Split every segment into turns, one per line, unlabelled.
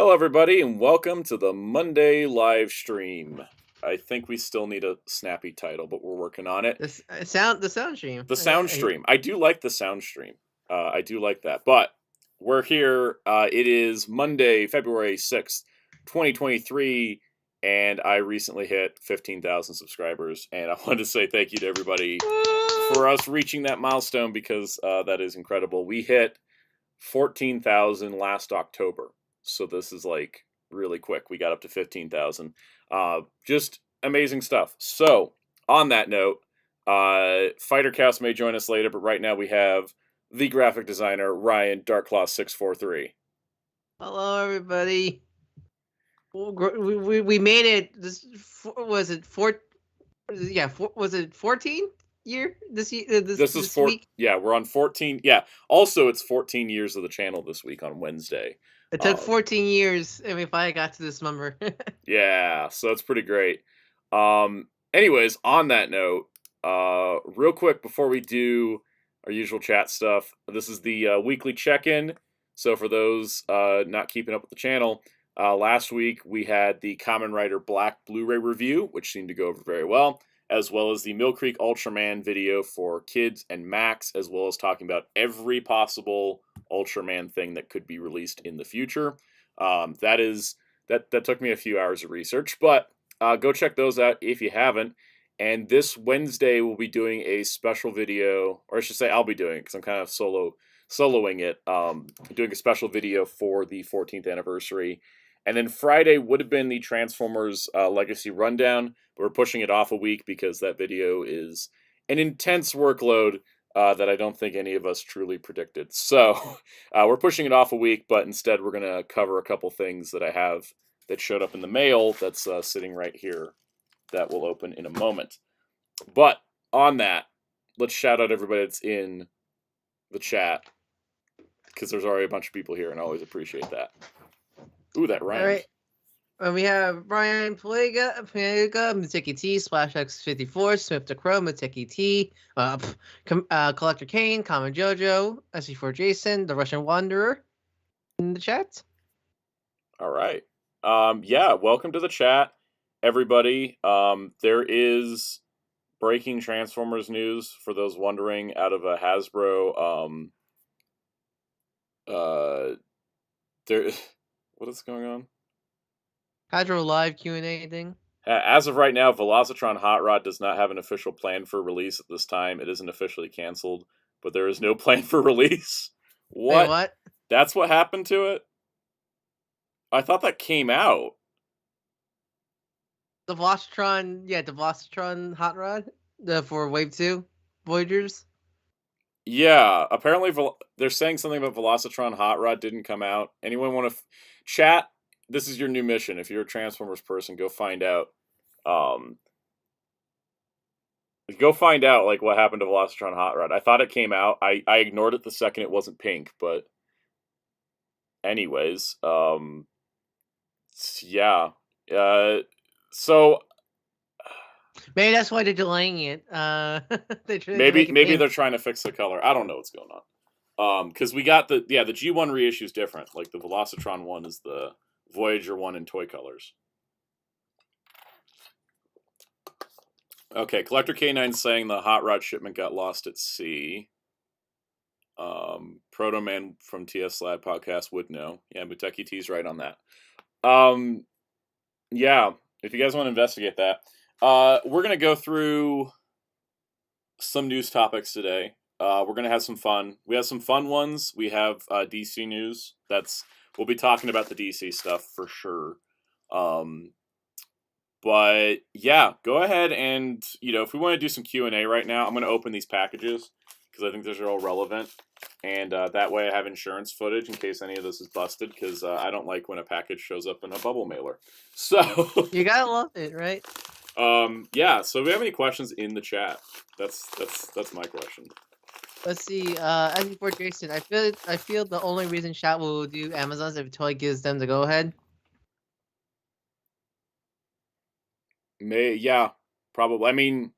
Hello, everybody, and welcome to the Monday live stream. I think we still need a snappy title, but we're working on it.
The sound stream.
The sound stream. I do like the sound stream. I do like that. But we're here. It is Monday, February 6th, 2023, and I recently hit 15,000 subscribers. And I wanted to say thank you to everybody for us reaching that milestone because that is incredible. We hit 14,000 last October. So this is like really quick. We got up to 15,000. Just amazing stuff. So on that note, Fightercast may join us later, but right now we have the graphic designer Ryan Darkclaw643.
Hello, everybody. We made it. This was it. Was it 14 year this year?
This is week? Yeah, we're on 14. Yeah. Also, it's 14 years of the channel this week on Wednesday.
It took 14 years, and we finally got to this number.
Yeah, so it's pretty great. Anyways, on that note, real quick before we do our usual chat stuff, this is the weekly check-in. So for those not keeping up with the channel, last week we had the Kamen Rider Black Blu-ray review, which seemed to go over very well, as well as the Mill Creek Ultraman video for kids and Max, as well as talking about every possible Ultraman thing that could be released in the future. That took me a few hours of research, but go check those out if you haven't. And this Wednesday we'll be doing a special video, or I should say I'll be doing it because I'm kind of soloing it. Doing a special video for the 14th anniversary. And then Friday would have been the Transformers Legacy Rundown, but we're pushing it off a week because that video is an intense workload that I don't think any of us truly predicted. So we're pushing it off a week, but instead we're going to cover a couple things that I have that showed up in the mail that's sitting right here that will open in a moment. But on that, let's shout out everybody that's in the chat because there's already a bunch of people here, and I always appreciate that. Ooh, that rhymed.
All right. And we have Brian Plaga, Mateki T, Splash X54, Smith the Crow, Mateki T, Collector Kane, Common Jojo, SC4 Jason, the Russian Wanderer in the chat.
All right. Yeah, welcome to the chat, everybody. There is breaking Transformers news for those wondering out of a Hasbro. What is going on?
Hydro Live Q&A thing.
As of right now, Velocitron Hot Rod does not have an official plan for release at this time. It isn't officially canceled, but there is no plan for release. What?
Wait, what?
That's what happened to it? I thought that came out.
The Velocitron Hot Rod for Wave 2 Voyagers.
Yeah, apparently they're saying something about Velocitron Hot Rod didn't come out. Anyone want to chat? This is your new mission. If you're a Transformers person, go find out. Go find out like what happened to Velocitron Hot Rod. I thought it came out. I ignored it the second it wasn't pink, but anyways, yeah. So
maybe that's why they're delaying it.
Maybe they're trying to fix the color. I don't know what's going on. Because we got the G1 reissue is different. Like the Velocitron one is the Voyager one in toy colors. Okay, Collector K9 saying the Hot Rod shipment got lost at sea. Proto Man from TS Slab podcast would know. Yeah, Muteki T's right on that. Yeah, if you guys want to investigate that. We're going to go through some news topics today. We're going to have some fun. We have some fun ones. We have DC news. We'll be talking about the DC stuff for sure. But yeah, go ahead and, if we want to do some Q&A right now, I'm going to open these packages because I think those are all relevant. And that way I have insurance footage in case any of this is busted because I don't like when a package shows up in a bubble mailer. So
you gotta love it, right?
Yeah, so if we have any questions in the chat, that's my question.
Let's see. As before Jason, I feel the only reason chat will do Amazon's if toy gives them the go ahead.
Yeah, probably. I mean,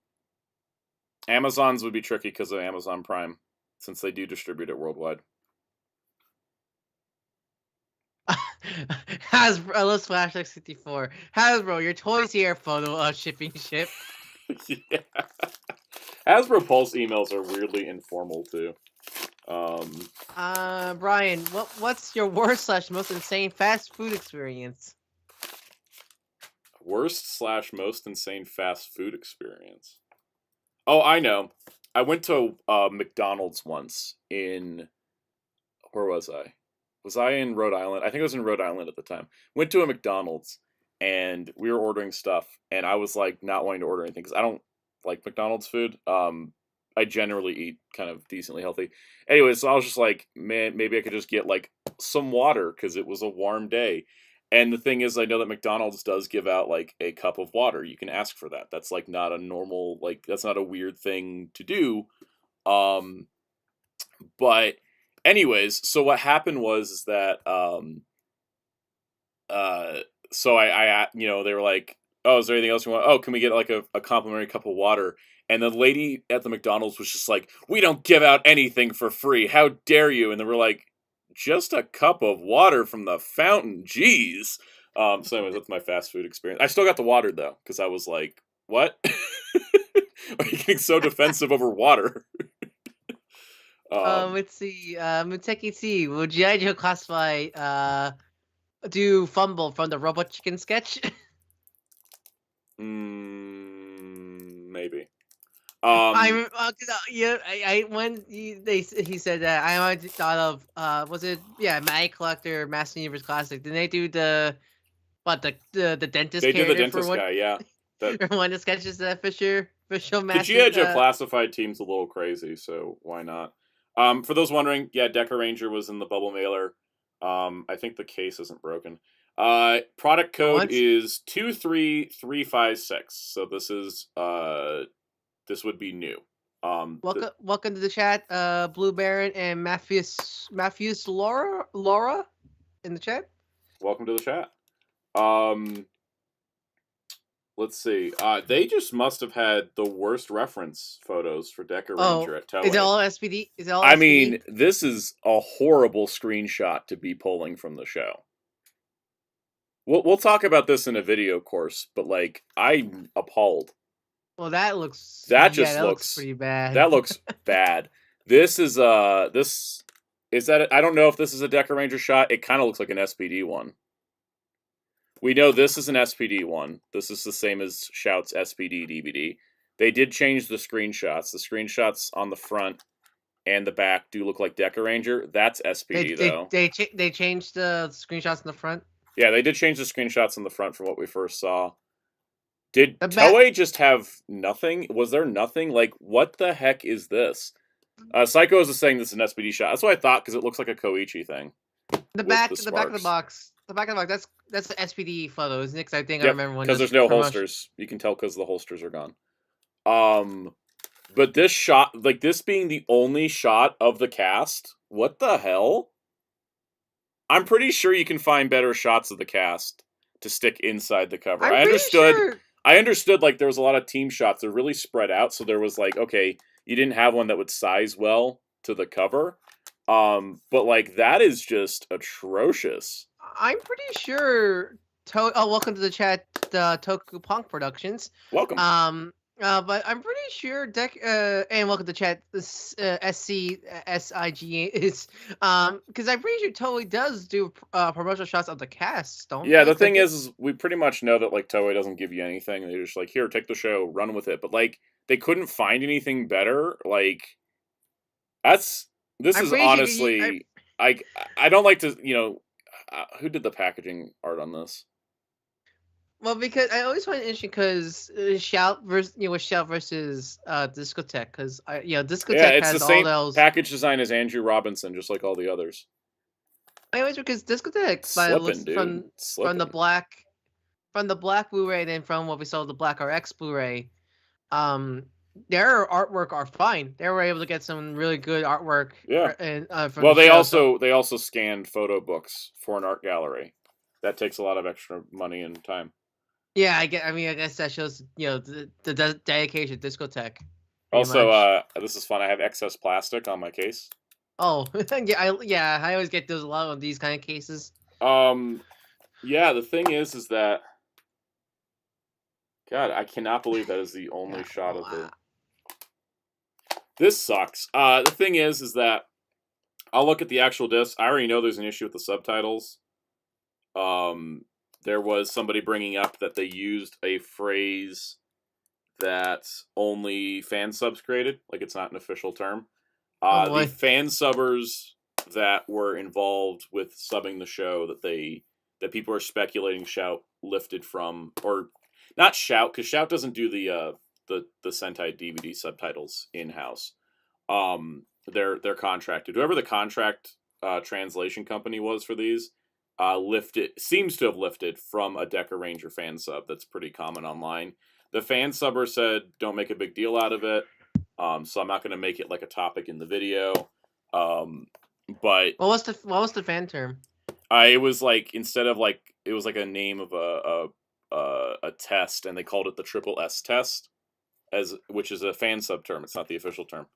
Amazon's would be tricky because of Amazon Prime, since they do distribute it worldwide.
Hasbro, I love Flashback 64. Hasbro, your toys here. Photo shipping ship.
Yeah. Hasbro Pulse emails are weirdly informal too.
Brian, what's your worst slash most insane fast food experience?
Worst slash most insane fast food experience. Oh, I know. I went to McDonald's once in, where was I? Was I in Rhode Island? I think I was in Rhode Island at the time. Went to a McDonald's and we were ordering stuff, and I was like not wanting to order anything because I don't like McDonald's food. I generally eat kind of decently healthy. Anyway, so I was just like, man, maybe I could just get like some water because it was a warm day. And the thing is, I know that McDonald's does give out like a cup of water. You can ask for that. That's like not a normal, like that's not a weird thing to do. Um, but anyways, so what happened was is that so I you know, they were like, oh, is there anything else you want? Oh, can we get like a complimentary cup of water? And the lady at the McDonald's was just like, we don't give out anything for free. How dare you? And they were like, just a cup of water from the fountain. Jeez. So anyways, that's my fast food experience. I still got the water though, because I was like, what? Are you getting so defensive over water?
Let's see. Muteki T, would G.I. Joe classify do Fumble from the Robot Chicken sketch?
Maybe.
I'm yeah. I when he said that, I already thought of was it Mag Collector Master Universe Classic? Did they do the dentist?
They did the dentist guy, yeah.
That one of the sketches that Fisher Master.
The G.I. Joe classified team's a little crazy, so why not? For those wondering, yeah, Decker Ranger was in the bubble mailer. I think the case isn't broken. Product code is 23356. So this is this would be new.
Welcome to the chat, Blue Baron and Matthews Laura in the chat.
Welcome to the chat. Let's see. They just must have had the worst reference photos for Decker Ranger at Toei.
Is it all SPD? Is it all
I
SPD?
mean, this is a horrible screenshot to be pulling from the show. We'll talk about this in a video course, but like, I'm appalled.
Well, that looks.
That
looks pretty bad.
That looks bad. This is this is that. I don't know if this is a Decker Ranger shot. It kind of looks like an SPD one. We know this is an SPD one. This is the same as Shout's SPD DVD. They did change the screenshots. The screenshots on the front and the back do look like Decker Ranger. That's SPD though.
They changed the screenshots in the front.
Yeah, they did change the screenshots in the front from what we first saw. Did Toei just have nothing? Was there nothing? Like, what the heck is this? Psychos is saying this is an SPD shot. That's what I thought, because it looks like a Koichi thing.
The back of the box. The back of the box. That's the SPD photo, isn't it? Because I think I remember when.
Because there's no holsters. You can tell because the holsters are gone. But this shot, like this being the only shot of the cast, what the hell? I'm pretty sure you can find better shots of the cast to stick inside the cover. I understood like there was a lot of team shots. They're really spread out, so there was like, okay, you didn't have one that would size well to the cover. But like that is just atrocious.
I'm pretty sure welcome to the chat, Toku Punk Productions.
Welcome.
But I'm pretty sure and welcome to chat. This SCSIG is because I'm pretty sure Toei does do promotional shots of the cast, don't?
Yeah, the thing is we pretty much know that like Toei doesn't give you anything. They're just like, here, take the show, run with it. But like they couldn't find anything better. Like this is honestly I don't like to, you know, who did the packaging art on this?
Well, because I always find it interesting because Shout versus Discotek, because Discotek
has the same package design as Andrew Robinson, just like all the others.
I always because Discotek from the black Blu-ray, and then from what we saw the Black RX Blu-ray, their artwork are fine. They were able to get some really good artwork.
Yeah.
Well,
they also scanned photo books for an art gallery. That takes a lot of extra money and time.
Yeah, I guess that shows, you know, the dedication to Discotek.
Also, this is fun. I have excess plastic on my case.
Oh, I always get those a lot of these kind of cases.
Yeah, the thing is that God, I cannot believe that is the only shot of the. This sucks. The thing is that I'll look at the actual disc. I already know there's an issue with the subtitles. There was somebody bringing up that they used a phrase that only fan subs created, like it's not an official term. The fan subbers that were involved with subbing the show that people are speculating Shout lifted from, or not Shout, because Shout doesn't do the Sentai DVD subtitles in house. They're contracted. Whoever the contract translation company was for these seems to have lifted from a Deca Ranger fan sub that's pretty common online. The fan subber said, "Don't make a big deal out of it." So I'm not going to make it like a topic in the video. But
what was the fan term?
It was like it was like a name of a test, and they called it the Triple S test, which is a fan sub term. It's not the official term.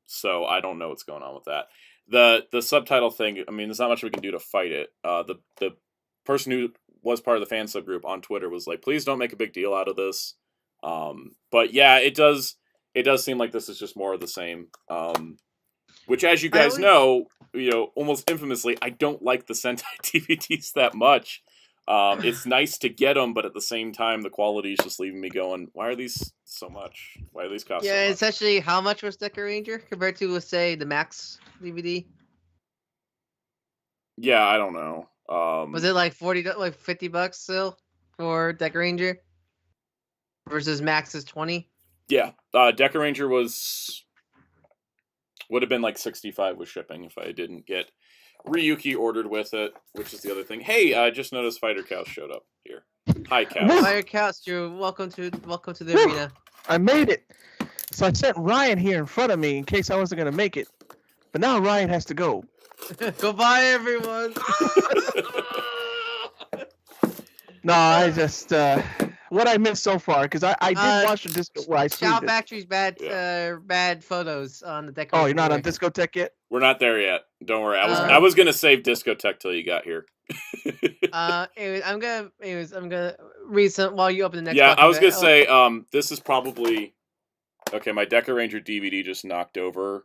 So I don't know what's going on with that. The subtitle thing. I mean, there's not much we can do to fight it. The person who was part of the fan subgroup on Twitter was like, "Please don't make a big deal out of this." But yeah, it does seem like this is just more of the same. Which, as you guys know, almost infamously, I don't like the Sentai DVDs that much. It's nice to get them, but at the same time, the quality is just leaving me going, why are these so much? Why are these cost so much?
It's actually, how much was Deca Ranger compared to, let's say, the Max DVD?
Yeah, I don't know.
Was it like $50 still for Deca Ranger versus Max's 20?
Yeah, Deca Ranger would have been like 65 with shipping if I didn't get Ryuki ordered with it, which is the other thing. Hey, I just noticed Fighter Cows showed up here. Hi, Cows.
Fighter Cows, Drew. Welcome to the arena.
I made it. So I sent Ryan here in front of me in case I wasn't gonna make it. But now Ryan has to go.
Goodbye, everyone.
No, I just what I missed so far, because I did watch the disco where I
Shout Factory's bad photos on the Deca.
Oh, you're not on Discotek yet?
We're not there yet. Don't worry. I was gonna save Discotek till you got here.
I'm gonna read some while you open the next.
Yeah, I was gonna say this is probably okay. My Deca Ranger DVD just knocked over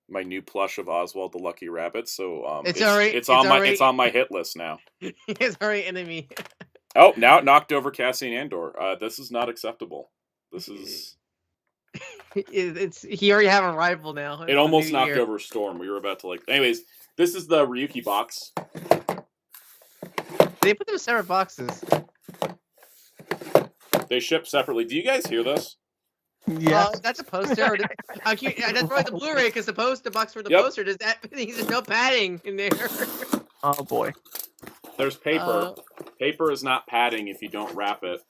my new plush of Oswald the Lucky Rabbit, so it's on my hit list now.
It's already enemy.
Oh, now it knocked over Cassian Andor. This is not acceptable. This is.
He already have a rival now.
It almost knocked over Storm. We were about to Anyways, this is the Ryuki box.
They put them in separate boxes.
They ship separately. Do you guys hear this?
Yeah.
That's a poster. That's probably the Blu-ray because the box for the poster. Does that mean there's no padding in there?
Oh boy.
There's paper. Paper is not padding if you don't wrap it.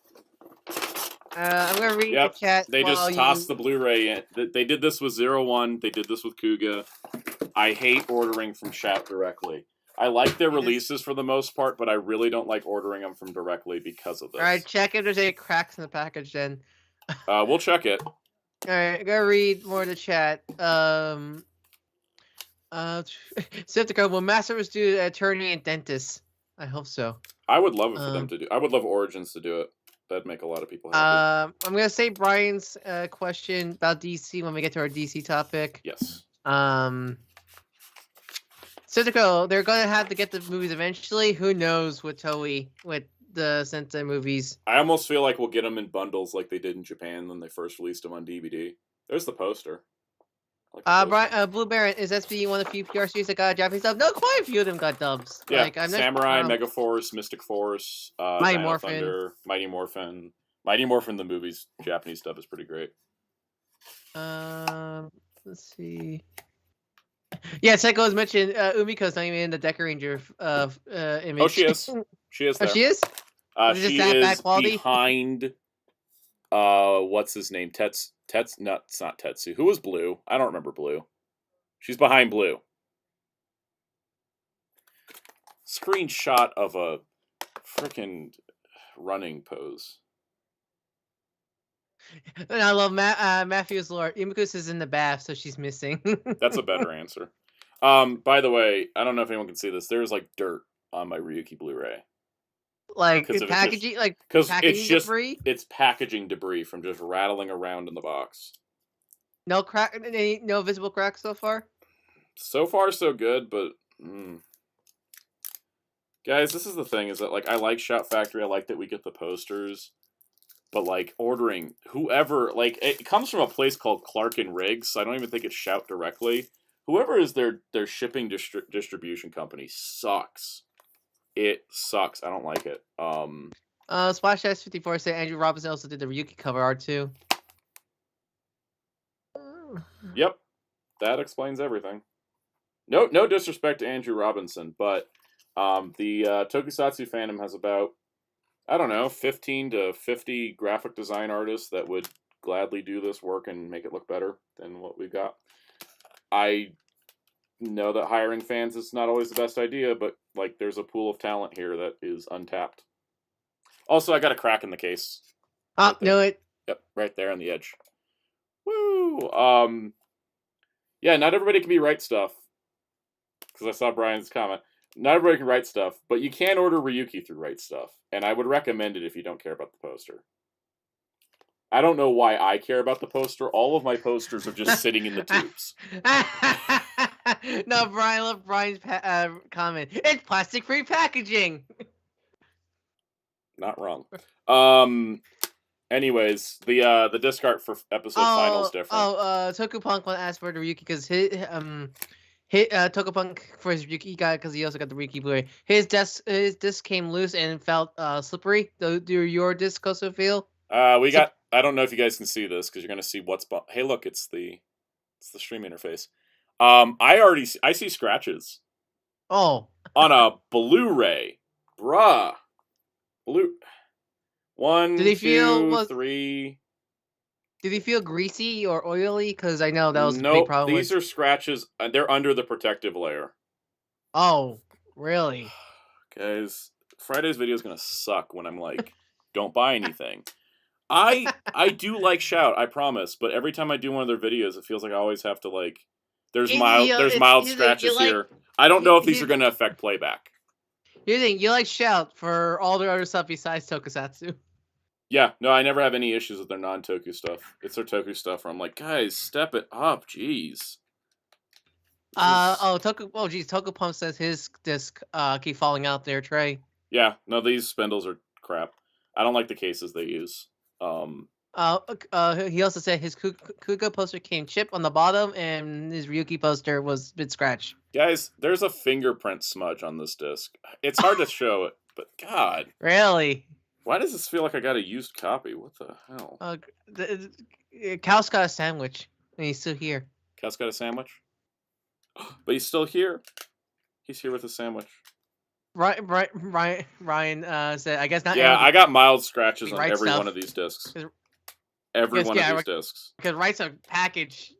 I'm gonna read the chat.
They just tossed the Blu-ray in. They did this with 01. They did this with Kuga. I hate ordering from Shout directly. I like their releases for the most part, but I really don't like ordering them from directly because of this.
All right, check if there's any cracks in the package then.
We'll check it.
All right, I'm gonna read more of the chat. Sceptico, will Masters do attorney and dentist? I hope so.
I would love it for them to do. I would love Origins to do it. That'd make a lot of people happy.
I'm gonna say Brian's question about DC when we get to our DC topic.
Yes.
Sceptico, they're gonna have to get the movies eventually. Who knows with Toei with the Sentai movies?
I almost feel like we'll get them in bundles like they did in Japan when they first released them on DVD. There's the poster.
Brian, Blue Baron, is SB one of the few PR series that got Japanese dub? No, quite a few of them got dubs.
Yeah, Samurai, Megaforce, Mystic Force,
Mighty Morphin.
Thunder, Mighty Morphin. Mighty Morphin, the movie's Japanese dub is pretty great.
Let's see. Yeah, Seiko has mentioned Umiko's not even in the Deca Ranger image.
Oh, she is. She is there.
Oh, she is?
She is behind, what's his name? No, it's not Tetsu. Who was Blue? I don't remember Blue. She's behind Blue. Screenshot of a freaking running pose.
And I love Matthew's lore. Umiko's is in the bath, so she's missing.
That's a better answer. By the way, I don't know if anyone can see this. There's like dirt on my Ryuki Blu-ray.
Like
Because
packaging,
it's just
debris.
it's packaging debris from just rattling around in the box.
No crack, no visible cracks so far.
So far, so good, but guys, this is the thing: is that like I like Shout Factory. I like that we get the posters, but like ordering whoever, like it comes from a place called Clark and Riggs. So I don't even think it's Shout directly. Whoever is their shipping distribution company sucks. It sucks. I don't like it.
Splash S54 said Andrew Robinson also did the Ryuki cover art too.
Yep, that explains everything. No disrespect to Andrew Robinson, but the Tokusatsu fandom has about, I don't know, 15 to 50 graphic design artists that would gladly do this work and make it look better than what we've got. I know that hiring fans is not always the best idea, but like there's a pool of talent here that is untapped. Also, I got a crack in the case.
Right know it.
Yep, right there on the edge. Woo! Yeah, not everybody can be Right Stuff. Because I saw Brian's comment. Not everybody can write stuff, but you can order Ryuki through Right Stuff. And I would recommend it if you don't care about the poster. I don't know why I care about the poster. All of my posters are just sitting in the tubes.
No, Brian, I love Brian's comment. It's plastic-free packaging.
Not wrong. Anyways, the disc art for episode final is different.
Tokupunk went to ask for the Ryuki because his Tokupunk for his Ryuki guy because he also got the Ryuki Blu-ray. His disc came loose and felt slippery. Do your disc also feel?
I don't know if you guys can see this because you're gonna see what's. Hey, look, it's the stream interface. I see scratches.
Oh.
On a Blu-ray, bruh. One,
Did he
two, three.
Did he feel greasy or oily? Because I know that was a big problem.
These are scratches. They're under the protective layer.
Oh, really?
Guys, Friday's video is gonna suck when I'm like, don't buy anything. I do like Shout, I promise, but every time I do one of their videos, it feels like I always have to like. There's mild scratches here. I don't know if these are gonna affect playback.
You think you like Shout for all their other stuff besides Tokusatsu?
Yeah, no, I never have any issues with their non-Toku stuff. It's their Toku stuff where I'm like, guys, step it up, jeez.
Tokupump says his disc keep falling out there, Trey.
Yeah, no, these spindles are crap. I don't like the cases they use.
He also said his Kuga poster came chipped on the bottom, and his Ryuki poster was a bit scratched.
Guys, there's a fingerprint smudge on this disc. It's hard to show it, but God.
Really?
Why does this feel like I got a used copy? What the hell?
Cal's got a sandwich, and he's still here.
Cal's got a sandwich? But he's still here. He's here with a sandwich.
Ryan said, I guess not.
Yeah, I got mild scratches on every one of these discs. Every one of these discs.
Because Right's a package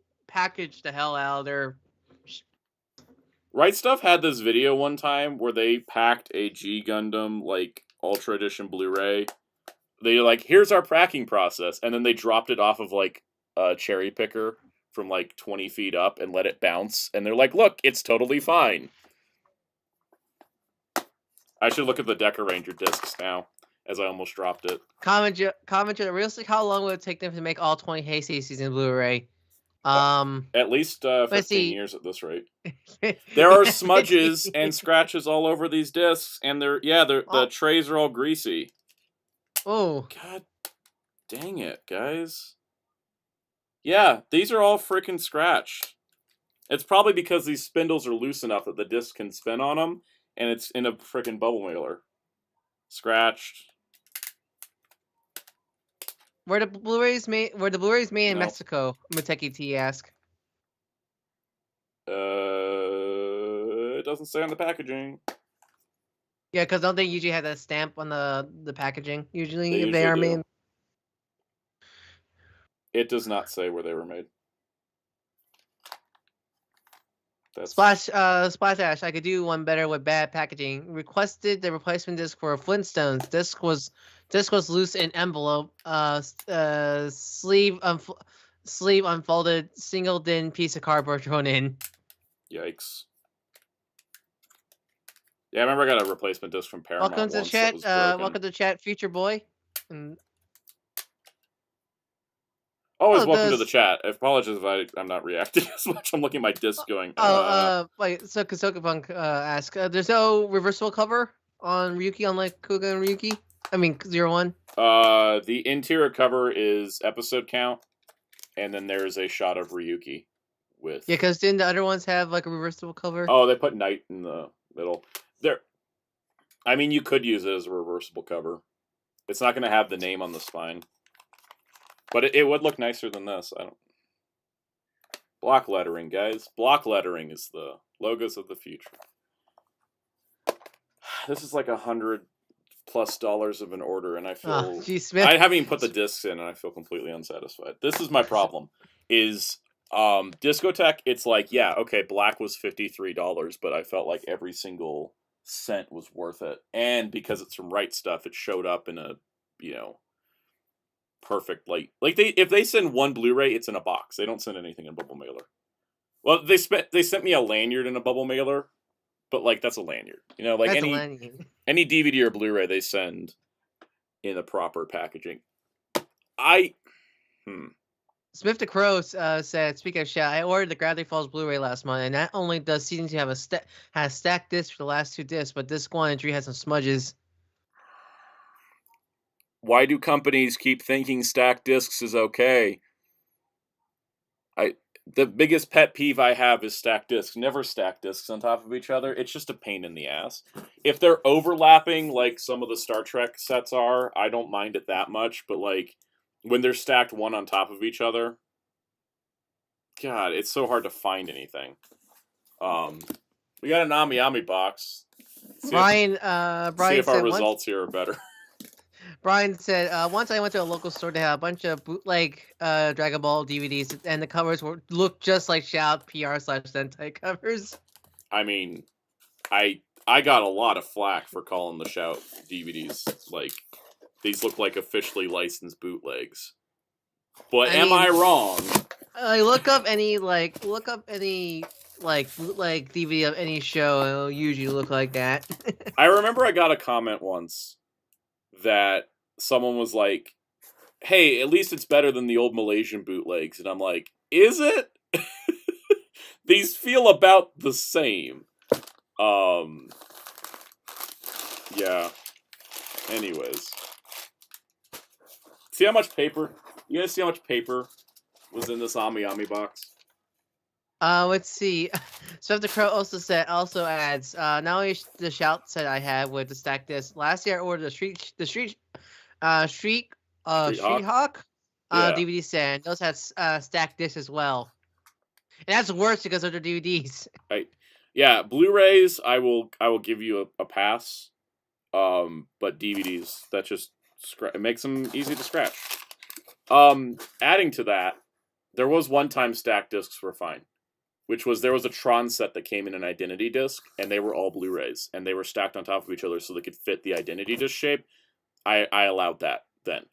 the hell out of their...
Right Stuff had this video one time where they packed a G Gundam, like, Ultra Edition Blu-ray. They like, here's our packing process. And then they dropped it off of, like, a cherry picker from, like, 20 feet up and let it bounce. And they're like, look, it's totally fine. I should look at the Deca Ranger discs now, as I almost dropped it.
Comment, realistically, how long would it take them to make all 20 Heisei season Blu-ray?
At least 15 years at this rate. There are smudges and scratches all over these discs, and the trays are all greasy.
Oh.
God dang it, guys. Yeah, these are all freaking scratched. It's probably because these spindles are loose enough that the disc can spin on them, and it's in a freaking bubble mailer. Scratched.
Were the Blu-rays made in Mexico? Muteki T ask.
It doesn't say on the packaging.
Yeah, because don't they usually have that stamp on the packaging? Usually, if they are made.
It does not say where they were made.
Splash Ash, I could do one better with bad packaging. Requested the replacement disc for Flintstones. Disc was loose in envelope. Sleeve unfolded. Single thin piece of cardboard thrown in.
Yikes. Yeah, I remember I got a replacement disc from Paramount
Welcome to
once that
chat.
was broken.
Welcome to chat, Future Boy. And
Always welcome to the chat. I apologize if I'm not reacting as much. I'm looking at my disc going.
Wait. So Kasokapunk asked, there's no reversible cover on Ryuki, unlike Kuga and Ryuki. I mean 01.
The interior cover is episode count, and then there's a shot of Ryuki with.
Yeah, because didn't the other ones have like a reversible cover?
Oh, they put Night in the middle. There. I mean, you could use it as a reversible cover. It's not going to have the name on the spine. But it would look nicer than this. I don't. Block lettering, guys. Block lettering is the logos of the future. This is like $100+ of an order, and I feel I haven't even put the discs in, and I feel completely unsatisfied. This is my problem. Is Discotek? It's like, yeah, okay, black was $53, but I felt like every single cent was worth it, and because it's from Right Stuff, it showed up in a perfect like if they send one Blu-ray, it's in a box. They don't send anything in a bubble mailer. Well, they sent me a lanyard in a bubble mailer, but like that's a lanyard. Like any DVD or Blu-ray they send in the proper packaging.
Smith the Crow said, speaking of shit, I ordered the Gravity Falls Blu-ray last month, and not only does season 2 have has stacked discs for the last 2 discs, but disc 1 and 3 has some smudges.
Why do companies keep thinking stacked discs is okay? The biggest pet peeve I have is stacked discs. Never stack discs on top of each other. It's just a pain in the ass. If they're overlapping, like some of the Star Trek sets are, I don't mind it that much. But like when they're stacked one on top of each other, God, it's so hard to find anything. We got an Ami box.
Brian
see if our results here are better.
Brian said, once I went to a local store, they had a bunch of bootleg Dragon Ball DVDs, and the covers looked just like Shout PR/Sentai covers.
I mean, I got a lot of flack for calling the Shout DVDs like these look like officially licensed bootlegs. But am I wrong?
Look up any bootleg DVD of any show, and it'll usually look like that.
I remember I got a comment once that someone was like, hey, at least it's better than the old Malaysian bootlegs. And I'm like, is it? These feel about the same. Yeah. Anyways. See how much paper? You guys see how much paper was in this Ami box?
Let's see. So the Crow also adds, not only the Shout set I have with the stacked disc. Last year I ordered the Street Hawk DVD set. And those had stacked discs as well. And that's worse because of their DVDs.
Right. Yeah, Blu-rays I will give you a pass. But DVDs, that just it makes them easy to scratch. Adding to that, there was one-time stacked discs were fine. Which was, there was a Tron set that came in an Identity disc, and they were all Blu-rays, and they were stacked on top of each other so they could fit the Identity disc shape. I allowed that then.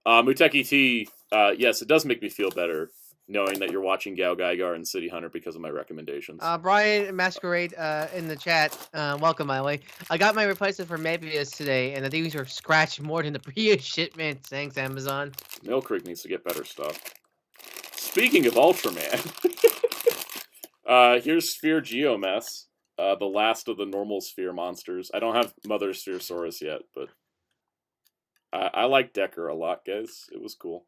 Muteki T, yes, it does make me feel better knowing that you're watching Gao Gaigar and City Hunter because of my recommendations.
Brian Masquerade in the chat, welcome by the way. I got my replacement for Mebius today, and the DVDs were scratched more than the previous shipment. Thanks, Amazon.
Mill Creek needs to get better stuff. Speaking of Ultraman... here's Sphere Geomess, the last of the normal sphere monsters. I don't have Mother Spherosaurus yet, but I like Decker a lot, guys. It was cool.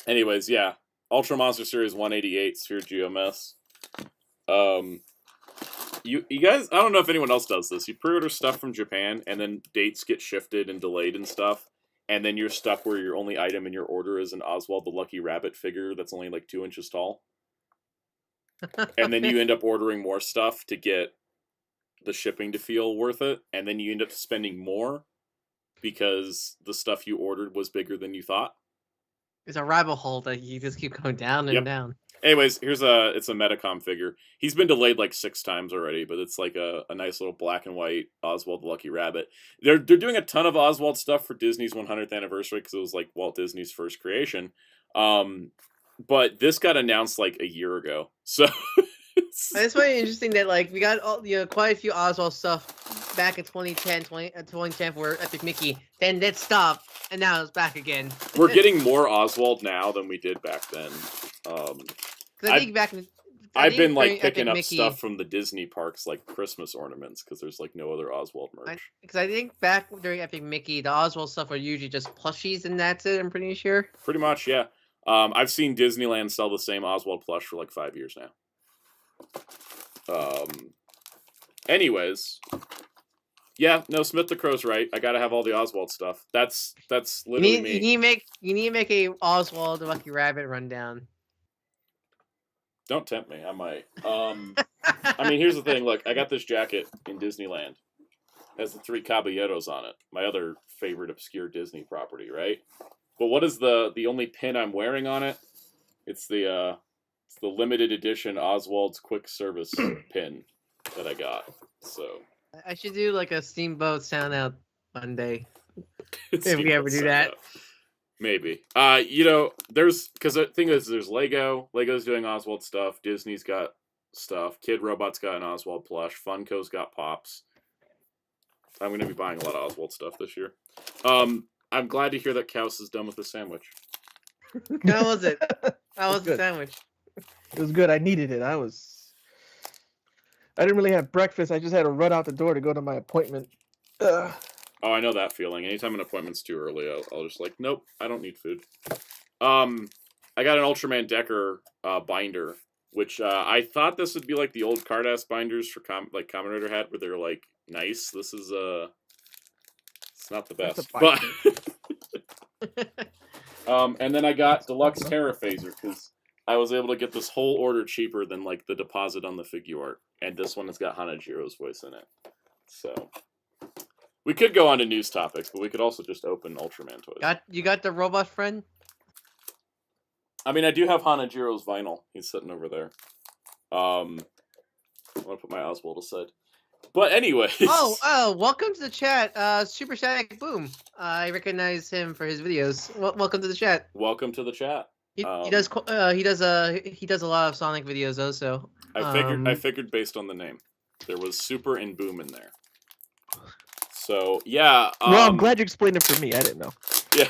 Anyways, yeah. Ultra Monster Series 188, Sphere Geomess. You guys, I don't know if anyone else does this. You pre-order stuff from Japan, and then dates get shifted and delayed and stuff, and then you're stuck where your only item in your order is an Oswald the Lucky Rabbit figure that's only like 2 inches tall. And then you end up ordering more stuff to get the shipping to feel worth it, and then you end up spending more because the stuff you ordered was bigger than you thought.
It's a rabbit hole that you just keep going down and down.
Anyways, it's a Metacom figure. He's been delayed like 6 times already, but it's like a nice little black and white Oswald the Lucky Rabbit. They're doing a ton of Oswald stuff for Disney's 100th anniversary because it was like Walt Disney's first creation. But this got announced like a year ago, so
It's very interesting that like we got quite a few Oswald stuff back in 2010 for Epic Mickey. Then that stopped, and now it's back again.
We're getting more Oswald now than we did back then.
I think
I've been like picking
Epic
up
Mickey,
stuff from the Disney parks, like Christmas ornaments, because there's like no other Oswald merch.
Because I think back during Epic Mickey, the Oswald stuff were usually just plushies, and that's it. I'm pretty sure.
Pretty much, yeah. I've seen Disneyland sell the same Oswald plush for like 5 years now. Anyways, yeah, no, Smith the Crow's right. I gotta have all the Oswald stuff. That's literally me.
You need to make a Oswald the Lucky Rabbit rundown.
Don't tempt me. I might. I mean, here's the thing. Look, I got this jacket in Disneyland. It has the 3 caballeros on it. My other favorite obscure Disney property, right? But what is the only pin I'm wearing on it? It's the limited edition Oswald's Quick Service pin that I got. So
I should do like a Steamboat Soundout one day. If we ever do that.
Maybe. There's, because the thing is, there's Lego. Lego's doing Oswald stuff. Disney's got stuff. Kid Robot's got an Oswald plush. Funko's got Pops. I'm going to be buying a lot of Oswald stuff this year. I'm glad to hear that Kaus is done with the sandwich.
How was it? How was the sandwich?
It was good. I needed it. I didn't really have breakfast. I just had to run out the door to go to my appointment.
Oh, I know that feeling. Anytime an appointment's too early, I'll just like, nope, I don't need food. I got an Ultraman Decker binder, which I thought this would be like the old card-ass binders for like Kamen Rider had, where they're like nice. This is it's not the best, but and then I got Deluxe Terra Phaser because I was able to get this whole order cheaper than like the deposit on the figure art, and this one has got Hanajiro's voice in it, so. We could go on to news topics, but we could also just open Ultraman toys.
You got the robot friend?
I mean, I do have Hanajiro's vinyl. He's sitting over there. I want to put my Oswald aside. But anyways.
Oh, welcome to the chat. Super Static Boom. I recognize him for his videos. Welcome to the chat.
Welcome to the chat.
He does a lot of Sonic videos also.
I figured based on the name. There was Super and Boom in there. So yeah.
Well, I'm glad you explained it for me. I didn't know.
Yeah.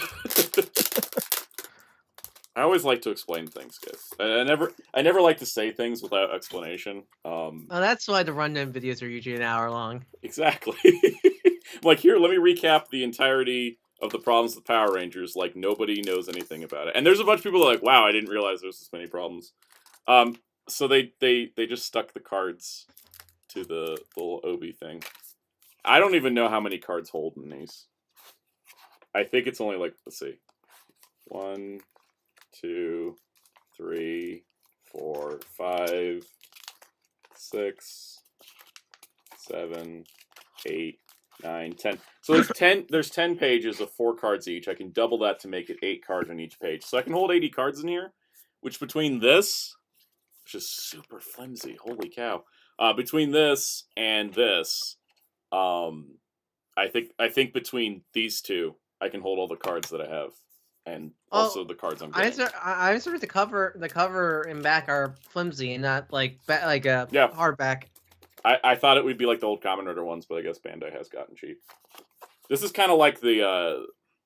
I always like to explain things, guys. I never like to say things without explanation.
That's why the rundown videos are usually an hour long.
Exactly. Like, here, let me recap the entirety of the problems with Power Rangers. Like, nobody knows anything about it. And there's a bunch of people that are like, wow, I didn't realize there's this many problems. So they just stuck the cards to the little Obi thing. I don't even know how many cards hold in these. I think it's only like, let's see. 1, 2, 3, 4, 5, 6, 7, 8, 9, 10. So there's 10 pages of 4 cards each. I can double that to make it 8 cards on each page. So I can hold 80 cards in here, which between this, which is super flimsy, holy cow. Between this and this, I think between these two, I can hold all the cards that I have, and also the cards I'm getting.
I'm sorry, the cover and back are flimsy and not like a hardback.
I thought it would be like the old Kamen Rider ones, but I guess Bandai has gotten cheap. This is kind of like the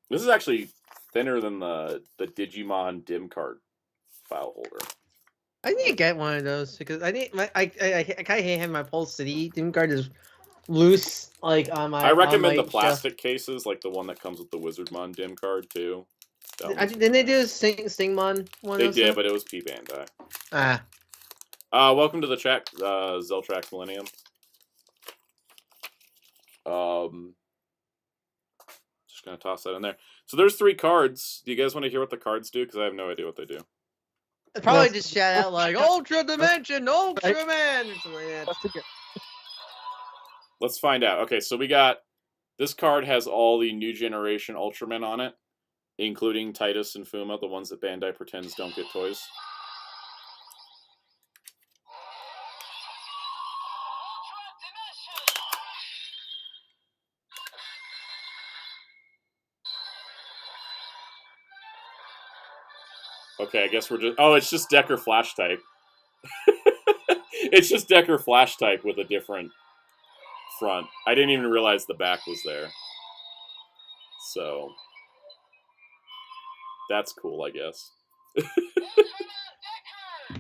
this is actually thinner than the Digimon Dim card file holder.
I need to get one of those because I kind of hate having my Pulse City Dim card is loose, like on my.
I recommend the plastic cases, like the one that comes with the Wizardmon Dim card too.
Didn't they do a Stingmon one?
They did, but it was P Bandai. Welcome to the chat, Zeltrax Millennium. Just gonna toss that in there. So there's 3 cards. Do you guys want to hear what the cards do? Because I have no idea what they do.
I'd probably just shout out like Ultra Dimension, Ultraman.
Let's find out. Okay, so we got this card has all the new generation Ultramen on it, including Titus and Fuma, the ones that Bandai pretends don't get toys. Okay, I guess we're just... Oh, it's just Decker Flash type. It's just Decker Flash type with a different front. I didn't even realize the back was there. So that's cool, I guess.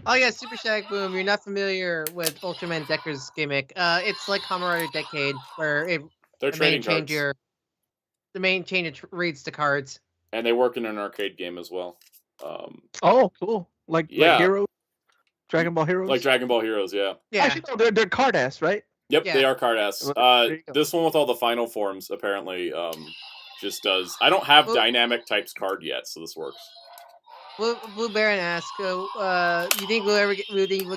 Oh yeah, Super Shag Boom. You're not familiar with Ultraman Decker's gimmick. It's like Kamen Rider Decade, where
They're trading cards.
the main changer reads the cards.
And they work in an arcade game as well.
Oh, cool. Like Heroes? Dragon Ball Heroes?
Like Dragon Ball Heroes, yeah.
Actually, no, they're card ass, right?
Yep,
Yeah.
they are card ass. This one with all the final forms apparently just does. I don't have Dynamic Types card yet, so this works.
Blue Baron asks, you think we'll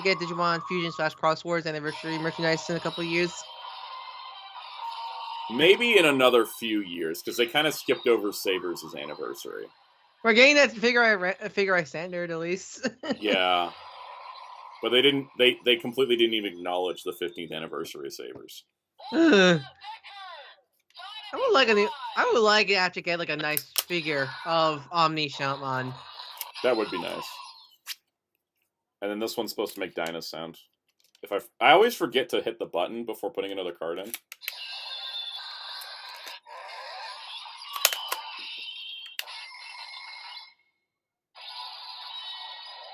get Digimon Fusion / Cross Wars anniversary merchandise in a couple of years?
Maybe in another few years, because they kind of skipped over Sabers' anniversary.
We're getting that figure eye standard at least.
Yeah, but they didn't. They completely didn't even acknowledge the 15th anniversary of Sabers.
I would like to actually get like a nice figure of Omni Shaman.
That would be nice. And then this one's supposed to make Dyna sound. I always forget to hit the button before putting another card in.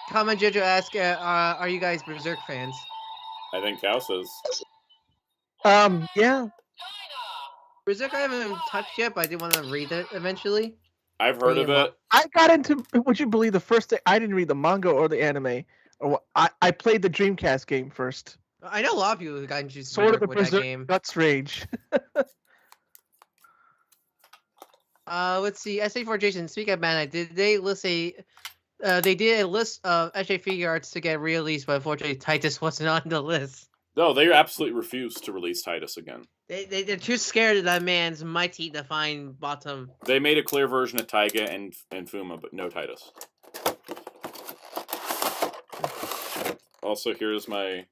Comment Jojo asks, are you guys Berserk fans?
I think Kaus is.
Yeah.
Berserk I haven't touched yet, but I did want to read it eventually.
I've heard of it.
I got into, would you believe, the first day I didn't read the manga or the anime. I played the Dreamcast game first.
I know a lot of people who got into
Sort of
Berserk with that game.
Guts Rage.
Let's see. SA4 Jason, speaking of Bandai, did they list they did a list of SJ figure arts to get released, but unfortunately Titus wasn't on the list.
No, they absolutely refused to release Titus again.
They're too scared of that man's mighty divine bottom.
They made a clear version of Taiga and Fuma, but no Titus. Also, here's my.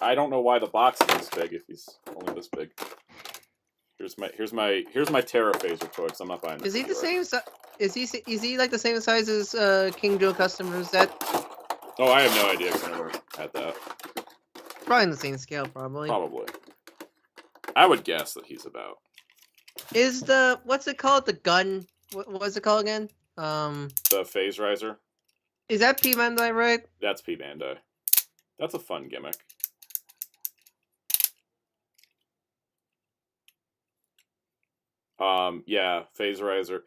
I don't know why the box is this big if he's only this big. Here's my Terra Phaser toy, because I'm not buying.
Is he the same size? Is he like the same size as King Joe Customers?
Oh, I have no idea. Cause I never had that.
Probably in the same scale, probably.
Probably. I would guess that he's about.
Is what's it called? The gun? What's it called again?
The Phase Riser.
Is that P Bandai, right?
That's P Bandai. That's a fun gimmick. Yeah, Phase Riser.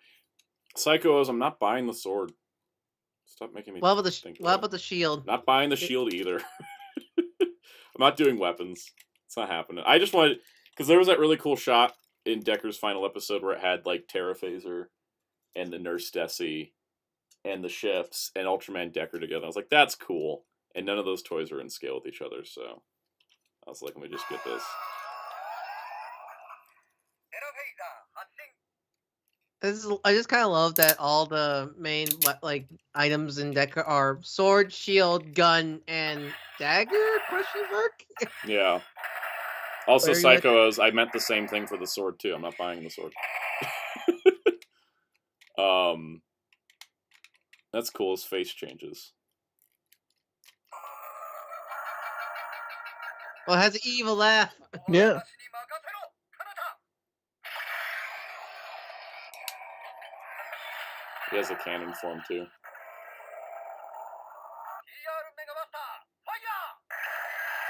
Psycho O's, I'm not buying the sword. Stop making me
What about the shield?
Not buying the shield either. I'm not doing weapons. It's not happening. I just wanted, because there was that really cool shot in Decker's final episode where it had like Terra Phaser and the Nurse Desi and the ships and Ultraman Decker together. I was like, that's cool. And none of those toys were in scale with each other, so I was like, let me just get this.
I just kind of love that all the main items in Decker are sword, shield, gun, and dagger? Question mark.
Yeah. Also, Psychos, I meant the same thing for the sword too. I'm not buying the sword. That's cool. His face changes.
Well, it has an evil laugh.
Yeah.
He has a cannon form too.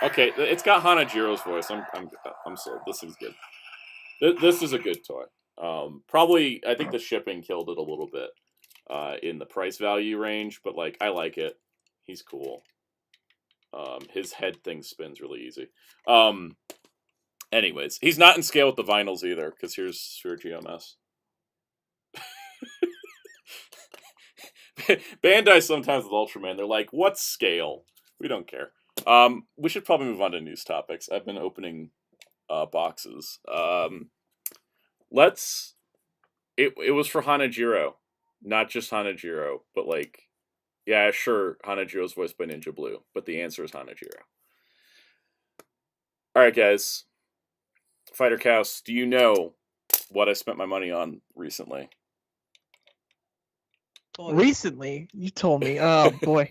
Okay, it's got Hanajiro's voice. I'm sold. This is good. This is a good toy. Probably, I think the shipping killed it a little bit in the price value range, but like I like it. He's cool. His head thing spins really easy. Anyways, he's not in scale with the vinyls either, because here's Sphere GMS. Bandai sometimes with Ultraman, they're like, what scale? We don't care. We should probably move on to news topics. I've been opening boxes. It was for Hanajiro. Not just Hanajiro, but like, yeah, sure, Hanajiro's voiced by Ninja Blue, but the answer is Hanajiro. Alright, guys. Fighter Kaus, do you know what I spent my money on recently?
Recently? You told me. Oh, boy.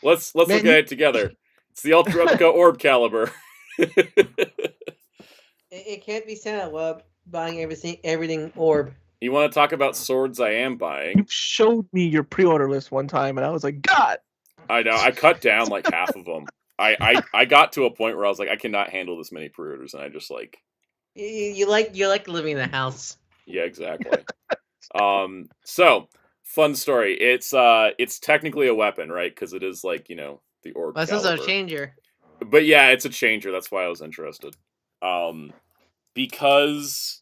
Let's look at it together. It's the Ultra Replica Orb Caliber.
It can't be Santa Web buying everything orb.
You want to talk about swords I am buying?
You showed me your pre-order list one time, and I was like, God.
I know. I cut down like half of them. I got to a point where I was like, I cannot handle this many pre-orders, and I just like.
You like living in the house.
Yeah, exactly. So fun story. It's technically a weapon, right? Because it is like the orb.
This is a changer.
But yeah, it's a changer. That's why I was interested. Because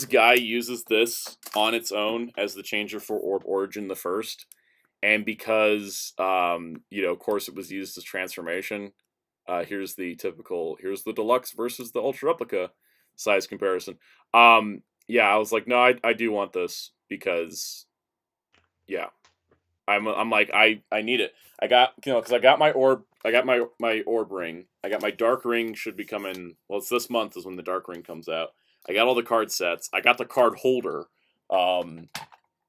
Guy uses this on its own as the changer for Orb Origin the first, and because of course it was used as transformation. Here's the deluxe versus the Ultra Replica size comparison. Yeah, I was like, no, I do want this because, yeah, I'm like I need it. I got because I got my orb. I got my orb ring. I got my dark ring should be coming. Well, it's this month is when the dark ring comes out. I got all the card sets. I got the card holder. Why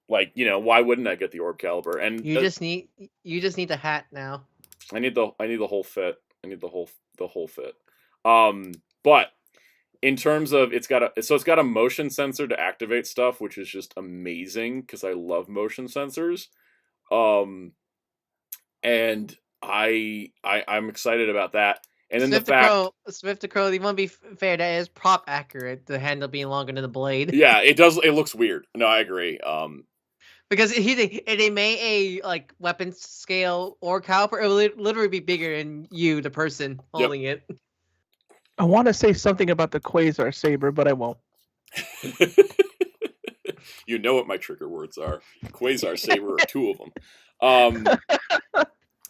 wouldn't I get the orb caliber? And
you just need the hat now.
I need the whole fit. I need the whole fit. But in terms of it's got a motion sensor to activate stuff, which is just amazing because I love motion sensors. And I'm excited about that. And then
Swift to Crow, you want to be fair, that is prop accurate, the handle being longer than the blade.
Yeah, it does. It looks weird. No, I agree.
Because they made a weapon scale or caliber, it will literally be bigger than you, the person holding it.
I want to say something about the Quasar Saber, but I won't.
You know what my trigger words are. Quasar Saber are two of them.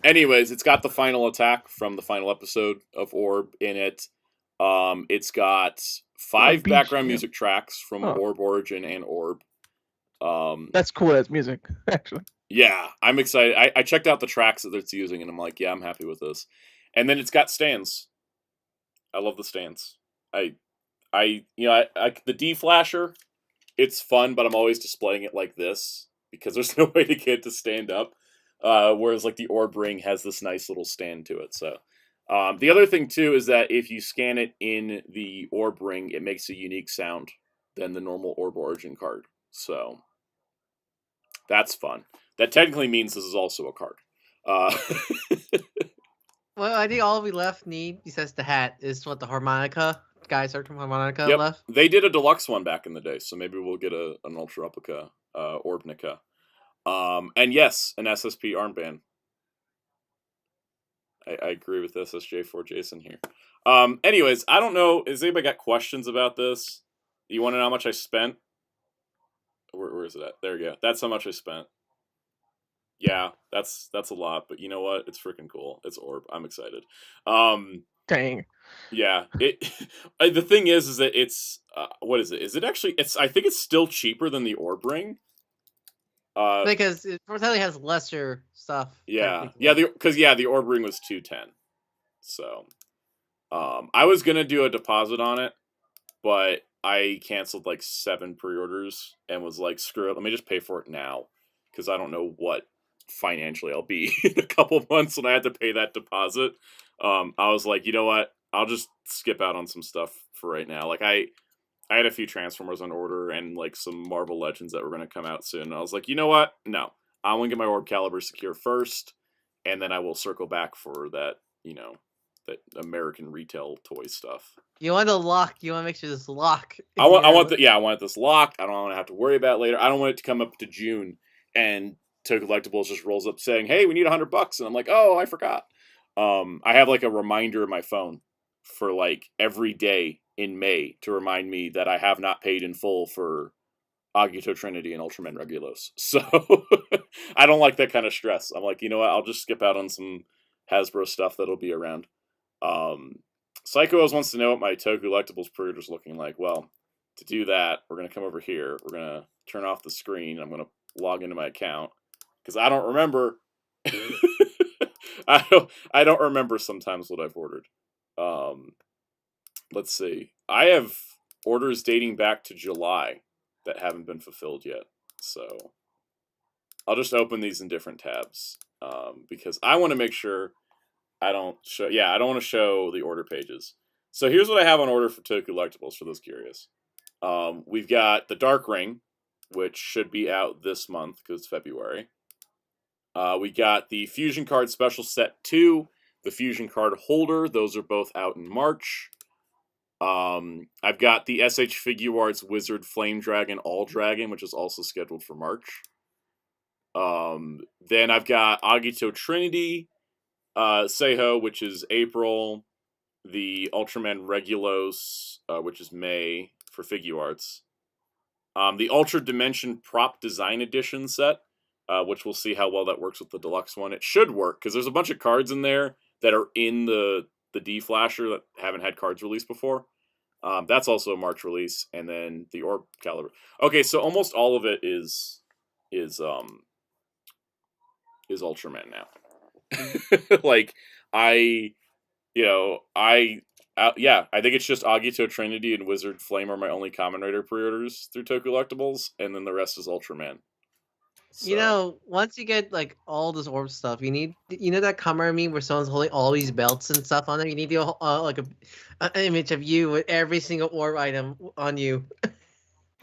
Anyways, it's got the final attack from the final episode of Orb in it. It's got 5 background music tracks from Orb Origin and Orb.
That's cool as music, actually.
Yeah, I'm excited. I checked out the tracks that it's using, and I'm like, yeah, I'm happy with this. And then it's got stands. I love the stands. The D flasher, it's fun, but I'm always displaying it like this because there's no way to get it to stand up. Whereas like the Orb Ring has this nice little stand to it. So the other thing too is that if you scan it in the Orb Ring, it makes a unique sound than the normal Orb Origin card. So that's fun. That technically means this is also a card.
Well, I think all we need, besides the hat, is what the harmonica guys search from harmonica left.
They did a deluxe one back in the day, so maybe we'll get an Ultra Replica Orbnica. And yes, an SSP armband. I agree with SSJ4 Jason here. Anyways, I don't know. Has anybody got questions about this? You want to know how much I spent? Where is it at? There you go. That's how much I spent. Yeah, that's a lot, but you know what? It's freaking cool. It's Orb. I'm excited.
Dang.
Yeah. The thing is that it's what is it? Is it actually? I think it's still cheaper than the Orb Ring.
Because it probably has lesser stuff.
Yeah, because the Orb Ring was $210. So, I was gonna do a deposit on it, but I canceled like 7 pre-orders and was like, screw it, let me just pay for it now, because I don't know what financially I'll be in a couple of months when I had to pay that deposit. I was like, you know what, I'll just skip out on some stuff for right now. Like I had a few Transformers on order and like some Marvel Legends that were going to come out soon. And I was like, you know what? No, I want to get my Orb Caliber secure first, and then I will circle back for that, that American retail toy stuff.
You want the lock. You want to make sure this lock.
I want this locked. I don't want to have to worry about it later. I don't want it to come up to June and Toku Collectibles just rolls up saying, hey, we need $100. And I'm like, oh, I forgot. I have like a reminder in my phone for like every day in May to remind me that I have not paid in full for Agito Trinity and Ultraman Regulos. So I don't like that kind of stress. I'm like, you know what? I'll just skip out on some Hasbro stuff that'll be around. Psycho always wants to know what my Toku Collectibles pre-order's looking like. Well, to do that, we're going to come over here. We're going to turn off the screen. I'm going to log into my account because I don't remember. I don't remember sometimes what I've ordered. Let's see. I have orders dating back to July that haven't been fulfilled yet. So I'll just open these in different tabs because I want to make sure I don't want to show the order pages. So here's what I have on order for Tokusatsu for those curious. We've got the Dark Ring, which should be out this month because it's February. We got the Fusion Card Special Set 2, the Fusion Card Holder. Those are both out in March. I've got the SH Figuarts Wizard Flame Dragon All Dragon, which is also scheduled for March. Then I've got Agito Trinity, Seiho, which is April. The Ultraman Regulos, which is May for Figuarts. The Ultra Dimension Prop Design Edition set, which we'll see how well that works with the deluxe one. It should work, because there's a bunch of cards in there that are in the D-Flasher that haven't had cards released before. That's also a March release, and then the Orb Caliber. Okay, so almost all of it is Ultraman now. Like, I think it's just Agito Trinity and Wizard Flame are my only Kamen Rider pre-orders through Tokusatsu, and then the rest is Ultraman. So,
once you get like all this orb stuff, you need that camera meme where someone's holding all these belts and stuff on there. You need to like an image of you with every single orb item on you.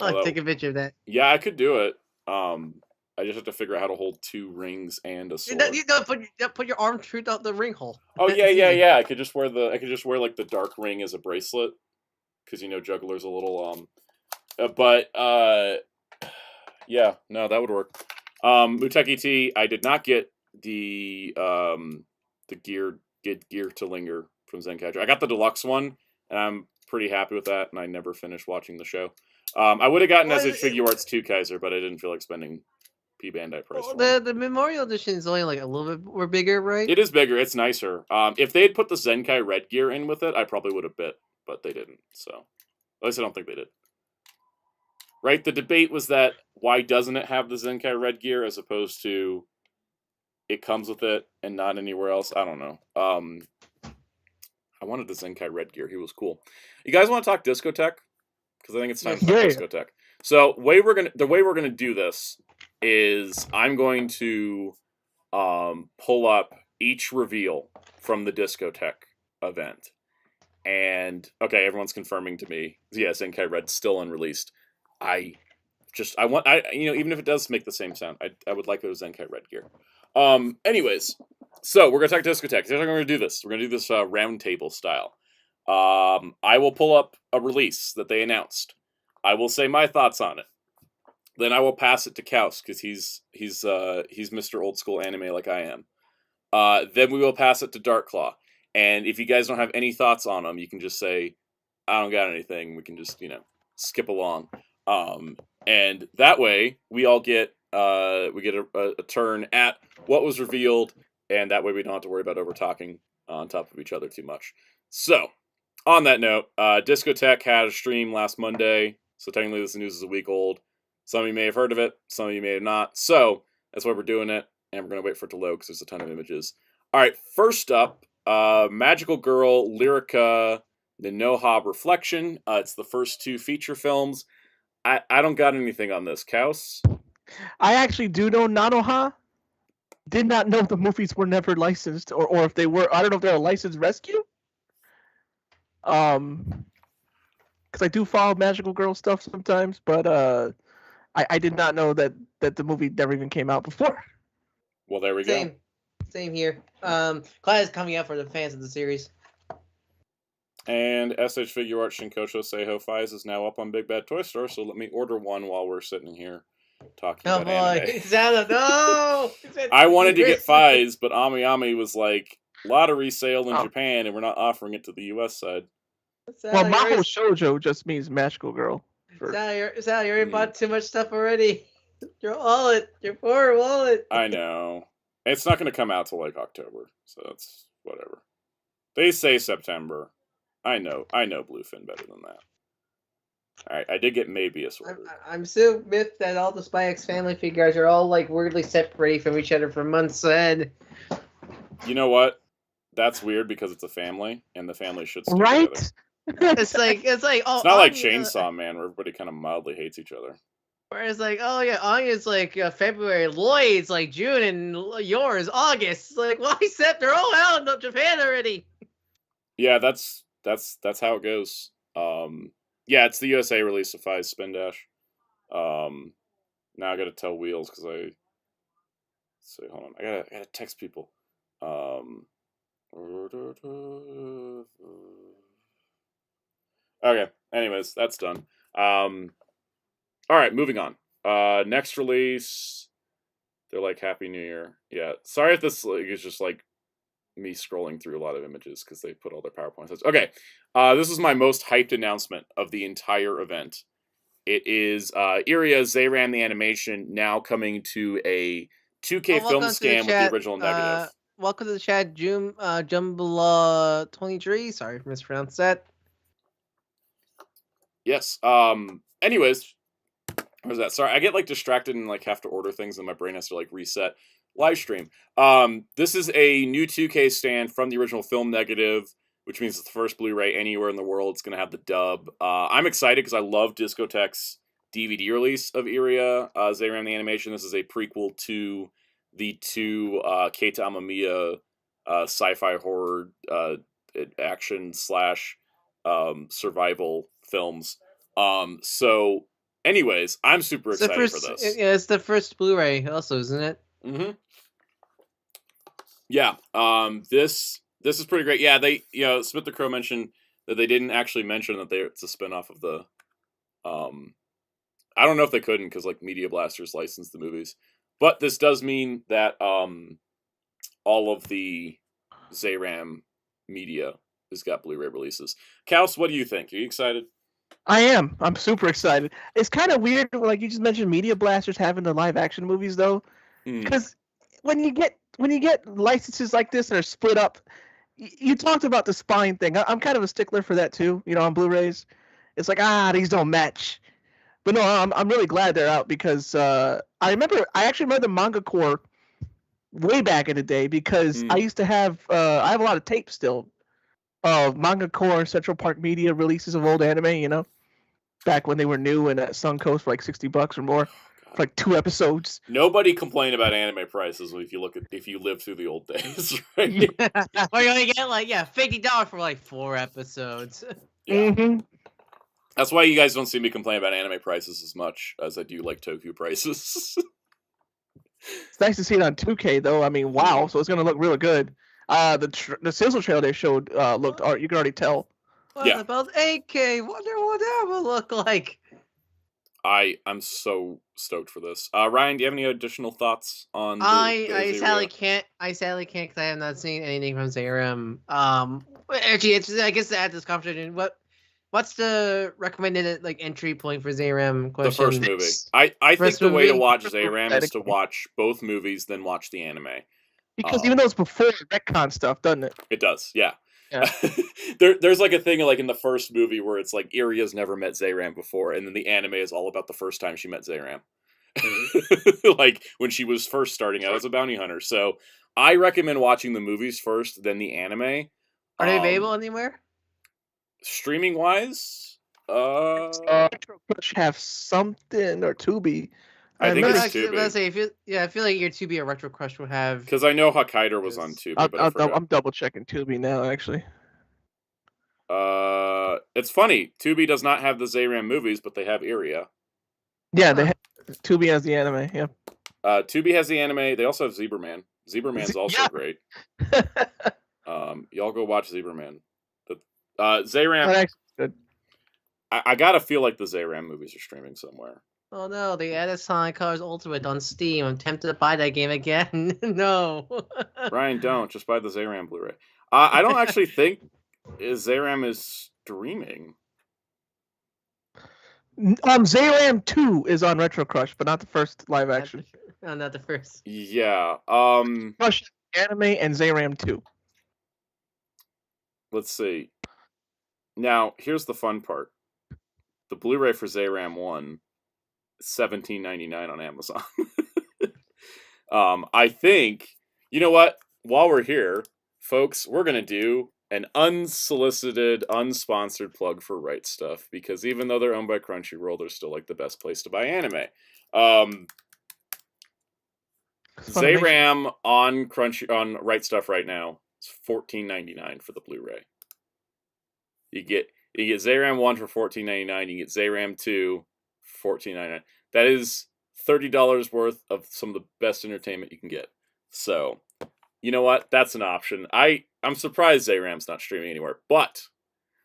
Take a picture of that.
Yeah, I could do it. I just have to figure out how to hold 2 rings and a sword.
You don't put your arm through the ring hole.
Oh yeah. I could just wear like the dark ring as a bracelet, because Juggler's a little yeah, no, that would work. Muteki T, I did not get the gear to linger from Zenkaiger. I got the deluxe one, and I'm pretty happy with that. And I never finished watching the show. I would have gotten SH Figuarts 2 Kaiser, but I didn't feel like spending P Bandai price.
The Memorial Edition is only like a little bit more bigger, right?
It is bigger. It's nicer. If they had put the Zenkai Red gear in with it, I probably would have bit, but they didn't. So, at least I don't think they did. Right? The debate was that why doesn't it have the Zenkai Red gear as opposed to it comes with it and not anywhere else? I don't know. I wanted the Zenkai Red gear. He was cool. You guys want to talk Discotek? Because I think it's time to talk Discotek. So the way we're gonna do this is I'm going to pull up each reveal from the Discotek event. And okay, everyone's confirming to me. Yeah, Zenkai Red's still unreleased. Even if it does make the same sound, I would like a Zenkai Red gear. Anyways, so we're gonna talk Discotek. Here's how we're gonna do this. We're gonna do this round table style. I will pull up a release that they announced. I will say my thoughts on it. Then I will pass it to Kaus, because he's Mr. Old School Anime like I am. Then we will pass it to Darkclaw. And if you guys don't have any thoughts on them, you can just say, I don't got anything. We can just, skip along. And that way we all get a turn at what was revealed, and that way we don't have to worry about over talking on top of each other too much. So, on that note, Discotek had a stream last Monday, so technically this news is a week old. Some of you may have heard of it, some of you may have not. So, that's why we're doing it, and we're going to wait for it to load because there's a ton of images. Alright, first up, Magical Girl Lyrica the Nohab Reflection. It's the first 2 feature films. I don't got anything on this. Kaus?
I actually do know Nanoha. Did not know the movies were never licensed, or if they were, I don't know if they're a licensed rescue. Because I do follow Magical Girl stuff sometimes, but I did not know that the movie never even came out before.
Well, there we go.
Same here. Glad it's coming out for the fans of the series.
And SH Figuart Shinkosho Seiho Fies is now up on Big Bad Toy Store, so let me order one while we're sitting here talking about anime.
No!
I wanted to get Fies, but Ami was like, lottery sale in Japan, and we're not offering it to the US side.
Well, Maho Shoujo just means magical girl.
Sal, you already bought too much stuff already. Your wallet, your poor wallet.
I know. It's not going to come out till like October, so that's whatever. They say September. I know Bluefin better than that. Alright, I did get Mabius ordered.
I'm so miffed that all the Spy X family figures are all like weirdly separated from each other for months ahead.
You know what? That's weird because it's a family, and the family should stick
right?
together.
It's like
It's not like Chainsaw Man where everybody kind of mildly hates each other.
Whereas like, oh yeah, Anya's like February, Lloyd's like June, and yours August. Like, why September? Oh hell, no, Japan already.
Yeah, that's how it goes. Yeah, it's the USA release of Five Spin Dash. Now I gotta tell Wheels because hold on, I gotta text people. Okay. Anyways, that's done. All right, moving on. Next release. They're like Happy New Year. Yeah. Sorry if this is just like me scrolling through a lot of images because they put all their PowerPoints. Okay. This is my most hyped announcement of the entire event. It is Iria Zayran the animation now coming to a 2K film scan with the original negative.
Welcome to the chat, Jumbla 23. Sorry if I mispronounced that.
Yes. Anyways, what was that? Sorry, I get like distracted and like have to order things, and my brain has to like reset. Live stream. This is a new 2K stand from the original film negative, which means it's the first Blu-ray anywhere in the world. It's gonna have the dub. I'm excited because I love Discotek's DVD release of Iria Zayran the animation. This is a prequel to the two Keita Amamiya sci-fi horror action / survival films. So anyways, I'm super excited for this.
Yeah, it's the first Blu-ray also, isn't it?
Mm-hmm. Yeah. This is pretty great. Yeah, they Smith the Crow mentioned that they didn't actually mention that it's a spinoff of the I don't know if they couldn't because like Media Blasters licensed the movies. But this does mean that all of the Zayram media has got Blu-ray releases. Kaus, what do you think? Are you excited?
I am. I'm super excited. It's kind of weird, like you just mentioned, Media Blasters having the live action movies though, because when you get licenses like this and are split up, you talked about the spine thing. I'm kind of a stickler for that too. On Blu-rays, it's like these don't match. But no, I'm really glad they're out because I actually remember the Manga Core way back in the day because I used to have I have a lot of tapes still of Manga Core Central Park Media releases of old anime, back when they were new and at Suncoast for like $60 or more for like 2 episodes.
Nobody complained about anime prices if you live through the old days, right?
Or you only get like $50 for like 4 episodes.
Yeah. Mm-hmm. That's why you guys don't see me complain about anime prices as much as I do like Tokyo prices.
It's nice to see it on 2K though. I mean, wow! So it's gonna look really good. The sizzle trailer they showed looked. You can already tell.
What about 8K? Wonder what that will look like.
I'm so stoked for this. Ryan, do you have any additional thoughts on?
I sadly can't because I have not seen anything from Zayram. Actually, I guess to add this conversation, what's the recommended like entry point for Zayram?
The first movie. I think the way to watch Zayram is to watch both movies, then watch the anime.
Because even though it's before retcon stuff, doesn't it?
It does, yeah. There's like a thing like in the first movie where it's like Iria's never met Zayram before, and then the anime is all about the first time she met Zayram. Like when she was first starting out as a bounty hunter. So I recommend watching the movies first, then the anime.
Are they available anywhere?
Streaming wise?
Retro Crush have something or Tubi.
I think it's Tubi.
Let's say I feel like your Tubi or Retro Crush would have.
Because I know Hokkaido was on Tubi.
I'm double checking Tubi now, actually.
It's funny. Tubi does not have the Zayram movies, but they have Iria.
Yeah, they have, Tubi has the anime. Yeah.
Tubi has the anime. They also have Zebraman. Zebraman's also great. Y'all go watch Zebraman. Zayram.
Good.
I gotta feel like the Zayram movies are streaming somewhere.
Oh no, they added Sonic Colors Ultimate on Steam. I'm tempted to buy that game again. No.
Ryan, don't. Just buy the Zayram Blu-ray. I don't actually think Zayram is streaming.
Zayram 2 is on Retro Crush, but not the first live action.
Not the first.
Yeah.
Crush anime and Zayram 2.
Let's see. Now, here's the fun part. The Blu-ray for Zayram 1 is $17.99 on Amazon. I think, you know what? While we're here, folks, we're going to do an unsolicited, unsponsored plug for Right Stuff, because even though they're owned by Crunchyroll, they're still like the best place to buy anime. Zayram on Right Stuff right now is $14.99 for the Blu-ray. You get Zayram 1 for $14.99. You get Zayram 2 for $14.99. That is $30 worth of some of the best entertainment you can get. So, you know what? That's an option. I'm surprised Zayram's not streaming anywhere, but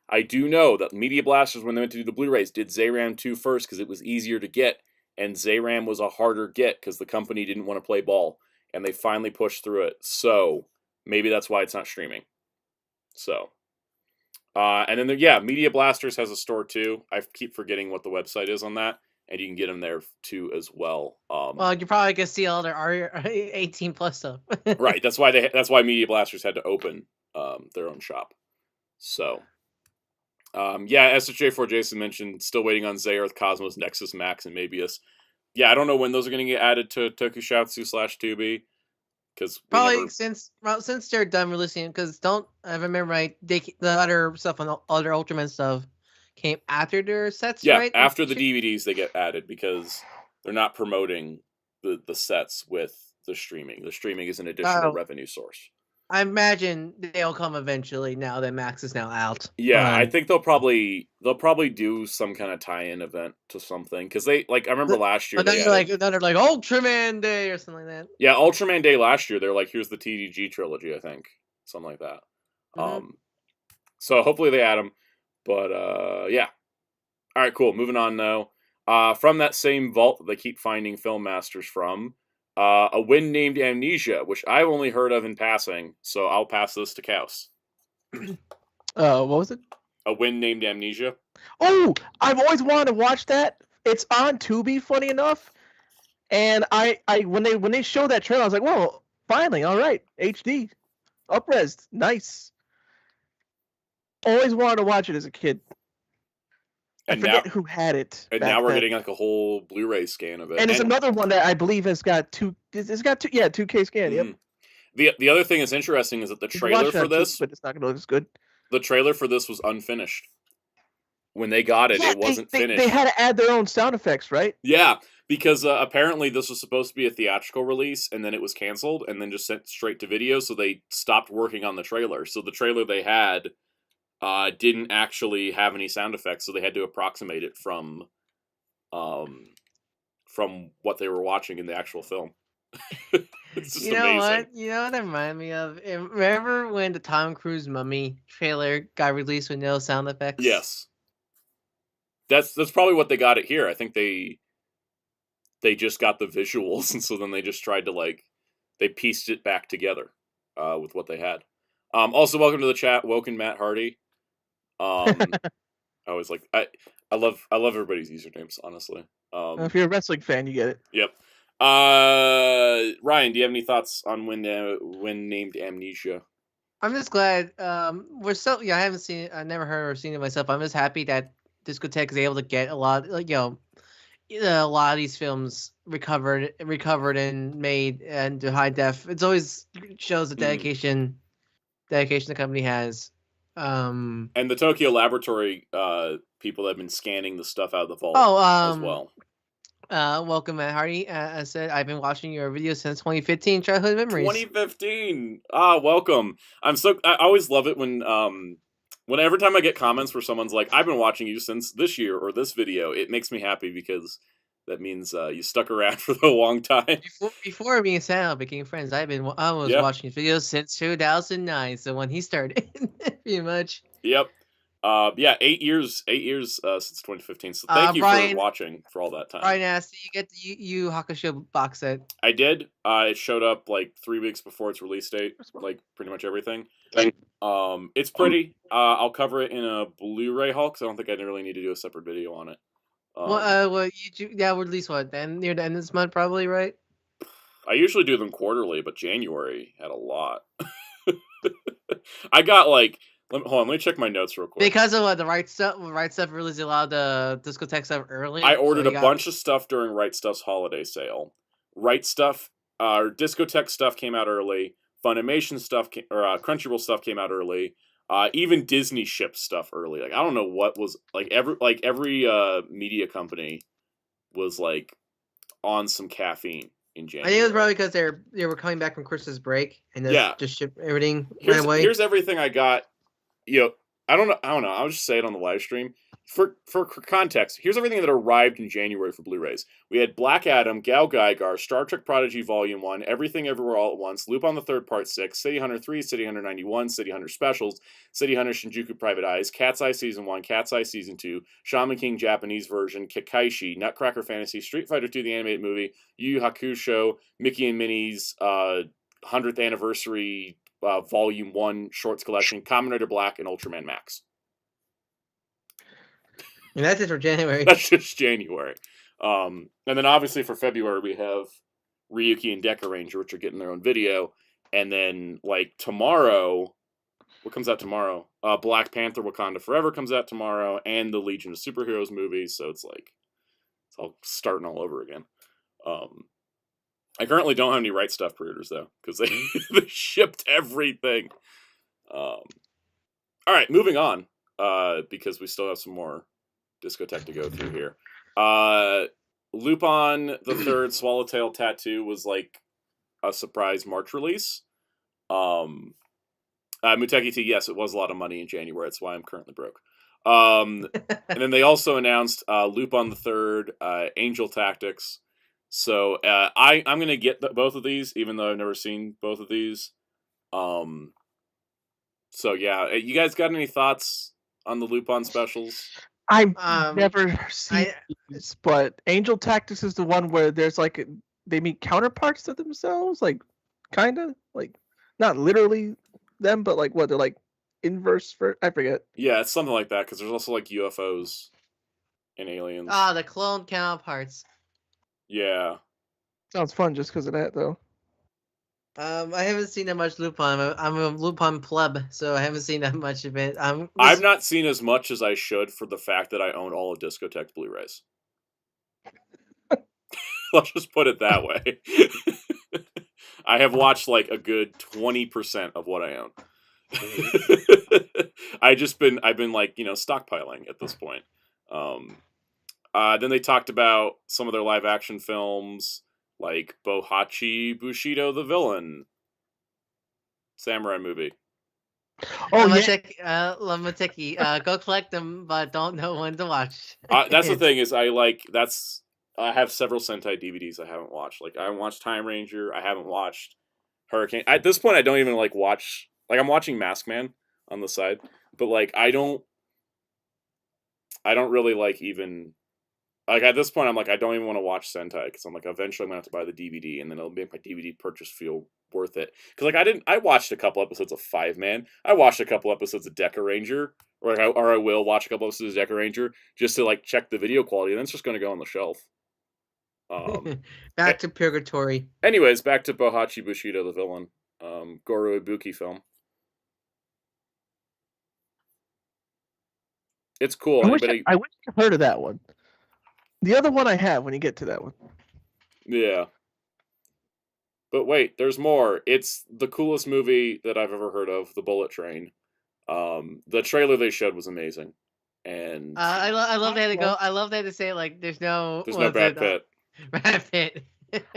I do know that Media Blasters, when they went to do the Blu-rays, did Zayram 2 first because it was easier to get, and Zayram was a harder get because the company didn't want to play ball, and they finally pushed through it. So, maybe that's why it's not streaming. So, and then, Media Blasters has a store too. I keep forgetting what the website is on that, and you can get them there too as well.
Well, you probably can see all their 18 plus stuff.
Right. That's why Media Blasters had to open their own shop. So, SJ4 Jason mentioned still waiting on Zeroth, Cosmos, Nexus, Max, and Mabius. Yeah, I don't know when those are going to get added to Tokusatsu/Tubi. Because
probably since they're done releasing, because I remember right, the other stuff on other Ultraman stuff came after their sets, right?
Yeah, after the DVDs they get added because they're not promoting the sets with the streaming. The streaming is an additional revenue source.
I imagine they'll come eventually now that Max is now out.
Yeah, I think they'll probably do some kind of tie-in event to something because I remember last year
another Ultraman Day or something like that.
Yeah, Ultraman Day last year they're like, here's the TDG trilogy, I think, something like that. Mm-hmm. So hopefully they add them, but yeah. All right, cool. Moving on now. From that same vault that they keep finding film masters from. A Wind Named Amnesia, which I've only heard of in passing, so I'll pass this to Kaus.
What was it?
A Wind Named Amnesia.
Oh, I've always wanted to watch that. It's on Tubi, funny enough. And I when they showed that trailer, I was like, well, finally, all right, HD, up-res, nice. Always wanted to watch it as a kid. I forget who had it.
And now we're getting like a whole Blu-ray scan of it.
And it's another one that I believe has got 2K scan.
Mm-hmm. Yep. The other thing that's interesting is that the trailer for this,
but it's not going to look as good.
The trailer for this was unfinished. When they got it, it wasn't finished.
They had to add their own sound effects, right?
Yeah, because apparently this was supposed to be a theatrical release, and then it was canceled, and then just sent straight to video, so they stopped working on the trailer. So the trailer they had didn't actually have any sound effects, so they had to approximate it from what they were watching in the actual film. It's just amazing.
What? You know what that reminded me of? Remember when the Tom Cruise Mummy trailer got released with no sound effects?
Yes. That's probably what they got it here. I think they just got the visuals, and so then they just tried to they pieced it back together with what they had. Also, welcome to the chat, Woken Matt Hardy. I always I love everybody's usernames, honestly.
If you're a wrestling fan, you get it.
Yep. Ryan, do you have any thoughts on when named Amnesia?
I'm just glad we're so I haven't seen it. I never heard or seen it myself. I'm just happy that Discotek is able to get a lot a lot of these films recovered and made and to high def. It's always shows the dedication the company has.
And the Tokyo Laboratory people that have been scanning the stuff out of the vault as well.
Welcome, Matt Hardy. I said I've been watching your videos since 2015. Childhood memories.
2015. Welcome. I always love it when every time I get comments where someone's like, "I've been watching you since this year or this video," it makes me happy because that means you stuck around for a long time.
Before being Sal became friends, I was watching his videos since 2009. So when he started, pretty much.
Yep. 8 years since 2015. So thank you for watching for all that time.
Brian asked, "Did you get the Yu Hakusho box set?"
I did. It showed up 3 weeks before its release date. Pretty much everything. It's pretty. I'll cover it in a Blu-ray haul because I don't think I really need to do a separate video on it.
We'll release what then near the end of this month, probably, right?
I usually do them quarterly, but January had a lot. I got hold on, let me check my notes real quick.
Because of the Right Stuff released a lot of the Discotek stuff early.
I ordered a bunch of stuff during Right Stuff's holiday sale. Right Stuff, Discotek stuff came out early. Funimation stuff, Crunchyroll stuff came out early. Even Disney shipped stuff early. Like I don't know what was like every media company was like on some caffeine in
I
January.
think it was probably because they were coming back from Christmas break and just shipped everything right away.
Here's everything I got. You know, I don't know. I'll just say it on the live stream. For context, here's everything that arrived in January for Blu-rays. We had Black Adam, Gal Gaigar, Star Trek Prodigy Volume 1, Everything Everywhere All at Once, Loop on the Third Part 6, City Hunter 3, City Hunter 91, City Hunter Specials, City Hunter Shinjuku Private Eyes, Cat's Eye Season 1, Cat's Eye Season 2, Shaman King Japanese version, Kakaishi, Nutcracker Fantasy, Street Fighter 2 the animated movie, Yu Yu Hakusho, Mickey and Minnie's 100th Anniversary Volume 1 Shorts Collection, Kamen Rider Black, and Ultraman Max.
And that's it for January.
That's just January. And then obviously for February we have Ryuki and Deca Ranger, which are getting their own video. And then like tomorrow, what comes out tomorrow? Black Panther Wakanda Forever comes out tomorrow, and the Legion of Superheroes movie. So it's like it's all starting all over again. I currently don't have any Right Stuff pre-orders though, because they shipped everything. All right, moving on, because we still have some more Discotek to go through here. Lupin the Third Swallowtail Tattoo was like a surprise March release. Muteki T, yes, it was a lot of money in January. That's why I'm currently broke. And then they also announced Lupin the Third, Angel Tactics. So I'm gonna get both of these, even though I've never seen both of these. So yeah, you guys got any thoughts on the Lupin specials?
I've never seen this, but Angel Tactics is the one where there's like they meet counterparts to themselves, like kind of like not literally them, but like what they're like inverse for. I forget.
Yeah, it's something like that because there's also like UFOs and aliens.
The clone counterparts.
Yeah.
Sounds fun just because of that, though.
I haven't seen that much Lupin. I'm a Lupin pleb, so I haven't seen that much of it.
I've not seen as much as I should for the fact that I own all of Discotek Blu-rays. Let's just put it that way. I have watched like a good 20% of what I own. I've been like, stockpiling at this point. Then they talked about some of their live action films, like Bohachi Bushido the Villain samurai movie.
Oh,
Lamateki, go collect them, but don't know when to watch.
That's the thing is I have several Sentai DVDs I haven't watched. Like I haven't watched Time Ranger. I haven't watched Hurricane. At this point, I don't even like watch. Like I'm watching Mask Man on the side, but like I don't really like even. Like at this point, I'm like I don't even want to watch Sentai because I'm like eventually I'm gonna have to buy the DVD and then it'll make my DVD purchase feel worth it. Because like I watched a couple episodes of 5-Man. I watched a couple episodes of Deca Ranger, or I will watch a couple episodes of Deca Ranger just to like check the video quality, and then it's just gonna go on the shelf.
Back to Purgatory.
Anyways, back to Bohachi Bushido the Villain, Goro Ibuki film. It's cool.
I wish I heard of that one. The other one I have when you get to that one.
Yeah. But wait, there's more. It's the coolest movie that I've ever heard of, The Bullet Train. The trailer they showed was amazing. And
I love that they go. I love that they say like there's no
Brad Pitt.
Brad Pitt.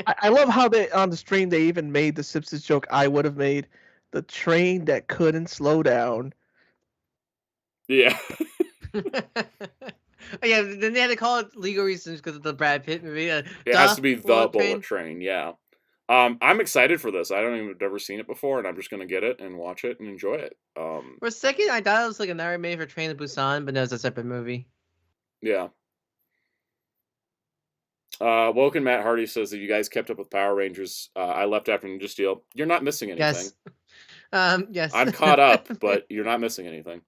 I love how they on the stream they even made the Simpsons joke I would have made. The train that couldn't slow down.
Yeah.
Yeah, then they had to call it legal reasons because of the Brad Pitt movie.
It has to be The Bullet Train, yeah. I'm excited for this. I don't even have ever seen it before, and I'm just gonna get it and watch it and enjoy it.
For a second, I thought it was like another made for Train to Busan, but no, it's a separate movie.
Yeah. Woken Matt Hardy says that you guys kept up with Power Rangers. I left after Ninja Steel. You're not missing anything.
Yes. Yes.
I'm caught up, but you're not missing anything.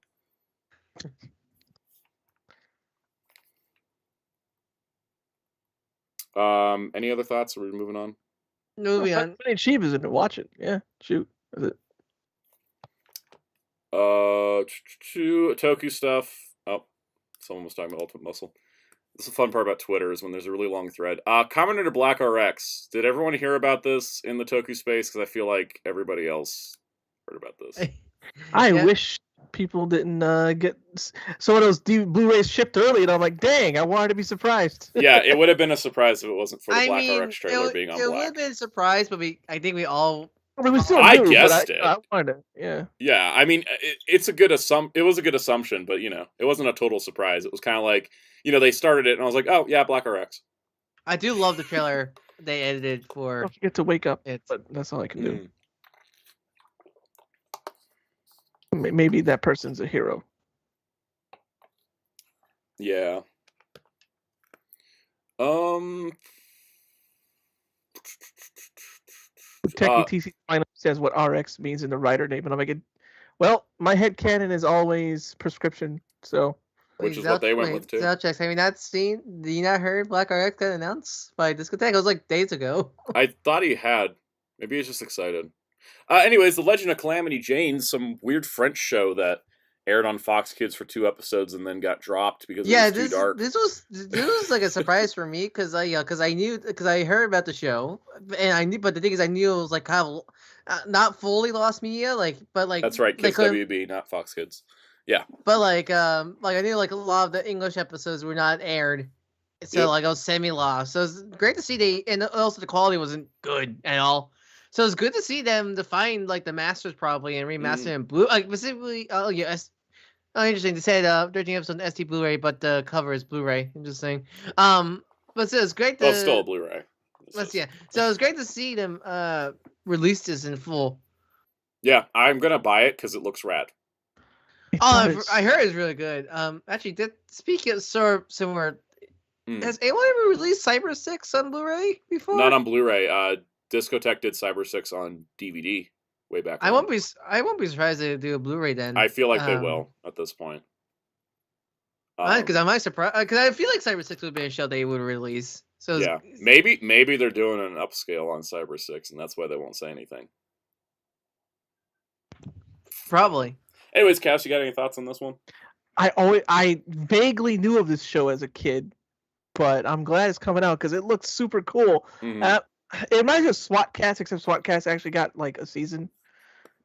Any other thoughts? Are we moving on?
Moving on.
Sheep is in it. Watch it. Yeah, shoot.
Toku stuff. Oh, someone was talking about Ultimate Muscle. This is the fun part about Twitter is when there's a really long thread. Kamen Rider Black RX. Did everyone hear about this in the Toku space? Because I feel like everybody else heard about this.
I wish people didn't get some of those Blu-rays shipped early, and I'm like, dang, I wanted to be surprised.
Yeah, it would have been a surprise if it wasn't for the
I
Black
mean,
RX trailer being on
it would
black.
have been a surprise, but I think we all.
I mean, we still
I
knew,
guessed
but
it.
I wanted to, yeah.
Yeah, I mean, it's a good it was a good assumption, but it wasn't a total surprise. It was kind of like, they started it, and I was like, oh yeah, Black RX.
I do love the trailer they edited for.
Don't forget to wake up.
It.
But that's all I can do. Maybe that person's a hero.
Yeah.
Techie TC finally says what RX means in the writer name, and I'm like, well, my headcanon is always prescription, so.
Which is what they went with too.
Soundchecks. Have you not seen? Did you not heard Black RX got announced by Discotek? It was like days ago.
I thought he had. Maybe he's just excited. Anyways, The Legend of Calamity Jane, some weird French show that aired on Fox Kids for 2 episodes and then got dropped because it was too dark.
This was like a surprise for me because I heard about the show and I knew, but the thing is I knew it was like kind of not fully lost media, but
that's right, Kids WB, not Fox Kids. Yeah,
but like I knew like a lot of the English episodes were not aired, so like I was semi-lost. So it was great to see and also the quality wasn't good at all. So it's good to see them to find like the masters probably and remaster in blue, like specifically. Oh yes, interesting. They said 13 episodes on SD Blu-ray, but the cover is Blu-ray. Interesting. But so it's great to.
Well, it's still a Blu-ray.
Yeah. So it's great to see them release this in full.
Yeah, I'm gonna buy it because it looks rad.
I heard it's really good. Actually, speaking of similar, has anyone ever released Cyber 6 on Blu-ray before?
Not on Blu-ray. Discotek did Cyber 6 on DVD way back.
I won't be surprised they do a Blu-ray then.
I feel like they will at this point.
Because I might surprise. Because I feel like Cyber 6 would be a show they would release. So
yeah, maybe they're doing an upscale on Cyber 6, and that's why they won't say anything.
Probably.
Anyways, Cass, you got any thoughts on this one?
I vaguely knew of this show as a kid, but I'm glad it's coming out because it looks super cool.
Mm-hmm.
It reminds me of SWAT Cats, except SWAT Cats actually got like a season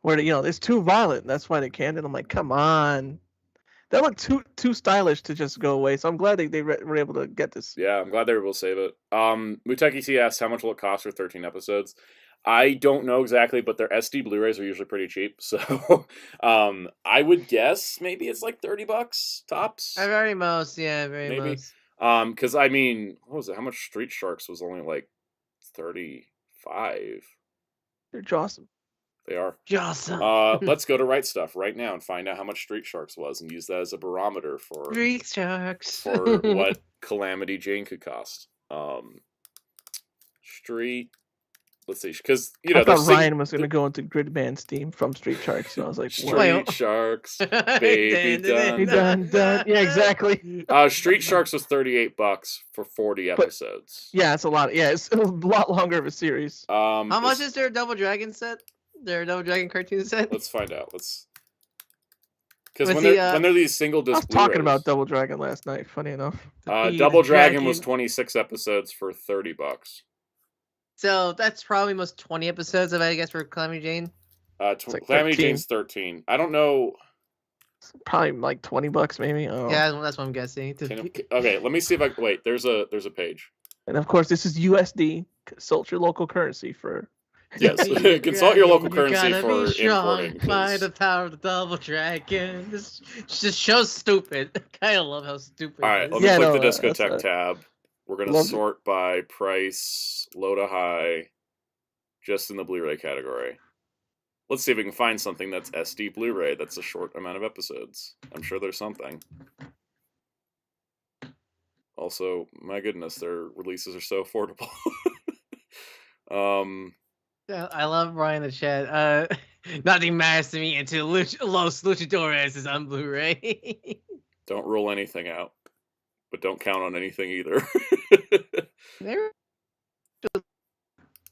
where it's too violent. And that's why they canned it. I'm like, come on, that looked too stylish to just go away. So I'm glad they were able to get this.
Yeah, I'm glad they were able to save it. Muteki T asked how much will it cost for 13 episodes. I don't know exactly, but their SD Blu-rays are usually pretty cheap. So I would guess maybe it's like $30 tops.
Very most, yeah, very most.
Because I mean, what was it? How much Street Sharks was only like 35.
They're awesome.
They are.
Awesome.
Let's go to Right Stuff right now and find out how much Street Sharks was and use that as a barometer for
Street Sharks
for what Calamity Jane could cost. Street. Let's see, because
I thought Ryan was going to go into Gridman's theme from Street Sharks, so I was like,
Street Sharks, baby,
done. Yeah, exactly.
Street Sharks was $38 for 40 episodes.
Yeah, it's a lot. Yeah, it's a lot longer of a series.
How much is their Double Dragon set? Their Double Dragon cartoon set?
Let's find out. Because when they're these single disc,
I was talking about Double Dragon last night. Funny enough,
Double Dragon was 26 episodes for $30.
So that's probably almost 20 episodes of, I guess, for Calamity Jane.
Calamity Jane's 13. I don't know.
It's probably like $20 maybe. Oh.
Yeah, that's what I'm guessing.
Okay, let me see if I wait. There's a page.
And of course, this is USD. Consult your local currency for.
Yes, consult your local currency for importing.
By the power of the Double Dragon. This just shows stupid. I kind of love how stupid.
All right, let me click the Discotek tab. We're going to sort by price, low to high, just in the Blu-ray category. Let's see if we can find something that's SD Blu-ray that's a short amount of episodes. I'm sure there's something. Also, my goodness, their releases are so affordable.
I love Brian in the chat. Nothing matters to me until Los Luchadores is on Blu-ray.
Don't rule anything out. But don't count on anything either.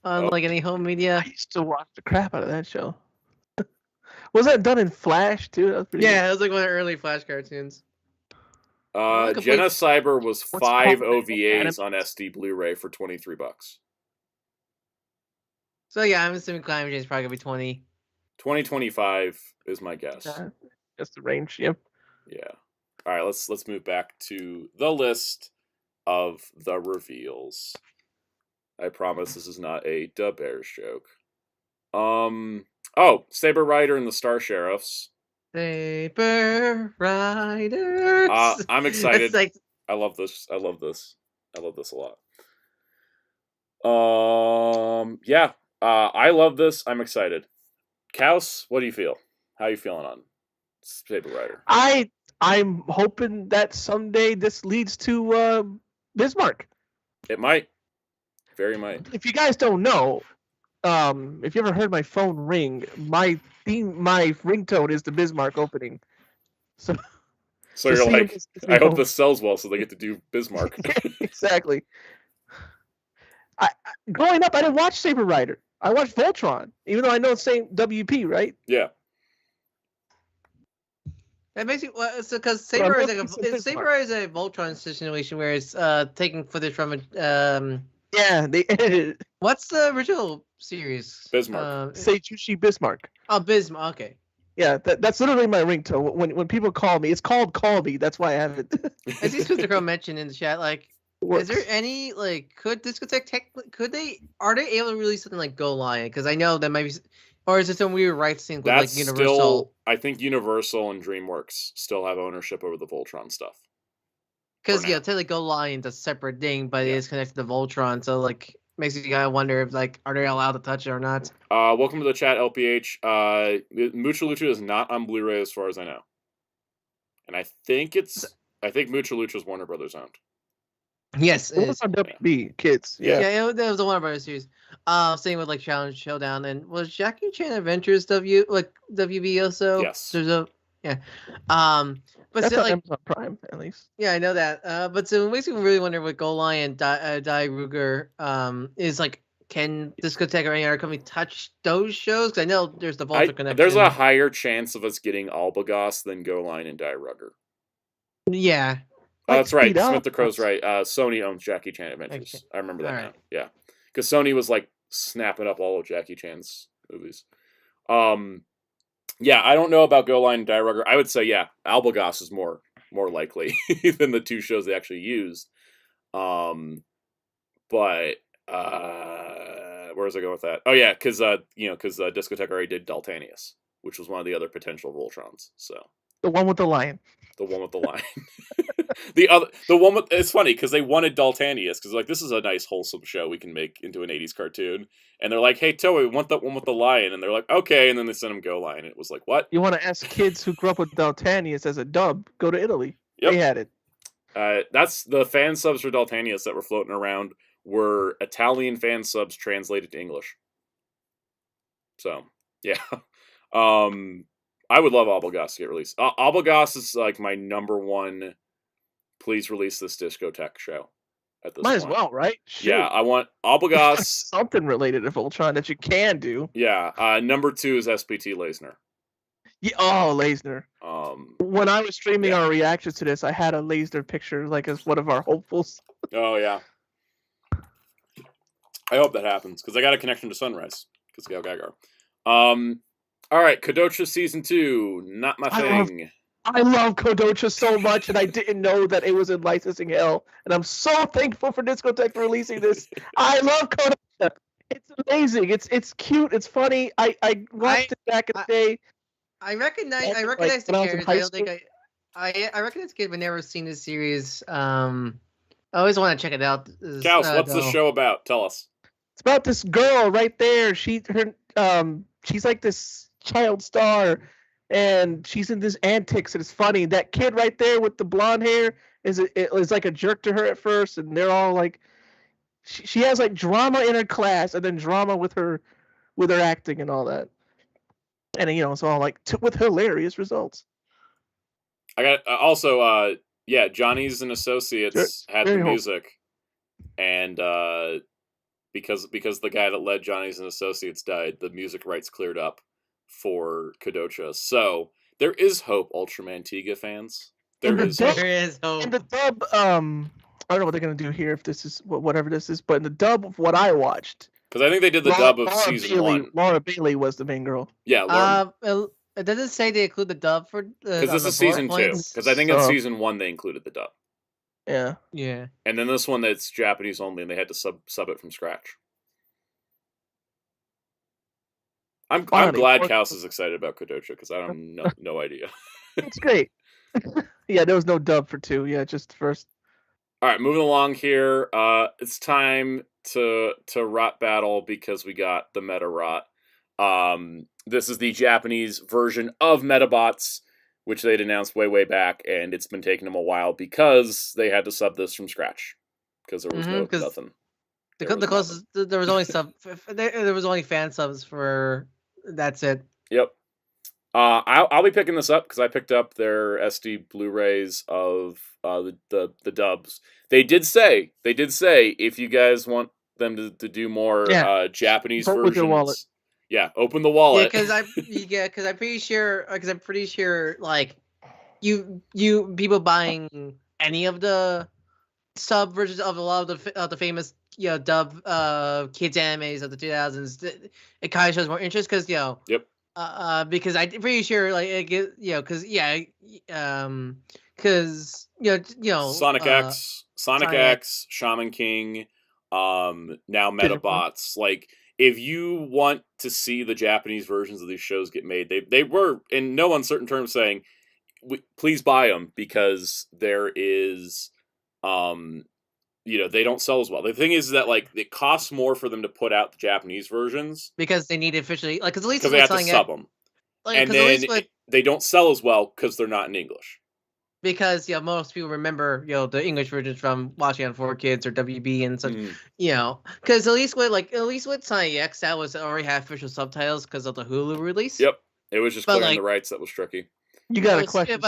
Like any home media.
I used to watch the crap out of that show. Was that done in Flash too? That was pretty good.
It was like one of the early Flash cartoons.
Jenna Cyber was 5 OVAs on SD Blu-ray for $23.
So yeah, I'm assuming Calamity Jane's probably gonna be 20.
2025 is my guess.
That's the range. Yep.
Yeah. All right, let's move back to the list of the reveals. I promise this is not a Dub Bears joke. Saber Rider and the Star Sheriffs.
Saber Riders.
I'm excited.
It's like,
I love this a lot. I love this. I'm excited. Kaus, what do you feel? How are you feeling on Saber Rider?
I'm hoping that someday this leads to Bismarck.
It might. Very might.
If you guys don't know, if you ever heard my phone ring, my ringtone is the Bismarck opening. So
you're like, I hope this sells well so they get to do Bismarck.
Exactly. Growing up, I didn't watch Saber Rider. I watched Voltron, even though I know it's saying WP, right?
Yeah.
That makes because Saber is like Saber is a Voltron situation where it's taking footage from a
Yeah, they edited it.
What's the original series?
Bismarck.
Seijushi Bismarck.
Oh, Bismarck. Okay.
Yeah, that's literally my ringtone. When people call me, it's called Call Me. That's why I have it.
I see Mr. Crow mentioned in the chat, like, is there any could Discotek are they able to release something like Go Lion? Because I know that might be, or is it some weird rights thing with like Universal?
Still, I think Universal and DreamWorks still have ownership over the Voltron stuff.
Because technically Go Lion's a separate thing, but it is connected to Voltron, so like makes you kind of wonder if are they allowed to touch it or not.
Welcome to the chat, LPH. Mucha Lucha is not on Blu-ray as far as I know, and I think Mucha Lucha is Warner Brothers owned.
Yes,
it was on WB Kids. Yeah,
that was a Warner Brothers series. Same with like Challenge Showdown, and was Jackie Chan Adventures WB also?
Yes.
There's a but
that's
still,
on Amazon Prime at least.
Yeah, I know that. But so it makes me really wonder what Go Lion, Die Ruger is like. Can Discotek or any other company touch those shows? Because I know there's the Volta connection.
There's a higher chance of us getting Albagos than Go Lion and Die Rugger.
Yeah.
That's right. Smith the Crow's right. Sony owns Jackie Chan Adventures. I remember that now. Yeah. Because Sony was like snapping up all of Jackie Chan's movies. Yeah, I don't know about Go Lion and Die Rugger. I would say, Albagos is more likely than the two shows they actually used. But where was I going with that? Oh yeah, because Discotek already did Daltanius, which was one of the other potential Voltrons. So
the one with the lion.
The one with the lion. It's funny because they wanted Daltanius because like this is a nice wholesome show we can make into an 80s cartoon, and they're like, hey Toei, we want that one with the lion, and they're like, okay, and then they sent him Go Lion. It was like, what?
You want to ask kids who grew up with Daltanius as a dub? Go to Italy.
Yep.
They had it.
That's the fan subs for Daltanius that were floating around were Italian fan subs translated to English. So yeah, I would love Albagos to get released. Albagos is like my number one. Please release this Discotek show. At this
Might
point.
as well, right? Shoot.
Yeah, I want Albagos.
Something related to Voltron that you can do.
Yeah, number 2 is SPT Lasner.
Yeah, Lasner. When I was streaming our reactions to this, I had a Lasner picture like as one of our hopefuls.
Oh yeah. I hope that happens because I got a connection to Sunrise because Gal Gagar. All right, Kodocha Season 2, not my thing.
I love Kodocha so much, and I didn't know that it was in licensing hell. And I'm so thankful for Discotek for releasing this. I love Kodocha. It's amazing. It's cute. It's funny. I watched it back in the day.
I recognize the characters. I recognize the kid, but never seen this series. I always want to check it out.
Kaus, what's the show about? Tell us.
It's about this girl right there. She's like this child star, and she's in this antics, and it's funny. That kid right there with the blonde hair is like a jerk to her at first, and they're all like, she has like drama in her class, and then drama with her acting and all that, and it's all like with hilarious results.
I got also Johnny's and Associates had the music, and because the guy that led Johnny's and Associates died, the music rights cleared up for Kodocha. So there is hope, Ultraman Tiga fans. There is
hope.
In the dub, I don't know what they're gonna do here if this is whatever this is, but in the dub of what I watched,
Because I think they did the dub of season 1.
Laura Bailey was the main girl.
Yeah, Laura.
It doesn't say they include the dub for
because this is season 2. Because I think in season 1 they included the dub.
Yeah.
Yeah.
And then this one that's Japanese only, and they had to sub it from scratch. I'm glad Kaus is excited about Kodocha because I have no idea.
It's great. Yeah, there was no dub for 2. Yeah, just first.
All right, moving along here. It's time to rot battle because we got the Meta Rot. This is the Japanese version of Metabots, which they'd announced way back, and it's been taking them a while because they had to sub this from scratch because there was nothing.
There was only fan subs for. That's it.
Yep. I'll be picking this up because I picked up their SD Blu-rays of the dubs. They did say if you guys want them to do more Japanese versions,
with your wallet.
Yeah, open the wallet.
Because I'm pretty sure like you people buying any of the sub versions of a lot of the famous dub kids animes of the 2000s, it kind of shows more interest because
Yep.
Because I'm pretty sure like because
Sonic X, Shaman King, now Metabots. Like, if you want to see the Japanese versions of these shows get made, they were in no uncertain terms saying, please buy them because there is, they don't sell as well. The thing is that like it costs more for them to put out the Japanese versions
because they need to officially like because at least
they have to sub them, and then they don't sell as well because they're not in English.
Because most people remember the English versions from watching on 4Kids or WB and such. Because at least with Sonic X that was already had official subtitles because of the Hulu release.
Yep, it was just clearing the rights that was tricky.
You got a question?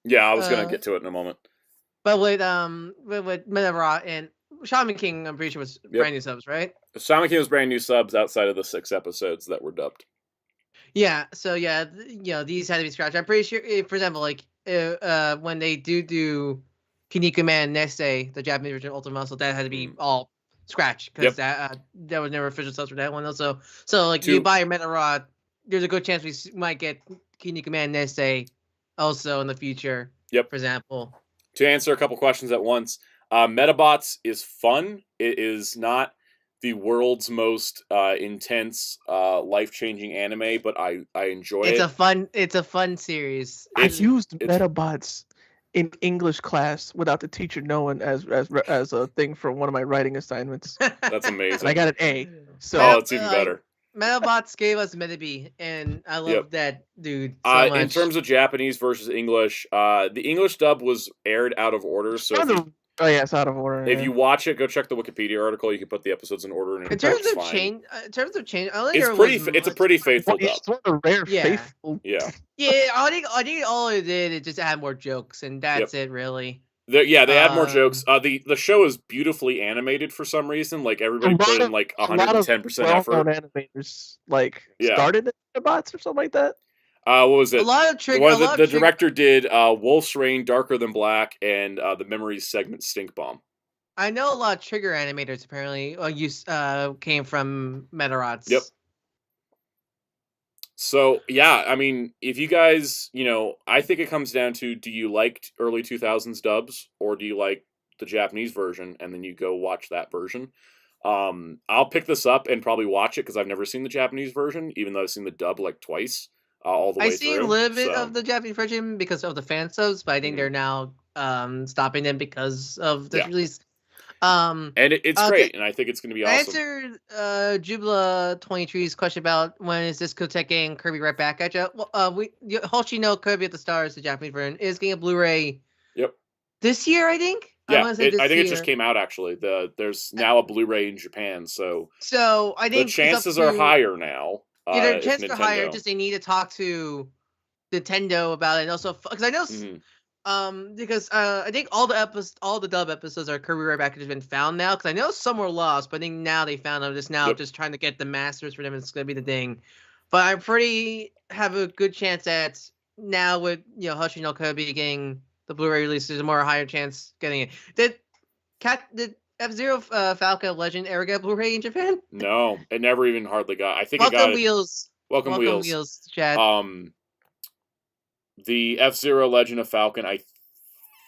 Yeah, I was gonna get to it in a moment.
But with Meta-Rot and Shaman King, I'm pretty sure was brand new subs, right?
Shaman King was brand new subs outside of the 6 episodes that were dubbed.
Yeah. So these had to be scratched. I'm pretty sure, for example, like when they do Kinnikuman Next Day, the Japanese version of Ultimate Muscle, that had to be all scratched because that was never official subs for that one. Also, so like you buy your Meta-Rot, there's a good chance we might get Kinnikuman Next Day also in the future.
Yep.
For example.
To answer a couple questions at once, Metabots is fun. It is not the world's most intense, life-changing anime, but I enjoy it.
It's a fun series.
I used Metabots in English class without the teacher knowing as a thing for one of my writing assignments.
That's amazing.
And I got an A. So
it's even better.
Metabots gave us Metabe, and I love that dude so much.
In terms of Japanese versus English, the English dub was aired out of order. So
it's out of order.
If you watch it, go check the Wikipedia article. You can put the episodes in order.
In terms of change, I think
it's a pretty faithful dub.
It's one of the rare faithful.
Yeah.
Yeah, I think all it did is just add more jokes, and that's it, really.
They add more jokes. The show is beautifully animated for some reason. Like everybody put in like 110% effort.
Animators started in Metabots or something like that.
What was it?
A lot of the
director did Wolf's Rain, Darker Than Black, and the Memories segment Stink Bomb.
I know a lot of trigger animators apparently came from Meta-Rots.
Yep. So, yeah, I mean, if you guys, I think it comes down to, do you like early 2000s dubs, or do you like the Japanese version, and then you go watch that version? I'll pick this up and probably watch it, because I've never seen the Japanese version, even though I've seen the dub, like, twice, all the way through.
I've seen a little bit of the Japanese version because of the fan subs, but I think they're now stopping them because of the release.
And it's great, and I think it's going to be awesome.
I answered Jubla23's question about when is Discotek getting Kirby right back at you. Hoshino Kirby at the Stars, the Japanese version, is getting a Blu-ray.
Yep.
This year, I think.
Yeah, I think it just came out actually. There's now a Blu-ray in Japan, so
I think
the chances are higher now.
The chances are higher. Just they need to talk to Nintendo about it, and also because I know. Because I think all the dub episodes are Kirby right back has been found now. Because I know some were lost, but I think now they found them. Just now, just trying to get the masters for them. It's gonna be the thing. But I have a good chance that now with Hoshino Kirby getting the Blu-ray release, there's a more higher chance getting it. Did F-Zero Falcon Legend ever get Blu-ray in Japan?
No, it never even hardly got. I think it
Welcome
got it.
Wheels.
Welcome Wheels.
Chad.
The F-Zero Legend of Falcon, I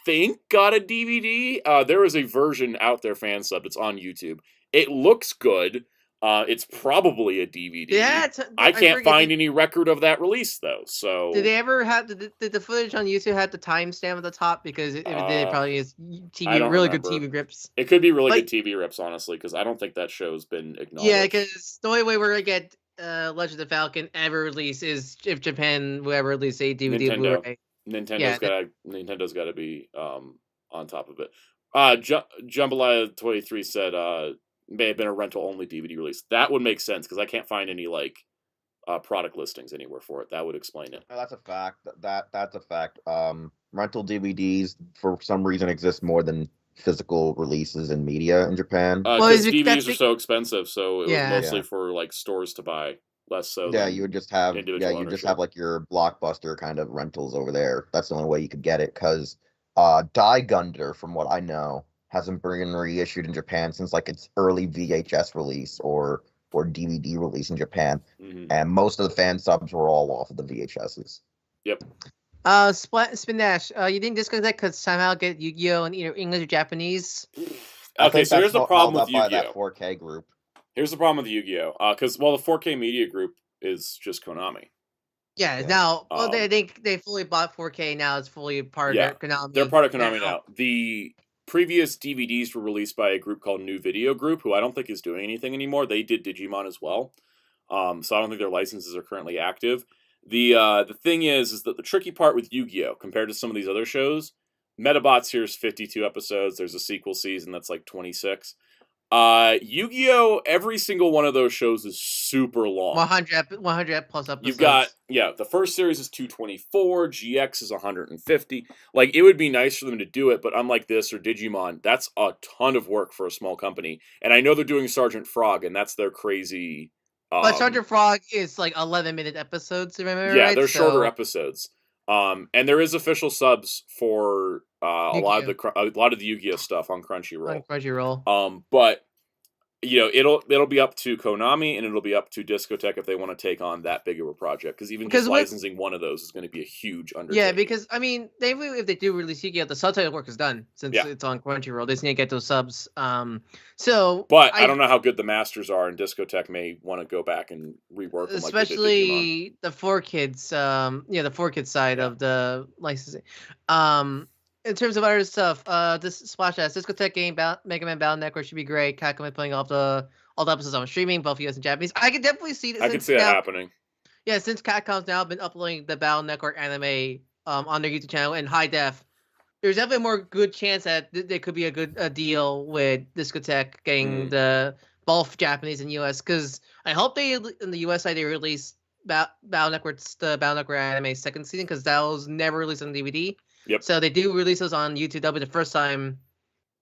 think, got a DVD. There is a version out there, fan sub. It's on YouTube. It looks good. It's probably a DVD.
Yeah,
I can't find any record of that release though. So
did they ever have did the footage on YouTube have the timestamp at the top? Because if it did, it probably is TV really good TV rips.
It could be really good TV rips, honestly, because I don't think that show's been acknowledged.
Yeah, because the only way we're gonna get Legend of Falcon ever release is if Japan will ever release a DVD Blu-ray.
Nintendo's got to be on top of it. Jambalaya23 said may have been a rental only DVD release. That would make sense because I can't find any product listings anywhere for it. That would explain it.
Oh, that's a fact. That's a fact. Rental DVDs for some reason exist more than physical releases in media in Japan.
Because DVDs are so expensive, so it was mostly for stores to buy, less so.
Yeah, you would just have have like your Blockbuster kind of rentals over there. That's the only way you could get it because Die Gunder, from what I know, hasn't been reissued in Japan since like its early VHS release or DVD release in Japan, and most of the fan subs were all off of the VHSs.
Yep.
Spinash, you think Discotek could somehow get Yu-Gi-Oh in either English or Japanese?
Okay, so here's the problem with Yu-Gi-Oh.
That 4K group.
Here's the problem with Yu-Gi-Oh. Because the 4K media group is just Konami.
Yeah. Now, they fully bought 4K. Now it's fully part of Konami.
They're part of Konami now. The previous DVDs were released by a group called New Video Group, who I don't think is doing anything anymore. They did Digimon as well, so I don't think their licenses are currently active. The thing is that the tricky part with Yu-Gi-Oh compared to some of these other shows, Metabots here is 52 episodes. There's a sequel season that's like 26. Yu-Gi-Oh, every single one of those shows is super long.
100 plus episodes.
You've got, the first series is 224, GX is 150. Like, it would be nice for them to do it, but unlike this or Digimon, that's a ton of work for a small company. And I know they're doing Sergeant Frog, and that's their crazy...
but Sergeant Frog is like 11-minute episodes, remember?
Yeah, they're shorter episodes. And there is official subs for a lot of the Yu-Gi-Oh stuff on Crunchyroll. But it'll be up to Konami and it'll be up to Discotek if they want to take on that big of a project. Because just licensing one of those is going to be a huge undertaking.
Yeah, because I mean, if they do release Yu-Gi-Oh, the subtitle work is done since it's on Crunchyroll. They just need to get those subs. But
I don't know how good the masters are, and Discotek may want to go back and rework them,
especially the 4Kids. The 4Kids side of the licensing. In terms of other stuff, this Splash Ass Discotek game, Mega Man Battle Network should be great. Capcom is putting all the episodes on streaming, both US and Japanese. I can definitely see that.
I can see that happening.
Yeah, since Capcom's now been uploading the Battle Network anime on their YouTube channel in high def, there's definitely a more good chance that there could be a deal with Discotek getting the both Japanese and US. Because I hope in the US side they release the Battle Network anime second season, because that was never released on DVD.
Yep.
So they do release those on YouTube. That'll be the first time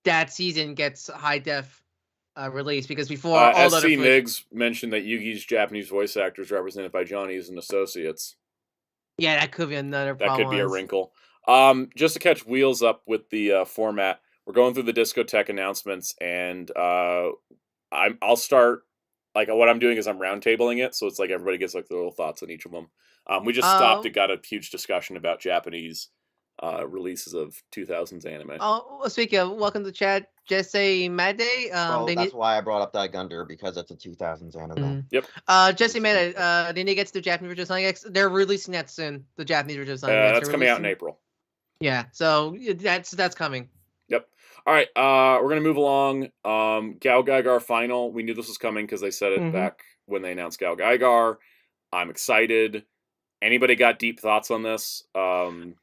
that season gets high def release, because before all the
SC Niggs mentioned that Yugi's Japanese voice actors represented by Johnny's and Associates.
Yeah, that could be another problem.
That could be a wrinkle. Just to catch wheels up with the format, we're going through the Discotek announcements, and I'll start. Like, what I'm doing is I'm roundtabling it, so it's like everybody gets like their little thoughts on each of them. We just stopped and got a huge discussion about Japanese releases of 2000s anime.
Oh, speaking of, welcome to chat, Jesse Made.
That's why I brought up that Gundam, because it's a 2000s anime.
Yep.
Jesse Made, they need to get to the Japanese version of Sonic X. They're releasing that soon. The Japanese version of Sonic X.
That's coming out in April.
Yeah, so that's coming.
Yep. All right, we're gonna move along. Gal Gaigar final. We knew this was coming because they said it back when they announced Gal Gaigar. I'm excited. Anybody got deep thoughts on this?
It was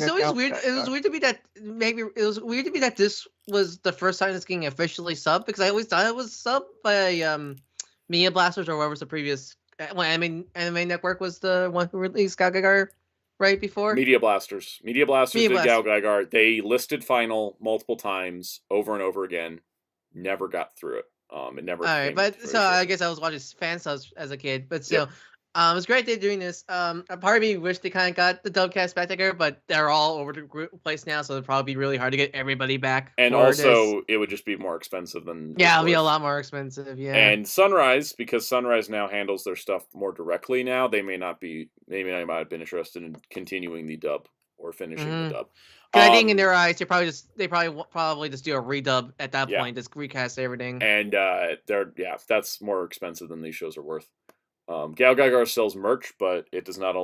always weird. It was weird to me that this was the first time it's getting officially subbed, because I always thought it was subbed by Media Blasters, or whoever was the previous. Anime Network was the one who released Gal Gaigar right before.
Media Blasters did Gal Gaigar. They listed final multiple times over and over again. Never got through it. It never.
All right, but so I guess I was watching fan subs as a kid, but still. It's great they're doing this. A part of me wish they kind of got the dub cast back together, but they're all over the place now, so it'd probably be really hard to get everybody back.
And also, it would just be more expensive than.
Yeah, it'll be a lot more expensive. Yeah.
And Sunrise, because Sunrise now handles their stuff more directly now, they may not have been interested in continuing the dub or finishing the dub.
I think in their eyes, they probably just do a redub at that point, just recast everything.
And that's more expensive than these shows are worth. Gal Gaigar sells merch, but it's not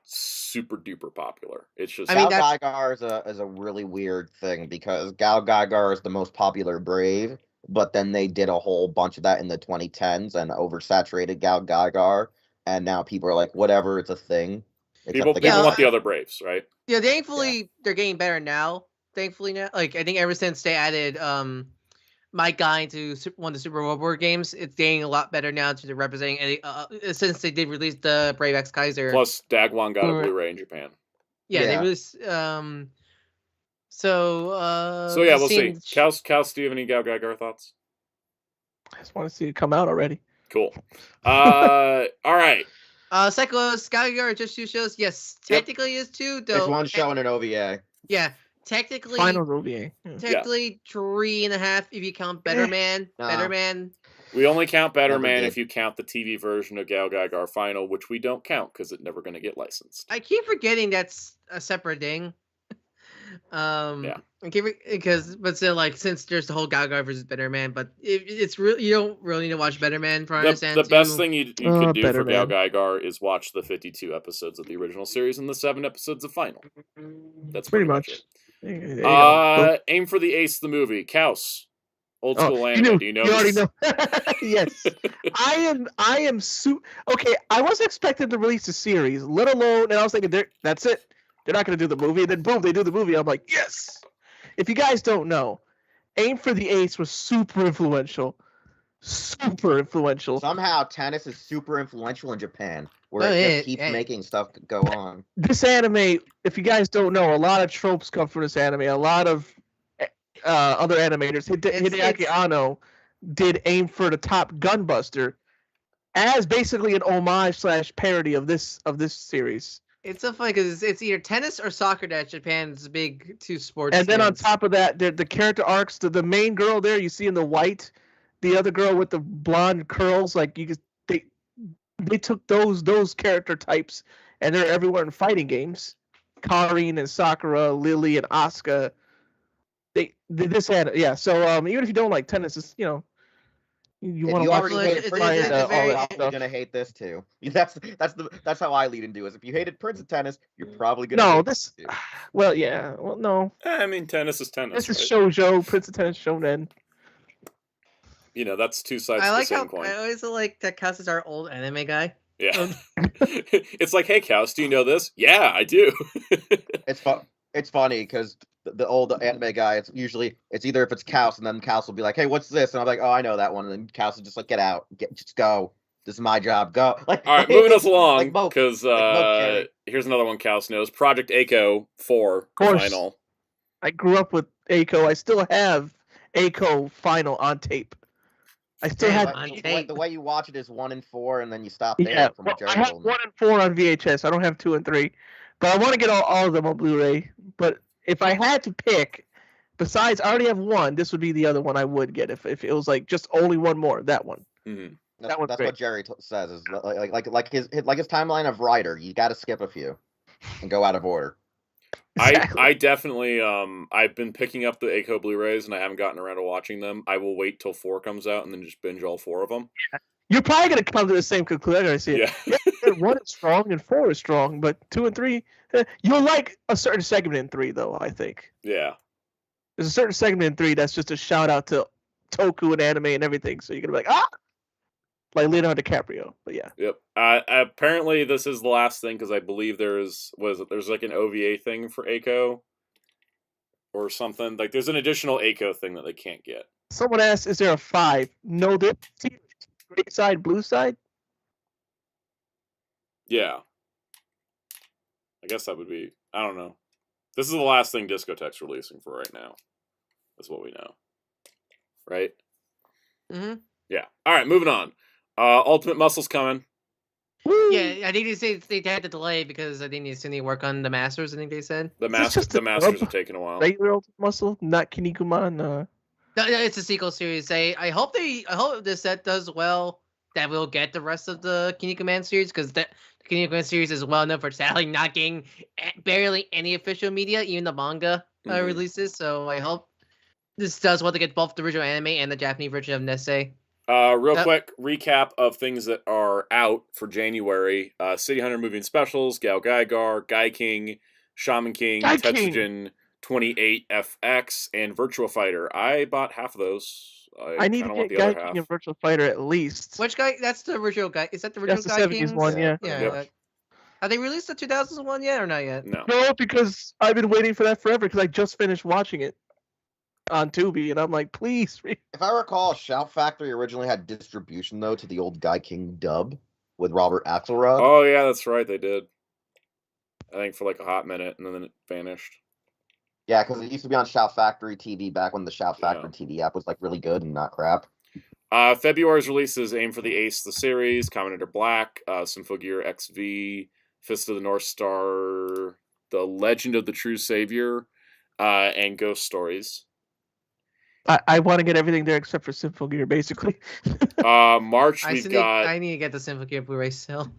super duper popular. It's just
Gal Gaigar is a really weird thing because Gal Gaigar is the most popular Brave, but then they did a whole bunch of that in the 2010s and oversaturated Gal Gaigar, and now people are like, whatever, it's a thing.
People want the other Braves, right?
Yeah, thankfully they're getting better now. Thankfully now, like I think ever since they added Mike Guy into one of the Super Robot games, it's getting a lot better now to representing. Since they did release the Brave X Kaiser.
Plus, Dagwon got a Blu-ray in Japan.
Yeah, they released. So
yeah, we'll see. Kaus, do you have any Gal Gaigar thoughts?
I just want to see it come out already.
Cool. All right.
Cyclos, Gal Gaigar just 2 shows. Yes, technically is 2 though.
It's 1 show and an OVA.
Yeah. Technically,
final OVA.
Technically, 3.5 if you count Better Man. Better Man.
We only count Better Man if you count the TV version of Gal Gaigar Final, which we don't count because it's never going to get licensed.
I keep forgetting that's a separate thing. But still, like, since there's the whole Gal Gaigar versus Better Man, but it's really, you don't really need to watch Better Man for
the best thing you could do for Gal Gaigar is watch the 52 episodes of the original series and the 7 episodes of Final. That's pretty much it. Aim for the Ace, the movie. Kaus, old school anime. Do you know?
You already know. Yes, I am. Okay, I wasn't expecting to release a series, let alone, and I was thinking, that's it. They're not going to do the movie. And then boom, they do the movie. I'm like, yes. If you guys don't know, Aim for the Ace was super influential. Super influential.
Somehow, tennis is super influential in Japan, where it just keeps making stuff go on.
This anime, if you guys don't know, a lot of tropes come from this anime. A lot of other animators. Hideaki Anno did Aim for the Top Gunbuster as basically an homage / parody of this series.
It's so funny because it's either tennis or soccer that Japan's big 2 sports.
And then on top of that, the character arcs, the main girl there you see in the white, the other girl with the blonde curls, like they took those character types and they're everywhere in fighting games. Karin and Sakura, Lily and Asuka. So even if you don't like tennis, it's, you want to watch
it. You're gonna hate this too. That's how I lead into it. If you hated Prince of Tennis, you're probably gonna.
No, this. Well, yeah. Well, no.
I mean, tennis is tennis.
This is shoujo. Prince of Tennis shonen.
That's 2 sides of the same coin.
I always like that Kaus is our old anime guy.
Yeah. It's like, hey, Kaus, do you know this? Yeah, I do.
It's funny because the old anime guy, it's either if it's Kaus, and then Kaus will be like, hey, what's this? And I'm like, oh, I know that one. And then Kaus will just like, get out. Just go. This is my job. Go. Like,
all right, moving us along, because here's another one Kaus knows. Project Eiko 4 Final.
I grew up with Eiko. I still have Eiko Final on tape. I still have
the way you watch it is 1 and 4, and then you stop there. Yeah,
I have 1 and 4 on VHS. I don't have 2 and 3, but I want to get all of them on Blu-ray. But if I had to pick, besides I already have 1, this would be the other one I would get if it was like just only 1 more. That one.
Mm-hmm.
That's what Jerry says. Is like his timeline of Rider. You got to skip a few and go out of order.
Exactly.
I definitely I've been picking up the Eiko Blu-rays and I haven't gotten around to watching them. I will wait till 4 comes out and then just binge all 4 of them.
Yeah. You're probably gonna come to the same conclusion. I see. Yeah. 1 is strong and 4 is strong, but 2 and 3, you'll like a certain segment in 3 though. I think.
Yeah.
There's a certain segment in 3 that's just a shout out to Toku and anime and everything. So you're gonna be like, like Leonardo DiCaprio. But yeah.
Yep. Apparently this is the last thing because I believe there's like an OVA thing for Eiko or something. Like there's an additional Eiko thing that they can't get.
Someone asked, is there a 5? No, there's gray side, blue side.
Yeah. I guess that would be, I don't know. This is the last thing Discotek's releasing for right now. That's what we know. Right?
Mm-hmm.
Yeah. All right, moving on. Ultimate Muscle's coming.
Yeah, I think they had to delay because I think they still need to work on the Masters. I think they said
the Masters are taking a while.
Regular Ultimate Muscle, not Kinnikuman.
No, it's a sequel series. I hope this set does well. That we'll get the rest of the Kinnikuman series because the Kinnikuman series is well known for sadly not getting barely any official media, even the manga releases. So I hope this does well to get both the original anime and the Japanese version of Nessei.
Real quick recap of things that are out for January. City Hunter movie and specials, Gao Gaigar, Gai King, Shaman King, Tetsujin 28FX, and Virtua Fighter. I bought half of those.
I need to get Gai King and Virtua Fighter at least.
Which guy? That's the original guy. Is that the original Gai King?
That's the 70s one, yeah.
Yep. Have they released the 2000s one yet or not yet?
No,
because I've been waiting for that forever because I just finished watching it on Tubi, and I'm like, please.
If I recall, Shout Factory originally had distribution, though, to the old Gai King dub with Robert Axelrod.
Oh, yeah, that's right, they did. I think for like a hot minute, and then it vanished.
Yeah, because it used to be on Shout Factory TV back when the Shout Factory TV app was like really good and not crap.
February's releases aim for the Ace of the series, Commander Black, Symphogear XV, Fist of the North Star, The Legend of the True Savior, and Ghost Stories.
I want to get everything there except for Symphogear, basically.
March
I need to get the Symphogear Blu-ray still.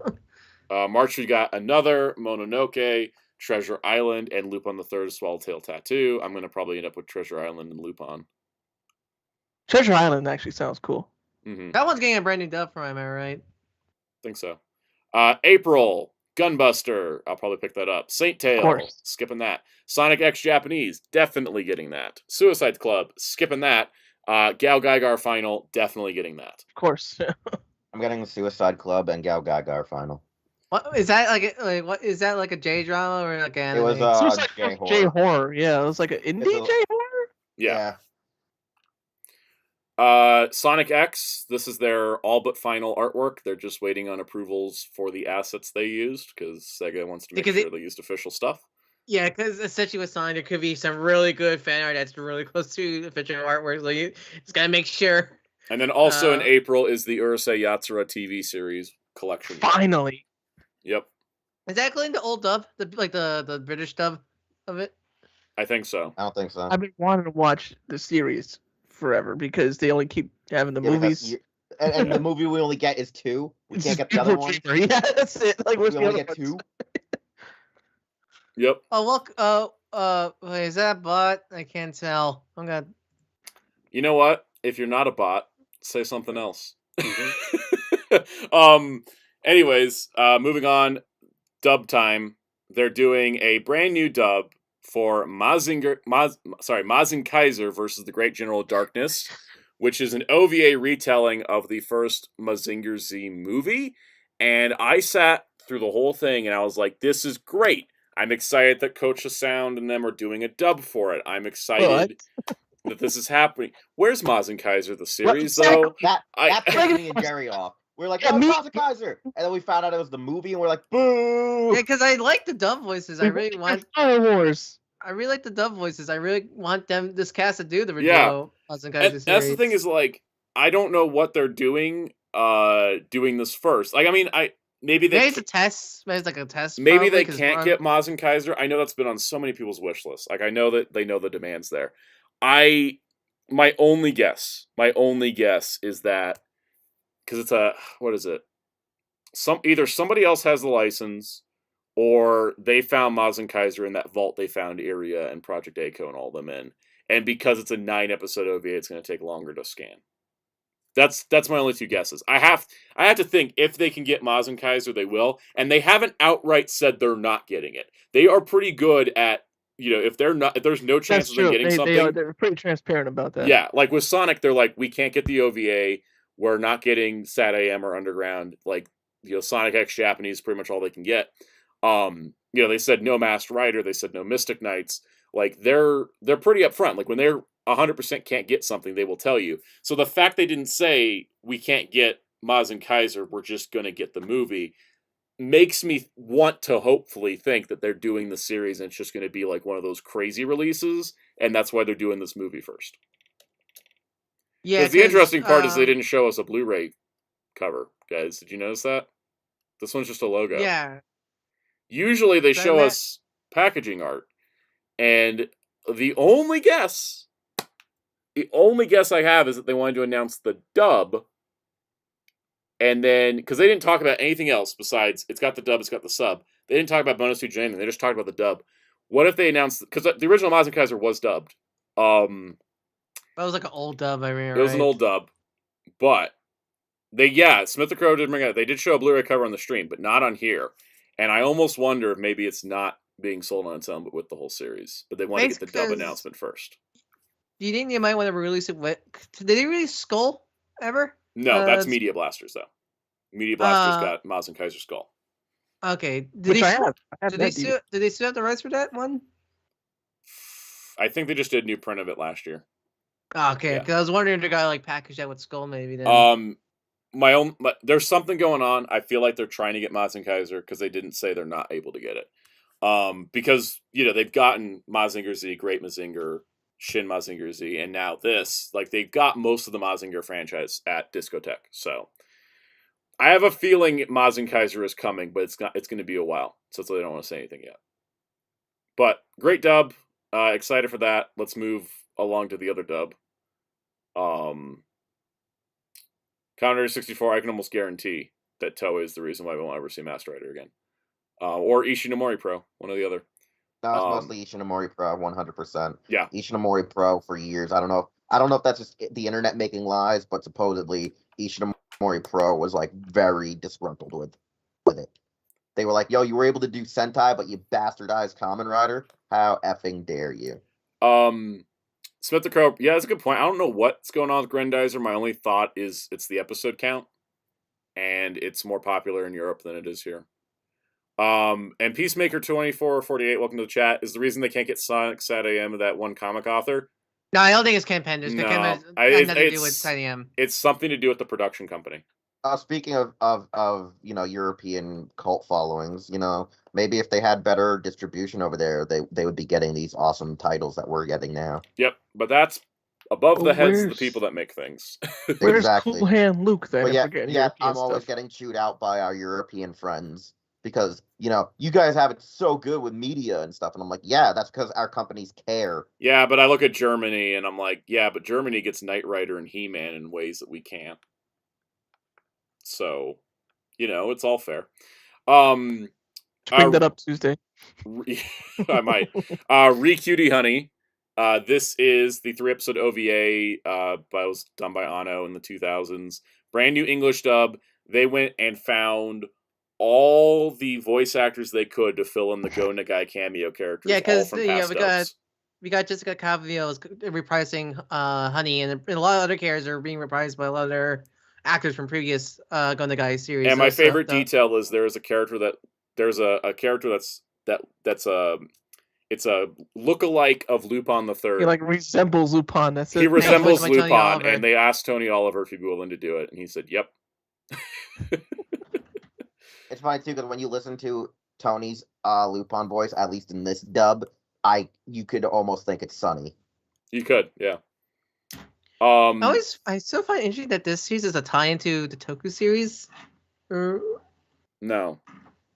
March we got another Mononoke, Treasure Island, and Lupin the Third Swallowtail Tattoo. I'm going to probably end up with Treasure Island and Lupin.
Treasure Island actually sounds cool.
Mm-hmm.
That one's getting a brand new dub for him, am I right?
Think so. April, Gunbuster. I'll probably pick that up. Saint Tail, skipping that. Sonic X Japanese, definitely getting that. Suicide Club, skipping that. Gao Gaigar Final, definitely getting that.
Of course.
I'm getting the Suicide Club and Gao Gaigar Final.
What is that like? What is that like a J drama or like an?
It was
J horror. Yeah, it was like an indie J horror.
Yeah. Sonic X. This is their all but final artwork. They're just waiting on approvals for the assets they used because Sega wants to make sure they used official stuff.
Yeah, because essentially with Sonic, there could be some really good fan art that's really close to official artwork. So you just gotta make sure.
And then also in April is the Urusei Yatsura TV series collection.
Finally.
Yep.
Is that including the old dub, the British dub of it?
I think so.
I don't think so.
I've been wanting to watch the series forever because they only keep having the movies.
And the movie we only get is 2. We can't get the other one.
Yeah, that's it. Like,
we only get 2.
Yep.
Oh look. Wait, is that a bot? I can't tell. I'm gonna.
You know what? If you're not a bot, say something else. Anyways, moving on. Dub time. They're doing a brand new dub for Mazin Kaiser versus the Great General of Darkness, which is an OVA retelling of the first Mazinger Z movie. And I sat through the whole thing and I was like, this is great. I'm excited that Coach of Sound and them are doing a dub for it. I'm excited that this is happening. Where's Mazin Kaiser, the series, though?
That pissed me and Jerry off. We were like, oh, Mazin Kaiser! And then we found out it was the movie, and we're like, boo!
Yeah, because I like the dub voices. I really want
Star Wars.
I really like the dub voices. I really want this cast to do the original Mazin Kaiser series.
That's the thing is, like, I don't know what they're doing this first. Like, I mean, maybe it's a test. Maybe it's like a test. Maybe they can't get Mazin Kaiser. I know that's been on so many people's wish lists. Like, I know that they know the demands there. My only guess is that because it's what is it? Either somebody else has the license, or they found Mazin Kaiser in that vault they found Iria and Project Echo and all them in, and because it's a 9-episode OVA, it's going to take longer to scan. That's my only 2 guesses. I have to think if they can get Mazin Kaiser, they will, and they haven't outright said they're not getting it. They are pretty good at, if there's no chance of them getting something.
They're pretty transparent about that.
Yeah, like with Sonic, they're like, we can't get the OVA. We're not getting Sat AM or Underground. Like, Sonic X Japanese is pretty much all they can get. They said no Masked Rider. They said no Mystic Knights. Like, they're pretty upfront. Like, when they're 100% can't get something, they will tell you. So the fact they didn't say we can't get Mazin Kaiser, we're just going to get the movie, makes me want to hopefully think that they're doing the series and it's just going to be like one of those crazy releases, and that's why they're doing this movie first. Yeah, the interesting part is they didn't show us a Blu-ray cover, guys. Did you notice that? This one's just a logo.
Yeah.
Usually they show us packaging art, and the only guess I have is that they wanted to announce the dub, and then because they didn't talk about anything else besides it's got the dub, it's got the sub. They didn't talk about bonus feature anything. They just talked about the dub. What if they announced, because the original Mazen Kaiser was dubbed.
That was like an old dub, I mean.
It was an old dub, but Smith the Crow did bring it. They did show a Blu-ray cover on the stream, but not on here. And I almost wonder if maybe it's not being sold on its own, but with the whole series. But they want to get the dub announcement first.
Do you think they might want to release it with? Did they release Skull ever?
No, that's Media Blasters though. Media Blasters got Mazen Kaiser Skull.
Okay.
Which I have.
Did they still have the rights for that one?
I think they just did a new print of it last year.
Okay, because I was wondering if they got like package that with Skull maybe. Then.
There's something going on. I feel like they're trying to get Mazen Kaiser because they didn't say they're not able to get it. Because they've gotten Mazinger Z, Great Mazinger, Shin Mazinger Z, and now this. Like they've got most of the Mazinger franchise at Discotek. So I have a feeling Mazen Kaiser is coming, but it's going to be a while. So they don't want to say anything yet. But great dub. Excited for that. Let's move along to the other dub. Counter 64, I can almost guarantee that Toei is the reason why we won't ever see Master Rider again. Or Ishinomori Pro, one or the other.
No, it's mostly Ishinomori Pro, 100%.
Yeah.
Ishinomori Pro for years. I don't know if that's just the internet making lies, but supposedly Ishinomori Pro was like very disgruntled with it. They were like, yo, you were able to do Sentai, but you bastardized Kamen Rider? How effing dare you?
Smith the Crow, yeah, that's a good point. I don't know what's going on with Grendizer. My only thought is it's the episode count, and it's more popular in Europe than it is here. And Peacemaker 2448, welcome to the chat, is the reason they can't get Sonic Sat AM of that one comic author.
No, I don't think it's Ken Penders.
No,
has nothing to do with Sat AM.
It's something to do with the production company.
Speaking of European cult followings, maybe if they had better distribution over there, they would be getting these awesome titles that we're getting now.
Yep, but that's above the heads of the people that make things.
Where's
Exactly.
Cool Hand Luke then?
I'm always getting chewed out by our European friends because you guys have it so good with media and stuff, and I'm like, yeah, that's because our companies care.
Yeah, but I look at Germany and I'm like, yeah, but Germany gets Knight Rider and He-Man in ways that we can't. So, it's all fair.
Bring that up Tuesday.
I might. Re-Cutie Honey. This is the 3-episode OVA. Was done by Anno in the 2000s. Brand new English dub. They went and found all the voice actors they could to fill in the Go Nagai cameo characters.
Yeah, because we got Jessica Cavill reprising Honey, and a lot of other characters are being reprised by a lot of their actors from previous Go Nagai series.
And my favorite detail is there's a character that's it's a lookalike of Lupin the Third.
He resembles Lupin. That's it.
He resembles Lupin, and they asked Tony Oliver if he'd be willing to do it, and he said, "Yep."
It's funny too because when you listen to Tony's Lupin voice, at least in this dub, you could almost think it's Sunny.
You could, yeah.
I still find it interesting that this series is a tie into the Toku series.
No,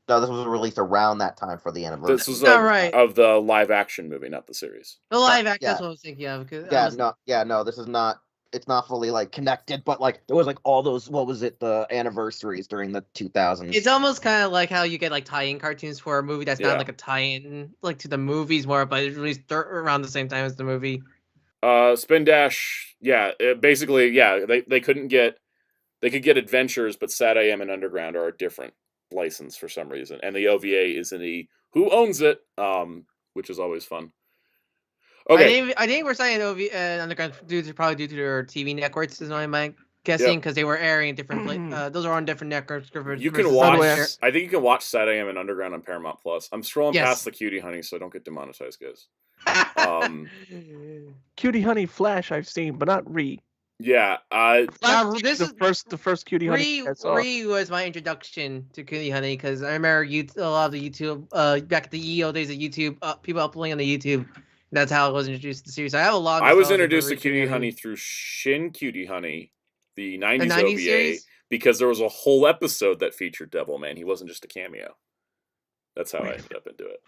this was released around that time for the anniversary.
This was of the live action movie, not the series.
The live action. That's what I was thinking of.
This is not. It's not fully connected, but there was all those. What was it? The anniversaries during the 2000s.
It's almost kind of like how you get tie-in cartoons for a movie that's not a tie-in to the movies more, but it's released around the same time as the movie.
Spin Dash, basically, they couldn't get, they could get Adventures, but Sat AM and Underground are a different license for some reason, and the OVA is in the Who Owns It, which is always fun. Okay,
I think we're saying OVA Underground probably due to their TV networks is my guessing because they were airing different. Those are on different networks.
You can watch. I think you can watch Sat AM and Underground on Paramount Plus. I'm scrolling past the Cutie Honey, so I don't get demonetized, guys.
Cutie Honey Flash I've seen, but not Re.
Yeah,
this is the first Cutie Honey.
Re was my introduction to Cutie Honey because I remember a lot of the YouTube back at the EO days of YouTube, people uploading on the YouTube. That's how I was introduced to the series. I have a lot.
I was introduced to Cutie Honey through Shin Cutie Honey, the 90s,
90s
OVA,
series?
because there was a whole episode that featured Devilman. He wasn't just a cameo. That's how I ended up into it.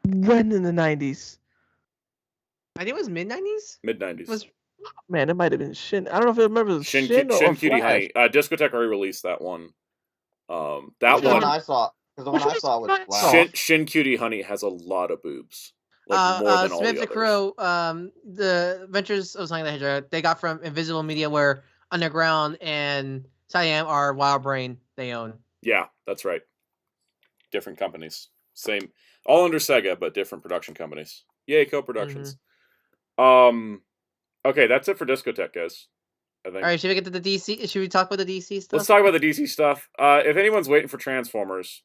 When in the 90s?
I think it was mid-90s?
Mid-90s.
Man, it might have been Shin. I don't know if it remember it was Shin or
Cutie
Flash.
Honey. Discotek already released that one. That
That's the
one
one I saw. Because the one I saw was Flash.
Shin Cutie Honey has a lot of boobs. Like more than all the others.
Crow, the Adventures of Sonic the Hedgehog, they got from Invisible Media, where Underground and Siam are Wild Brain they own.
Yeah, that's right. Different companies. Same. All under Sega, but different production companies. Yay, co-productions. Okay, that's it for Discotek, guys. I think.
All right, should we get to the DC? Should we talk about the DC stuff?
Let's talk about the DC stuff. If anyone's waiting for Transformers,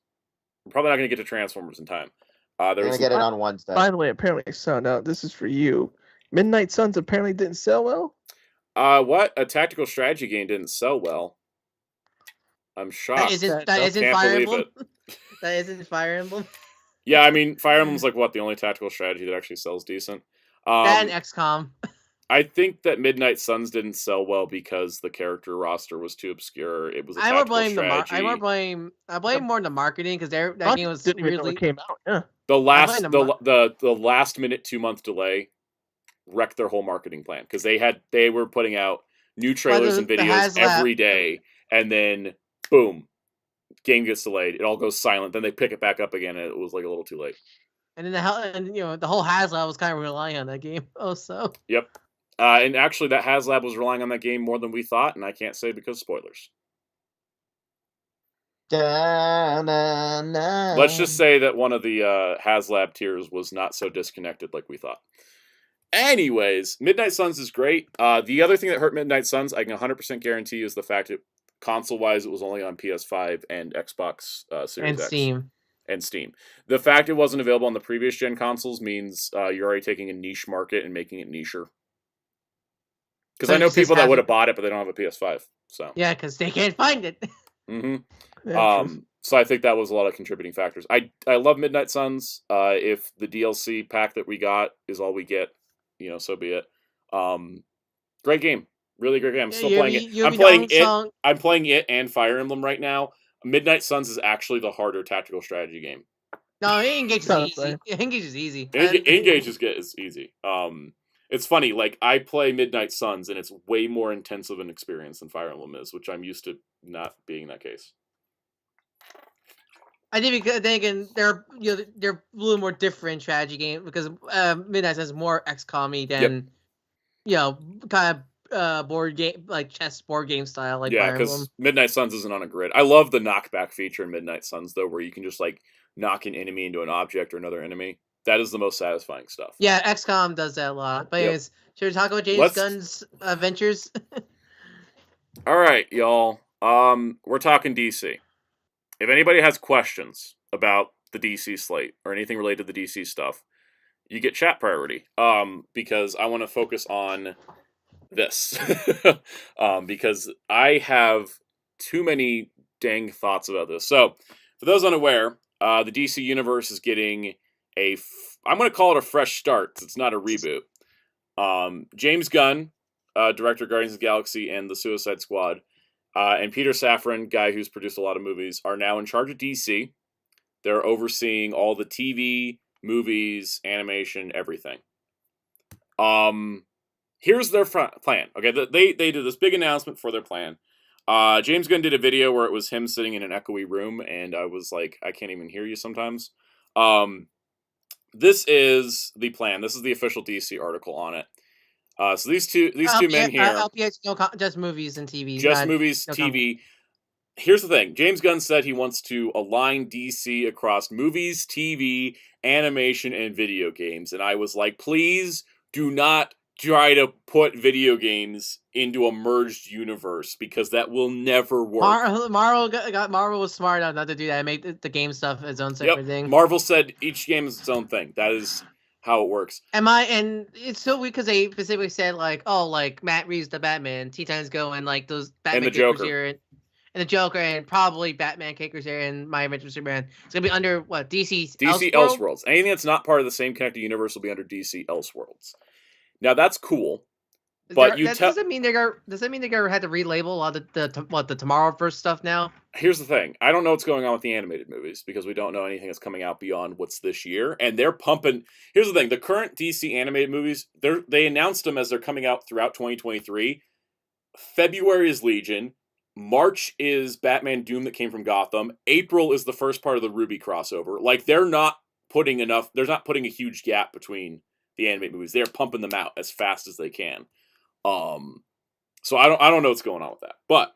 we're probably not going to get to Transformers in time.
They're going to get it on Wednesday.
By the way, apparently, Soundout, this is for you. Midnight Suns apparently didn't sell well?
What? A tactical strategy game didn't sell well. I'm shocked.
That isn't Fire Emblem? That isn't Fire Emblem?
Yeah, I mean, Fire Emblem's like, what, the only tactical strategy that actually sells decent?
That and XCOM.
I think that Midnight Suns didn't sell well because the character roster was too obscure. It was a tactical strategy.
I blame more on the marketing, because that game was really
came out. Yeah.
The last minute 2-month delay wrecked their whole marketing plan, because they were putting out new trailers and videos every day, and then boom, game gets delayed. It all goes silent. Then they pick it back up again, and it was like a little too late.
And then the whole Haslab was kind of relying on that game also.
Yep. And actually, that Haslab was relying on that game more than we thought, and I can't say because spoilers. Let's just say that one of the Haslab tiers was not so disconnected like we thought. Anyways, Midnight Suns is great. The other thing that hurt Midnight Suns, I can 100% guarantee, is the fact that console-wise, it was only on PS5 and Xbox Series X. And Steam. The fact it wasn't available on the previous gen consoles means you're already taking a niche market and making it nicher. Because I know people that would have bought it, but they don't have a PS5. So
yeah, because they can't find it.
So I think that was a lot of contributing factors. I love Midnight Suns. If the DLC pack that we got is all we get, so be it. Great game, really great game. I'm still playing it. I'm playing it and Fire Emblem right now. Midnight Suns is actually the harder tactical strategy game.
No, Engage is easy. Engage is easy.
Engage is easy. It's funny, like, I play Midnight Suns, and it's way more intensive an experience than Fire Emblem is, which I'm used to not being that case.
I think because then again, they're a little more different strategy game, because Midnight Suns is more XCOM-y than kind of board game, like chess board game style, like Fire Emblem.
Because Midnight Suns isn't on a grid. I love the knockback feature in Midnight Suns, though, where you can just like knock an enemy into an object or another enemy. That is the most satisfying stuff.
Yeah, XCOM does that a lot. But anyways, should we talk about James Gunn's adventures?
All right, y'all. We're talking DC. If anybody has questions about the DC slate or anything related to the DC stuff, you get chat priority. Because I want to focus on this. Because I have too many dang thoughts about this. So, for those unaware, the DC universe is getting I'm going to call it a fresh start. It's not a reboot. James Gunn, director of Guardians of the Galaxy and the Suicide Squad, and Peter Safran, guy who's produced a lot of movies, are now in charge of DC. They're overseeing all the TV, movies, animation, everything. Here's their plan. Okay, they did this big announcement for their plan. James Gunn did a video where it was him sitting in an echoey room, and I was like, I can't even hear you sometimes. This is the plan. This is the official DC article on it. So these two men here.
LPH, just movies and TV.
Just movies, TV. Here's the thing. James Gunn said he wants to align DC across movies, TV, animation, and video games. And I was like, please do not try to put video games into a merged universe, because that will never work.
Marvel was smart enough not to do that. Make the game stuff its own separate thing.
Marvel said each game is its own thing. That is how it works.
And it's so weird because they specifically said like Matt Reeves the Batman, Teen Titans Go, and like those Batman
and the Joker here,
and the Joker, and probably Batman Kickers here, and My Adventures Superman. It's gonna be under what, DC Elseworlds.
Anything that's not part of the same connected universe will be under DC Elseworlds. Now that's cool. But
does that mean they're gonna have to relabel a lot of the Tomorrowverse stuff now?
Here's the thing. I don't know what's going on with the animated movies because we don't know anything that's coming out beyond what's this year. And they're pumping. Here's the thing. The current DC animated movies, they announced them as they're coming out throughout 2023. February is Legion. March is Batman Doom that came from Gotham. April is the first part of the Ruby crossover. Like, they're not putting a huge gap between the animated movies. They're pumping them out as fast as they can. So I don't know what's going on with that. But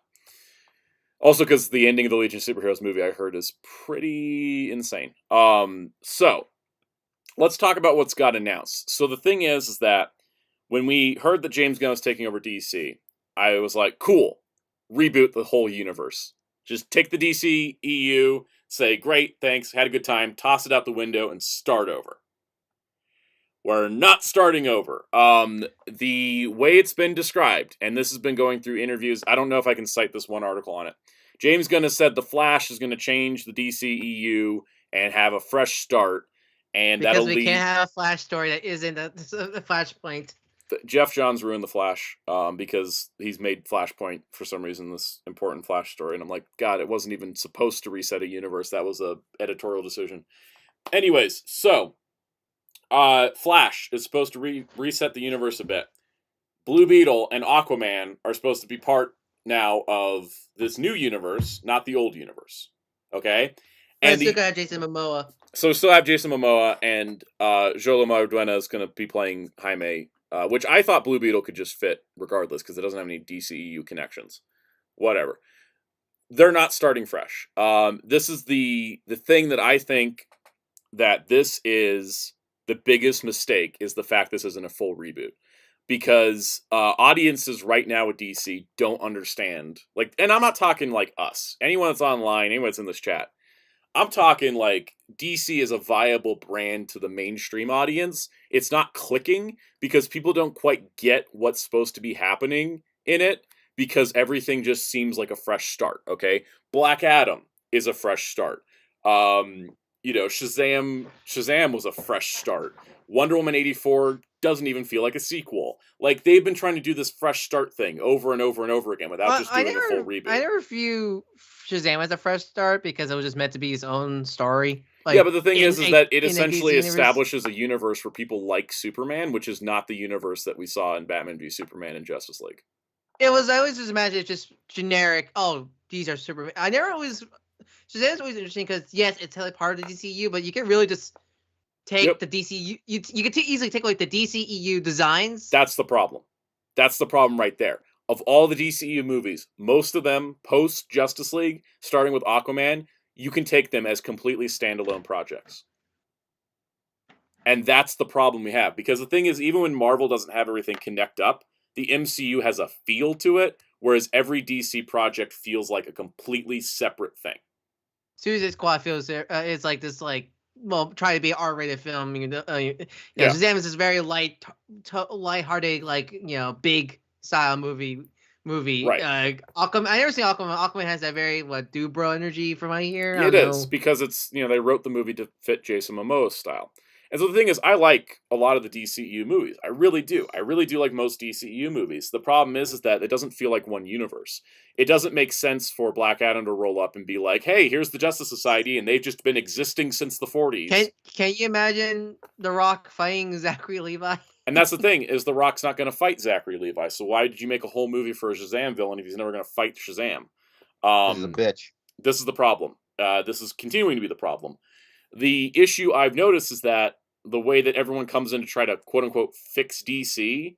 also because the ending of the Legion of Superheroes movie I heard is pretty insane. So let's talk about what's got announced. So the thing is that when we heard that James Gunn was taking over DC, I was like, cool, reboot the whole universe. Just take the DCEU, say, great, thanks, had a good time, toss it out the window, and start over. We're not starting over. The way it's been described, and this has been going through interviews, I don't know if I can cite this one article on it. James Gunn has said the Flash is going to change the DCEU and have a fresh start, and
because we can't have a Flash story that isn't a Flashpoint.
Jeff Johns ruined the Flash because he's made Flashpoint for some reason this important Flash story, and I'm like, God, it wasn't even supposed to reset a universe. That was a editorial decision. Anyways, so Flash is supposed to reset the universe a bit. Blue Beetle and Aquaman are supposed to be part now of this new universe, not the old universe. Okay?
And still got Jason Momoa.
So we still have Jason Momoa, and Joel Marduena is going to be playing Jaime, which I thought Blue Beetle could just fit regardless because it doesn't have any DCEU connections. Whatever. They're not starting fresh. This is the thing that I think that this is the biggest mistake is the fact this isn't a full reboot. Because audiences right now with DC don't understand. Like, and I'm not talking like us. Anyone that's online, anyone that's in this chat. I'm talking like DC is a viable brand to the mainstream audience. It's not clicking because people don't quite get what's supposed to be happening in it because everything just seems like a fresh start, okay? Black Adam is a fresh start. Shazam was a fresh start. Wonder Woman 84 doesn't even feel like a sequel. Like, they've been trying to do this fresh start thing over and over and over again without just doing a full reboot.
I never view Shazam as a fresh start because it was just meant to be his own story. Like,
yeah, but the thing is that it essentially establishes a universe where people like Superman, which is not the universe that we saw in Batman v Superman and Justice League.
I always just imagine it's just generic, oh, these are Superman. Shazam's always interesting because, yes, it's part of the DCU, but you can really just take the DCU. You can easily take like the DCEU designs.
That's the problem. That's the problem right there. Of all the DCEU movies, most of them post Justice League, starting with Aquaman, you can take them as completely standalone projects. And that's the problem we have. Because the thing is, even when Marvel doesn't have everything connect up, the MCU has a feel to it, whereas every DC project feels like a completely separate thing.
Suicide Squad feels it's like this, like, well, try to be an R-rated film. Shazam is this very light-hearted, like, big style movie.
Right.
Aquaman. I never seen Aquaman. Aquaman has that very Dubro energy from my ear.
It is because it's they wrote the movie to fit Jason Momoa's style. And so the thing is, I like a lot of the DCEU movies. I really do. I really do like most DCEU movies. The problem is that it doesn't feel like one universe. It doesn't make sense for Black Adam to roll up and be like, hey, here's the Justice Society, and they've just been existing since the 40s.
Can you imagine The Rock fighting Zachary Levi?
And that's the thing, is The Rock's not going to fight Zachary Levi. So why did you make a whole movie for a Shazam villain if he's never going to fight Shazam?
He's a bitch.
This is the problem. This is continuing to be the problem. The issue I've noticed is that the way that everyone comes in to try to quote-unquote fix DC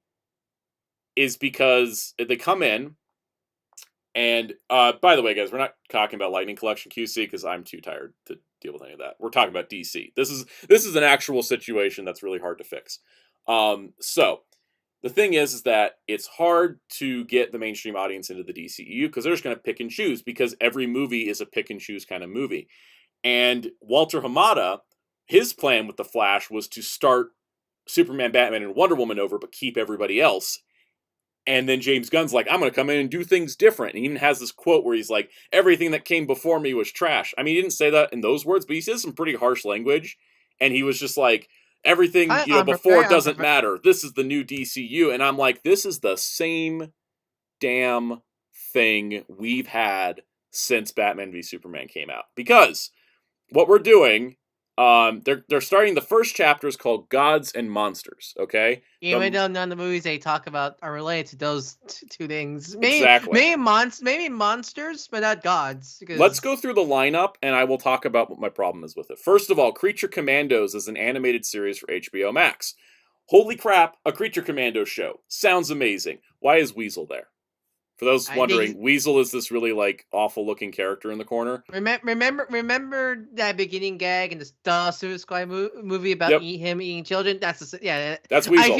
is because they come in and, by the way, guys, we're not talking about Lightning Collection QC because I'm too tired to deal with any of that. We're talking about DC. This is an actual situation that's really hard to fix. So the thing is that it's hard to get the mainstream audience into the DCEU because they're just going to pick and choose because every movie is a pick and choose kind of movie. And Walter Hamada, his plan with The Flash was to start Superman, Batman, and Wonder Woman over, but keep everybody else. And then James Gunn's like, I'm going to come in and do things different. And he even has this quote where he's like, everything that came before me was trash. I mean, he didn't say that in those words, but he says some pretty harsh language. And he was just like, everything before
very
doesn't matter. This is the new DCU, and I'm like, this is the same damn thing we've had since Batman v Superman came out. Because what we're doing, they're starting the first chapter is called Gods and Monsters. Okay,
even though none of the movies they talk about are related to those two things. Maybe,
exactly.
Maybe monsters, but not gods.
Let's go through the lineup, and I will talk about what my problem is with it. First of all, Creature Commandos is an animated series for HBO Max. Holy crap, a Creature Commandos show. Sounds amazing. Why is Weasel there? For those wondering, Weasel is this really like awful looking character in the corner.
Remember that beginning gag in the Suicide Squad movie about him eating children? That's Weasel.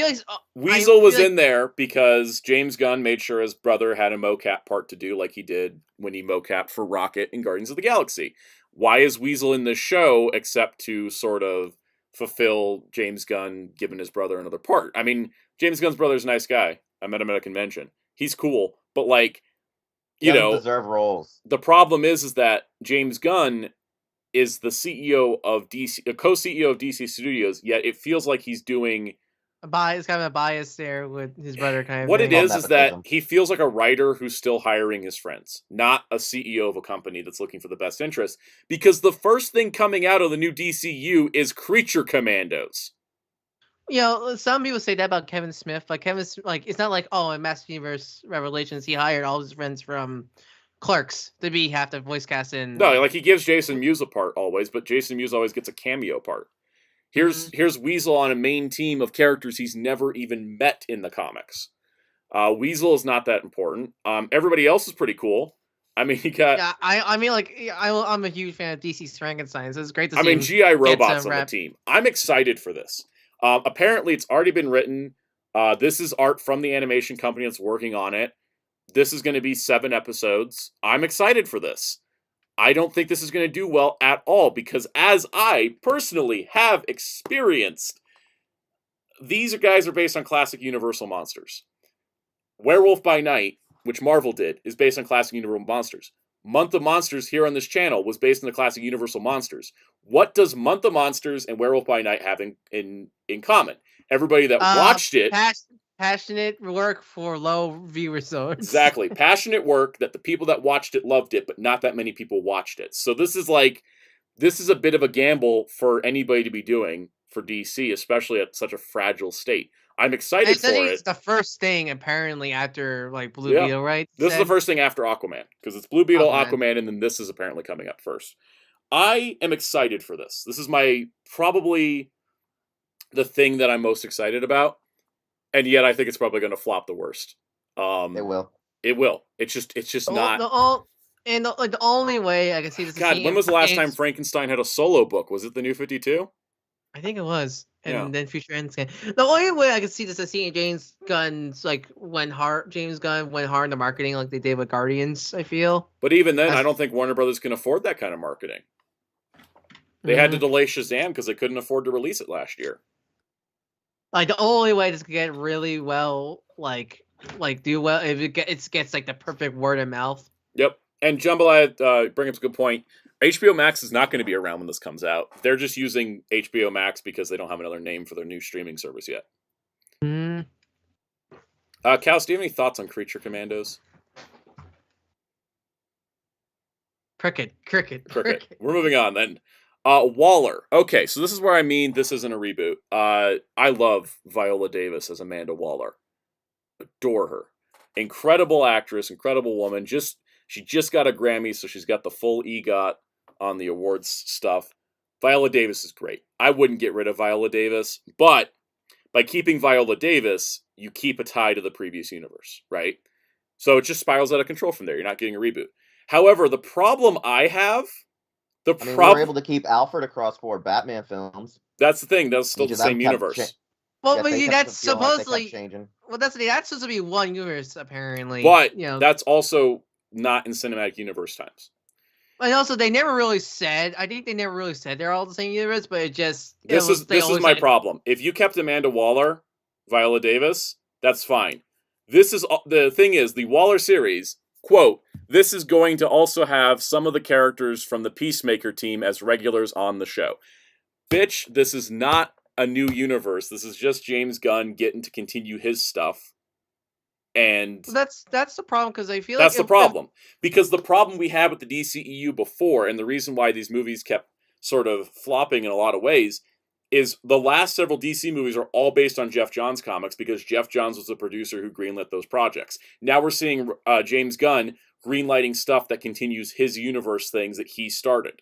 Weasel was in there because James Gunn made sure his brother had a mocap part to do, like he did when he mocapped for Rocket in Guardians of the Galaxy. Why is Weasel in this show except to sort of fulfill James Gunn giving his brother another part? I mean, James Gunn's brother's a nice guy. I met him at a convention. He's cool. But like, you know,
deserve roles.
The problem is that James Gunn is the CEO of DC, a co-CEO of DC Studios. Yet it feels like he's doing
a bias, kind of a bias there with his brother. Kind of.
What it is that he feels like a writer who's still hiring his friends, not a CEO of a company that's looking for the best interest. Because the first thing coming out of the new DCU is Creature Commandos.
You know, some people say that about Kevin Smith. Like it's not like, oh, in Master Universe Revelations, he hired all his friends from Clerks to be half the voice cast in.
No, like he gives Jason Mewes a part always, but Jason Mewes always gets a cameo part. Here's Weasel on a main team of characters he's never even met in the comics. Weasel is not that important. Everybody else is pretty cool. I mean, he got.
Yeah, I'm a huge fan of DC's Frankenstein, so it's great to see.
I mean, GI Robot's on the team. I'm excited for this. Apparently, it's already been written. This is art from the animation company that's working on it. This is going to be 7 episodes. I'm excited for this. I don't think this is going to do well at all because as I personally have experienced, these guys are based on classic Universal monsters. Werewolf by Night, which Marvel did, is based on classic Universal monsters. Month of Monsters here on this channel was based on the classic Universal monsters. What does Month of Monsters and Werewolf by Night have in common? Everybody that watched it...
Passionate work for low viewer results.
Exactly. Passionate work that the people that watched it loved it, but not that many people watched it. So this is a bit of a gamble for anybody to be doing for DC, especially at such a fragile state. I'm excited for it.
It's the first thing, apparently, after Blue Beetle, right?
This is the first thing after Aquaman, because it's Blue Beetle, Aquaman, and then this is apparently coming up first. I am excited for this. This is probably the thing that I'm most excited about, and yet I think it's probably going to flop the worst.
It will.
It will. It's just not.
The only way I can see this.
God, when was the last time Frankenstein had a solo book? Was it the New 52?
I think it was. And then Future Ends. The only way I could see this is seeing James Gunn went hard in the marketing like they did with Guardians, I feel.
But even then, I don't think Warner Brothers can afford that kind of marketing. They had to delay Shazam because they couldn't afford to release it last year.
The only way this could get really well, do well, if it gets the perfect word of mouth.
Yep. And Jambalaya brings up a good point. HBO Max is not going to be around when this comes out. They're just using HBO Max because they don't have another name for their new streaming service yet. Cal, do you have any thoughts on Creature Commandos?
Cricket.
We're moving on then. Waller. Okay, so this is where I mean this isn't a reboot. I love Viola Davis as Amanda Waller. Adore her. Incredible actress, incredible woman. She just got a Grammy, so she's got the full EGOT on the awards stuff. Viola Davis is great. I wouldn't get rid of Viola Davis, but by keeping Viola Davis, you keep a tie to the previous universe, right? So it just spirals out of control from there. You're not getting a reboot. However, the problem I have...
we were able to keep Alfred across 4 Batman films.
That's the thing. That's still the same universe.
That's supposedly... that's supposed to be one universe, apparently.
But that's also not in cinematic universe times.
And also, they never really said. I think they never really said they're all the same universe, but this is
my problem. If you kept Amanda Waller, Viola Davis, that's fine. The thing is, the Waller series, quote, this is going to also have some of the characters from the Peacemaker team as regulars on the show. Bitch, this is not a new universe. This is just James Gunn getting to continue his stuff. And
that's the problem, because I feel
that's
like
the problem. Because the problem we had with the DCEU before, and the reason why these movies kept sort of flopping in a lot of ways, is the last several DC movies are all based on Geoff Johns comics, because Geoff Johns was the producer who greenlit those projects. Now we're seeing James Gunn greenlighting stuff that continues his universe things that he started.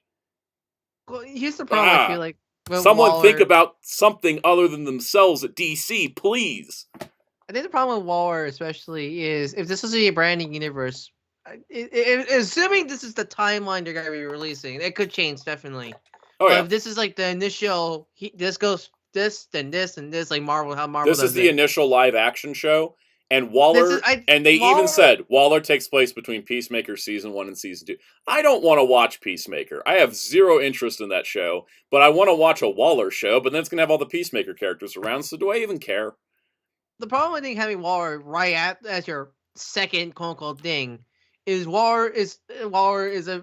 Well, here's the problem. I feel like
someone think about something other than themselves at DC, please.
I think the problem with Waller, especially, is if this is a branding universe, assuming this is the timeline they're going to be releasing, it could change, definitely.
Oh,
but if this is like the initial, this goes this, then this, and this, like Marvel, how Marvel
does this is the initial live action show, and Waller, even said Waller takes place between Peacemaker Season 1 and Season 2. I don't want to watch Peacemaker. I have zero interest in that show, but I want to watch a Waller show, but then it's going to have all the Peacemaker characters around, so do I even care?
The problem with having Waller as your second quote-unquote thing is Waller is a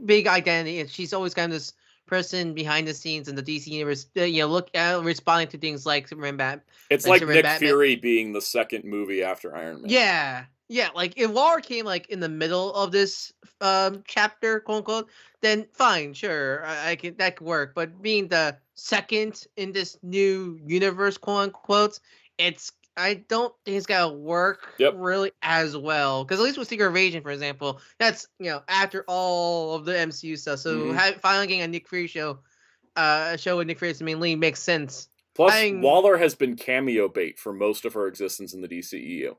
big identity, and she's always kind of this person behind the scenes in the DC universe, responding to things like Superman Batman.
It's like Nick Fury being the second movie after Iron Man.
Yeah. Like if Waller came like in the middle of this chapter, quote unquote, then fine, sure, that could work. But being the second in this new universe, quote unquote, I don't think it's gonna work really as well. Because at least with Secret Invasion, for example, that's after all of the MCU stuff. So finally getting a Nick Fury show, a show with Nick Fury as the main lead makes sense.
Plus, Waller has been cameo bait for most of her existence in the DCEU.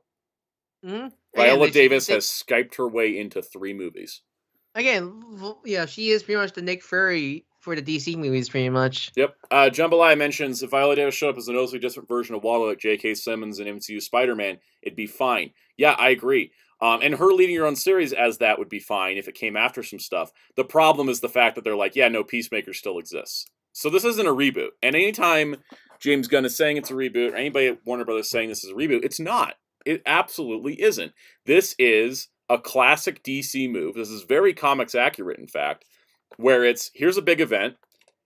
Viola Davis has Skyped her way into 3 movies.
Again, she is pretty much the Nick Fury for the DC movies, pretty much.
Yep. Jambalaya mentions if Viola Davis showed up as a noticeably different version of Waller, like J.K. Simmons and MCU Spider-Man, it'd be fine. Yeah, I agree. And her leading her own series as that would be fine if it came after some stuff. The problem is the fact that they're like, Peacemaker still exists. So this isn't a reboot. And anytime James Gunn is saying it's a reboot, or anybody at Warner Brothers saying this is a reboot, it's not. It absolutely isn't. This is a classic DC move. This is very comics accurate, in fact, where here's a big event,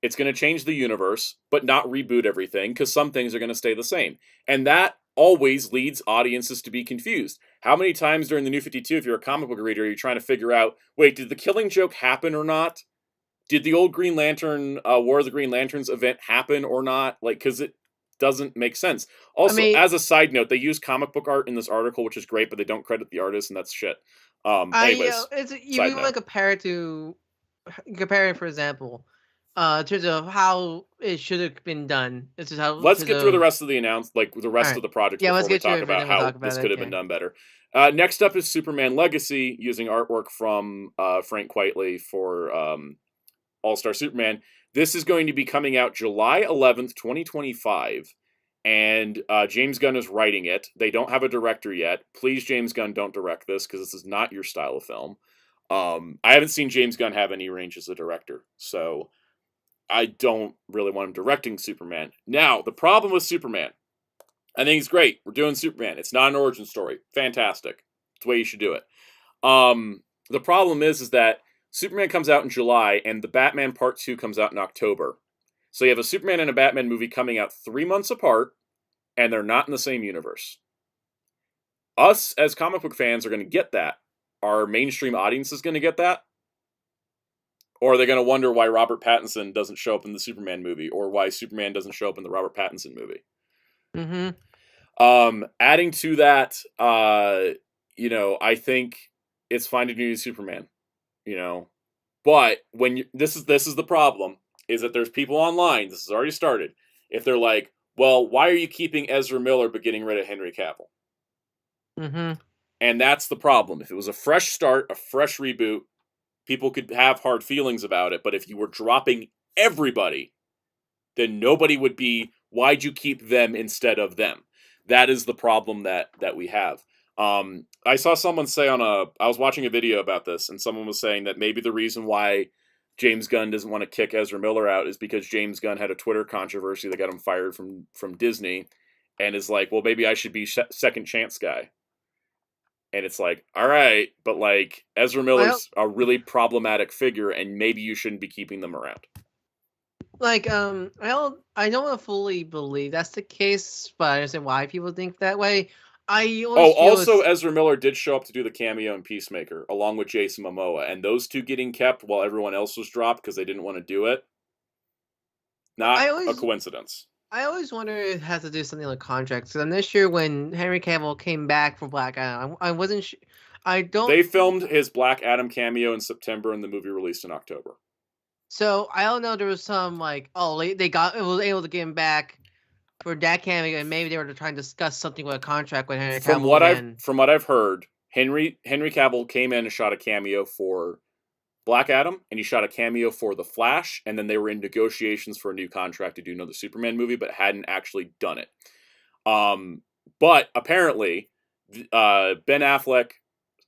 it's going to change the universe, but not reboot everything, because some things are going to stay the same. And that always leads audiences to be confused. How many times during the New 52, if you're a comic book reader, are you trying to figure out, wait, did the Killing Joke happen or not? Did the old Green Lantern, War of the Green Lanterns event happen or not? Because it doesn't make sense. Also, as a side note, they use comic book art in this article, which is great, but they don't credit the artist, and that's shit. Anyways,
comparing, for example, in terms of how it should have been done. This is how.
Let's get through the rest of the the rest of the project before we talk about how this could have been done better. Next up is Superman Legacy, using artwork from Frank Quitely for All-Star Superman. This is going to be coming out July 11th, 2025, and James Gunn is writing it. They don't have a director yet. Please, James Gunn, don't direct this, because this is not your style of film. I haven't seen James Gunn have any range as a director, so I don't really want him directing Superman. Now, the problem with Superman, I think it's great. We're doing Superman. It's not an origin story. Fantastic. It's the way you should do it. The problem is that Superman comes out in July, and the Batman Part 2 comes out in October. So you have a Superman and a Batman movie coming out 3 months apart, and they're not in the same universe. Us, as comic book fans, are going to get that. Our mainstream audience is going to get that. Or are they going to wonder why Robert Pattinson doesn't show up in the Superman movie, or why Superman doesn't show up in the Robert Pattinson movie? Adding to that, I think it's fine to do Superman. But when this is the problem, is that there's people online, this has already started, if they're like, well, why are you keeping Ezra Miller but getting rid of Henry Cavill? And that's the problem. If it was a fresh start, a fresh reboot, people could have hard feelings about it, but if you were dropping everybody, then nobody would be, why'd you keep them instead of them? That is the problem that we have. I saw someone say I was watching a video about this, and someone was saying that maybe the reason why James Gunn doesn't want to kick Ezra Miller out is because James Gunn had a Twitter controversy that got him fired from Disney, and is like, well, maybe I should be second chance guy. And it's like, all right, but Ezra Miller's a really problematic figure, and maybe you shouldn't be keeping them around.
Like, I don't fully believe that's the case, but I understand why people think that way. I always feel
also Ezra Miller did show up to do the cameo in Peacemaker, along with Jason Momoa, and those two getting kept while everyone else was dropped because they didn't want to do it. Not a coincidence.
I always wonder if it has to do something with contracts. So this year, when Henry Cavill came back for Black Adam, I wasn't sure. I don't.
They filmed his Black Adam cameo in September, and the movie released in October.
So I don't know. There was some like, oh, they was able to get him back for that cameo, and maybe they were trying to discuss something with a contract with Henry Cavill.
From what I've heard, Henry Cavill came in and shot a cameo for Black Adam, and he shot a cameo for The Flash, and then they were in negotiations for a new contract to do another Superman movie, but hadn't actually done it. But apparently, Ben Affleck,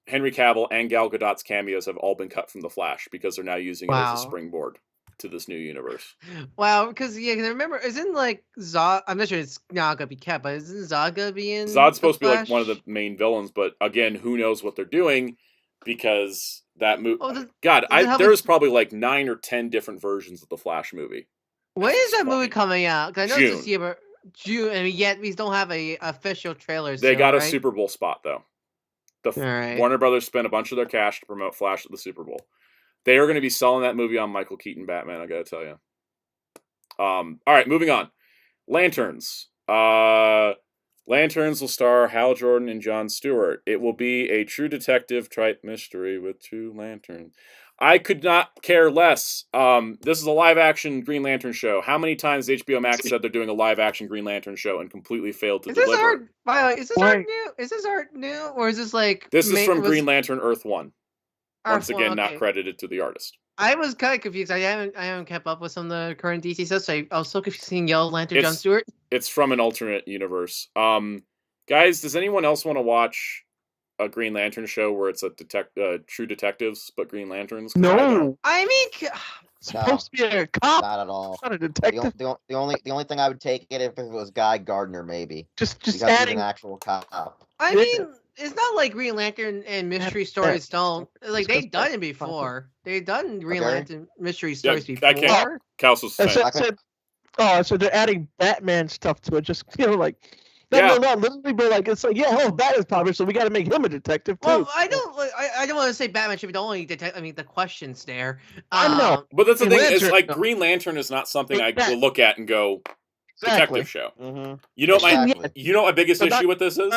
Henry Cavill, and Gal Gadot's cameos have all been cut from The Flash because they're now using it as a springboard to this new universe.
Wow, because I remember, isn't like Zod? I'm not sure it's not gonna be kept, but isn't Zod gonna be in?
Zod's supposed to be like one of the main villains, but again, who knows what they're doing because that movie. There's probably like 9 or 10 different versions of the Flash movie.
When is that movie coming out? Because I know this year, but June, and yet we don't have a official trailer.
They got a Super Bowl spot though. Warner Brothers spent a bunch of their cash to promote Flash at the Super Bowl. They are going to be selling that movie on Michael Keaton Batman, I gotta tell you. All right, moving on. Lanterns. Lanterns will star Hal Jordan and Jon Stewart. It will be a true detective type mystery with 2 lanterns. I could not care less. This is a live-action Green Lantern show. How many times HBO Max said they're doing a live-action Green Lantern show and completely failed to deliver?
Is this art new? Is this art new, or is this like?
This is from Green Lantern Earth 1. Once again, not credited to the artist.
I was kind of confused. I haven't kept up with some of the current DC stuff, so I was so confused seeing Yellow Lantern Jon Stewart.
It's from an alternate universe. Guys, does anyone else want to watch a Green Lantern show where it's a true detectives but Green Lanterns?
No,
I mean,
supposed to be a cop.
Not at all.
Not a detective.
The only thing I would take it if it was Guy Gardner, maybe.
Just adding
an actual cop.
I mean, it's not like Green Lantern and mystery stories don't like they've done it before. They've done Green Lantern mystery stories before.
So they're adding Batman stuff to it. Just like. No, literally, but like it's like Batman's popular, so we got to make him a detective too.
Well, I don't want to say Batman should be the only detective. I mean, the question's there.
I know,
but that's the thing is like Green Lantern is not something I will look at and go detective show.
Mm-hmm.
You know my biggest issue with this is.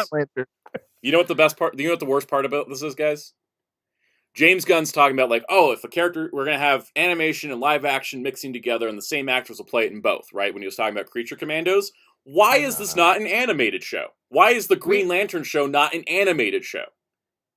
You know what the best part? You know what the worst part about this is, guys? James Gunn's talking about like, if a character we're gonna have animation and live action mixing together, and the same actors will play it in both, right? When he was talking about Creature Commandos. Why is this not an animated show? Why is the Green Lantern show not an animated show?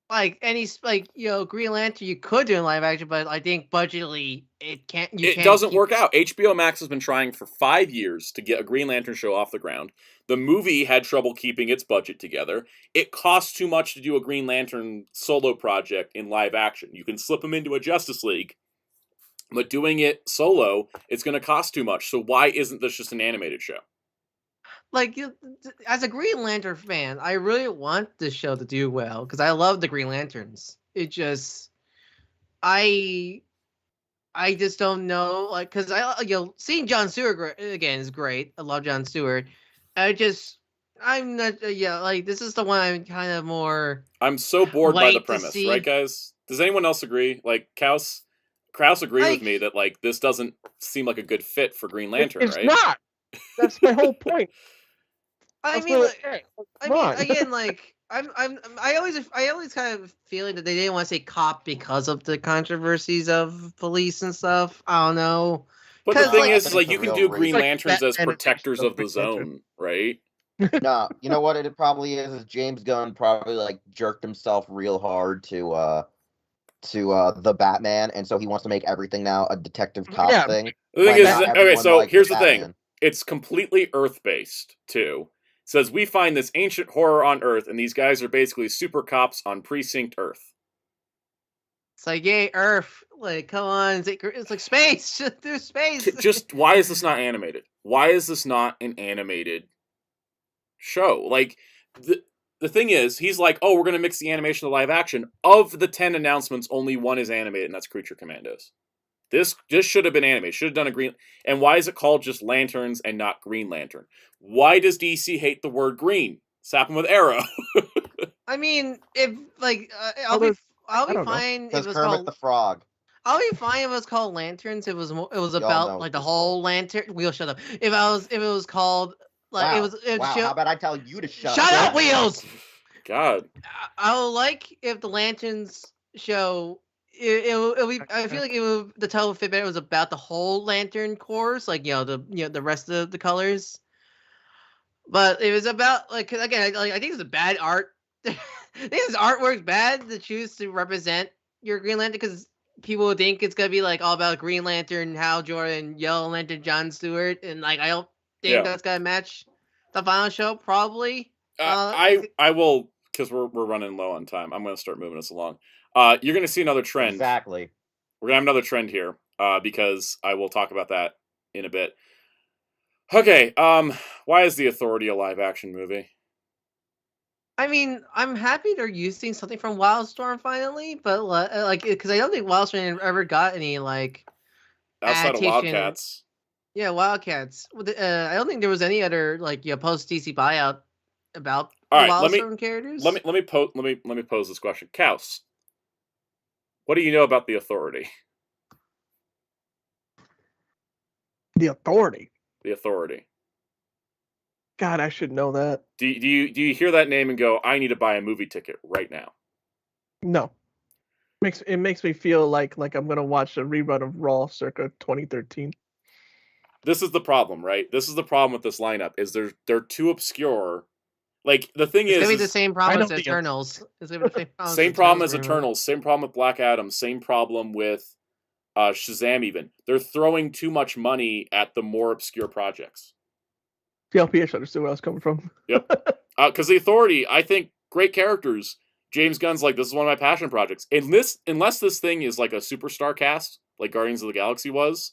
Like, Green Lantern you could do in live action, but I think budgetly it can't. It
doesn't work out. HBO Max has been trying for 5 years to get a Green Lantern show off the ground. The movie had trouble keeping its budget together. It costs too much to do a Green Lantern solo project in live action. You can slip them into a Justice League, but doing it solo, it's going to cost too much. So why isn't this just an animated show?
Like, as a Green Lantern fan, I really want this show to do well because I love the Green Lanterns. It just, I just don't know, like, because seeing Jon Stewart again is great. I love Jon Stewart. I'm not, like, this is the one I'm kind of more.
I'm so bored by the premise, right, guys? Does anyone else agree? Like, Kraus agreed with me that like this doesn't seem like a good fit for Green Lantern,
it's
right?
It's not. That's my whole point.
I mean, again, like I always kind of feeling that they didn't want to say cop because of the controversies of police and stuff. I don't know.
But the thing is, like, you can do Green Lanterns as protectors of the zone, right?
No, you know what it probably is James Gunn probably like jerked himself real hard to the Batman, and so he wants to make everything now a detective cop thing.
The thing is, okay, so here's the thing: it's completely Earth-based too. It says we find this ancient horror on Earth, and these guys are basically super cops on Precinct Earth.
It's like, yay, Earth! Like, come on, it's like space. Just do space.
Just why is this not animated? Why is this not an animated show? Like the thing is, he's like, we're going to mix the animation to live action. Of the 10 announcements, only one is animated, and that's Creature Commandos. This should have been anime. Should have done a green. And why is it called just Lanterns and not Green Lantern? Why does DC hate the word green? Slap him with Arrow.
I mean, if like I'll be fine if it was
Kermit
called
the Frog.
I'll be fine if it was called Lanterns. It was about like the
this
whole lantern. Wheels, shut up. If it was called like
wow.
it was.
Wow. How about I tell you to shut
up, Wheels?
God.
I would like if the Lanterns show. I feel like the title would fit better. It was about the whole Lantern Corps, like the rest of the colors. But it was about like again, I think it's a bad art. I think this artwork's bad to choose to represent your Green Lantern because people would think it's gonna be like all about Green Lantern, Hal Jordan, Yellow Lantern, John Stewart, and like I don't think that's gonna match the final show. Probably.
I will because we're running low on time. I'm gonna start moving us along. You're gonna see another trend.
Exactly.
We're gonna have another trend here because I will talk about that in a bit. Okay. Why is The Authority a live action movie?
I mean, I'm happy they're using something from Wildstorm finally, but like because I don't think Wildstorm ever got any like
outside of Wildcats.
Yeah, Wildcats. I don't think there was any other like post DC buyout about Wildstorm characters.
Let me pose this question, Kaus. What do you know about The Authority?
The Authority.
The Authority.
God, I should know that.
Do you hear that name and go, I need to buy a movie ticket right now?
No. It makes me feel like I'm gonna watch a rerun of Raw circa 2013.
This is the problem, right? This is the problem with this lineup, is they're too obscure. Like the thing is,
it's gonna be the same problem as Eternals.
Same problem as Eternals. Same problem with Black Adam. Same problem with Shazam. Even they're throwing too much money at the more obscure projects.
The LPH understood where I was coming from.
Yep. Because The Authority, I think, great characters. James Gunn's like, this is one of my passion projects. Unless this thing is like a superstar cast, like Guardians of the Galaxy was,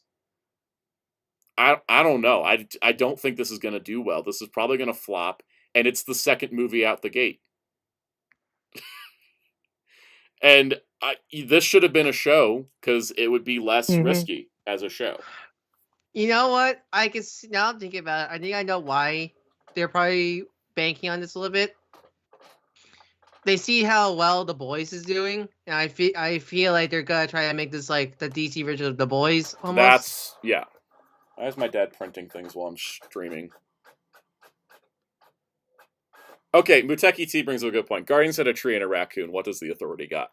I don't know. I don't think this is going to do well. This is probably going to flop, and it's the second movie out the gate. And this should have been a show, because it would be less risky as a show.
You know what? Now I'm thinking about it. I think I know why they're probably banking on this a little bit. They see how well The Boys is doing, and I feel like they're gonna try to make this like the DC version of The Boys. Almost.
Yeah. Why is my dad printing things while I'm streaming? Okay, Muteki T brings up a good point. Guardians had a tree and a raccoon. What does The Authority got?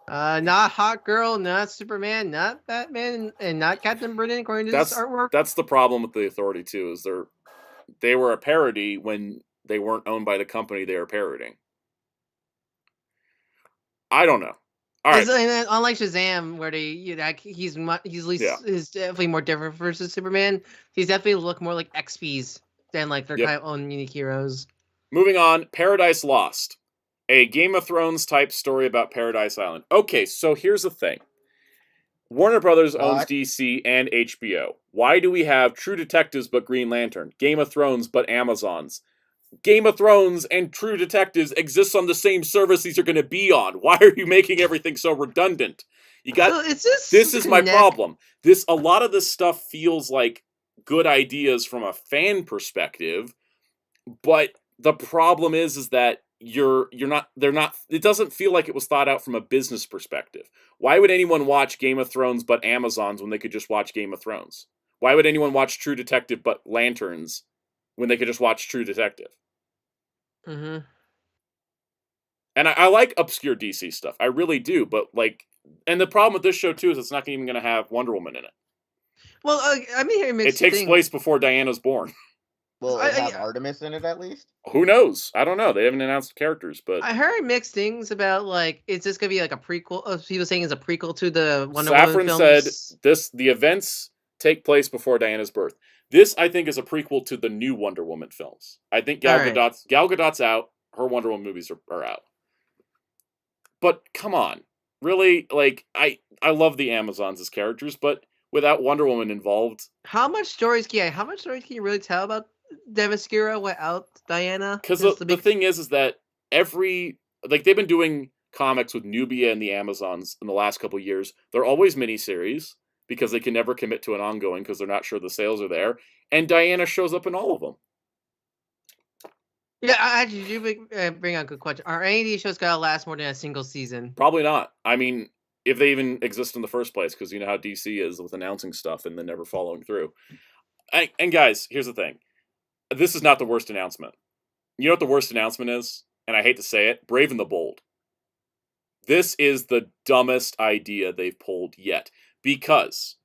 Not Hot Girl, not Superman, not Batman, and not Captain Britain, according to this artwork.
That's the problem with The Authority, too, is they were a parody when they weren't owned by the company they were parodying. I don't know. All right.
And unlike Shazam, where he's definitely more different versus Superman, he's definitely look more like XPs than like their kind of own unique heroes.
Moving on, Paradise Lost. A Game of Thrones type story about Paradise Island. Okay, so here's the thing. Warner Brothers owns DC and HBO. Why do we have True Detectives but Green Lantern? Game of Thrones but Amazons? Game of Thrones and True Detectives exists on the same service these are going to be on. Why are you making everything so redundant? This is my problem. A lot of this stuff feels like good ideas from a fan perspective, but the problem is that it doesn't feel like it was thought out from a business perspective. Why would anyone watch Game of Thrones but Amazons when they could just watch Game of Thrones? Why would anyone watch True Detective but Lanterns when they could just watch True Detective?
Mm-hmm.
And I like obscure DC stuff. I really do, but and the problem with this show too is it's not even going to have Wonder Woman in it.
Well,
it takes place before Diana's born.
Will it have Artemis in it at least?
Who knows? I don't know. They haven't announced characters, but
I heard mixed things about is this gonna be like a prequel? People saying it's a prequel to the Wonder Woman films.
Saffron said the events take place before Diana's birth. This, I think, is a prequel to the new Wonder Woman films. I think Gal Gadot's out. Her Wonder Woman movies are out. But come on, really? I love the Amazons as characters, but without Wonder Woman involved,
how much stories can you really tell about Themyscira without Diana?
Because the thing is that they've been doing comics with Nubia and the Amazons in the last couple years, they're always miniseries because they can never commit to an ongoing because they're not sure the sales are there. And Diana shows up in all of them.
Yeah, actually, you bring up a good question. Are any of these shows gotta last more than a single season?
Probably not. I mean, if they even exist in the first place, because you know how DC is with announcing stuff and then never following through. And guys, here's the thing. This is not the worst announcement. You know what the worst announcement is? And I hate to say it, Brave and the Bold. This is the dumbest idea they've pulled yet. Because,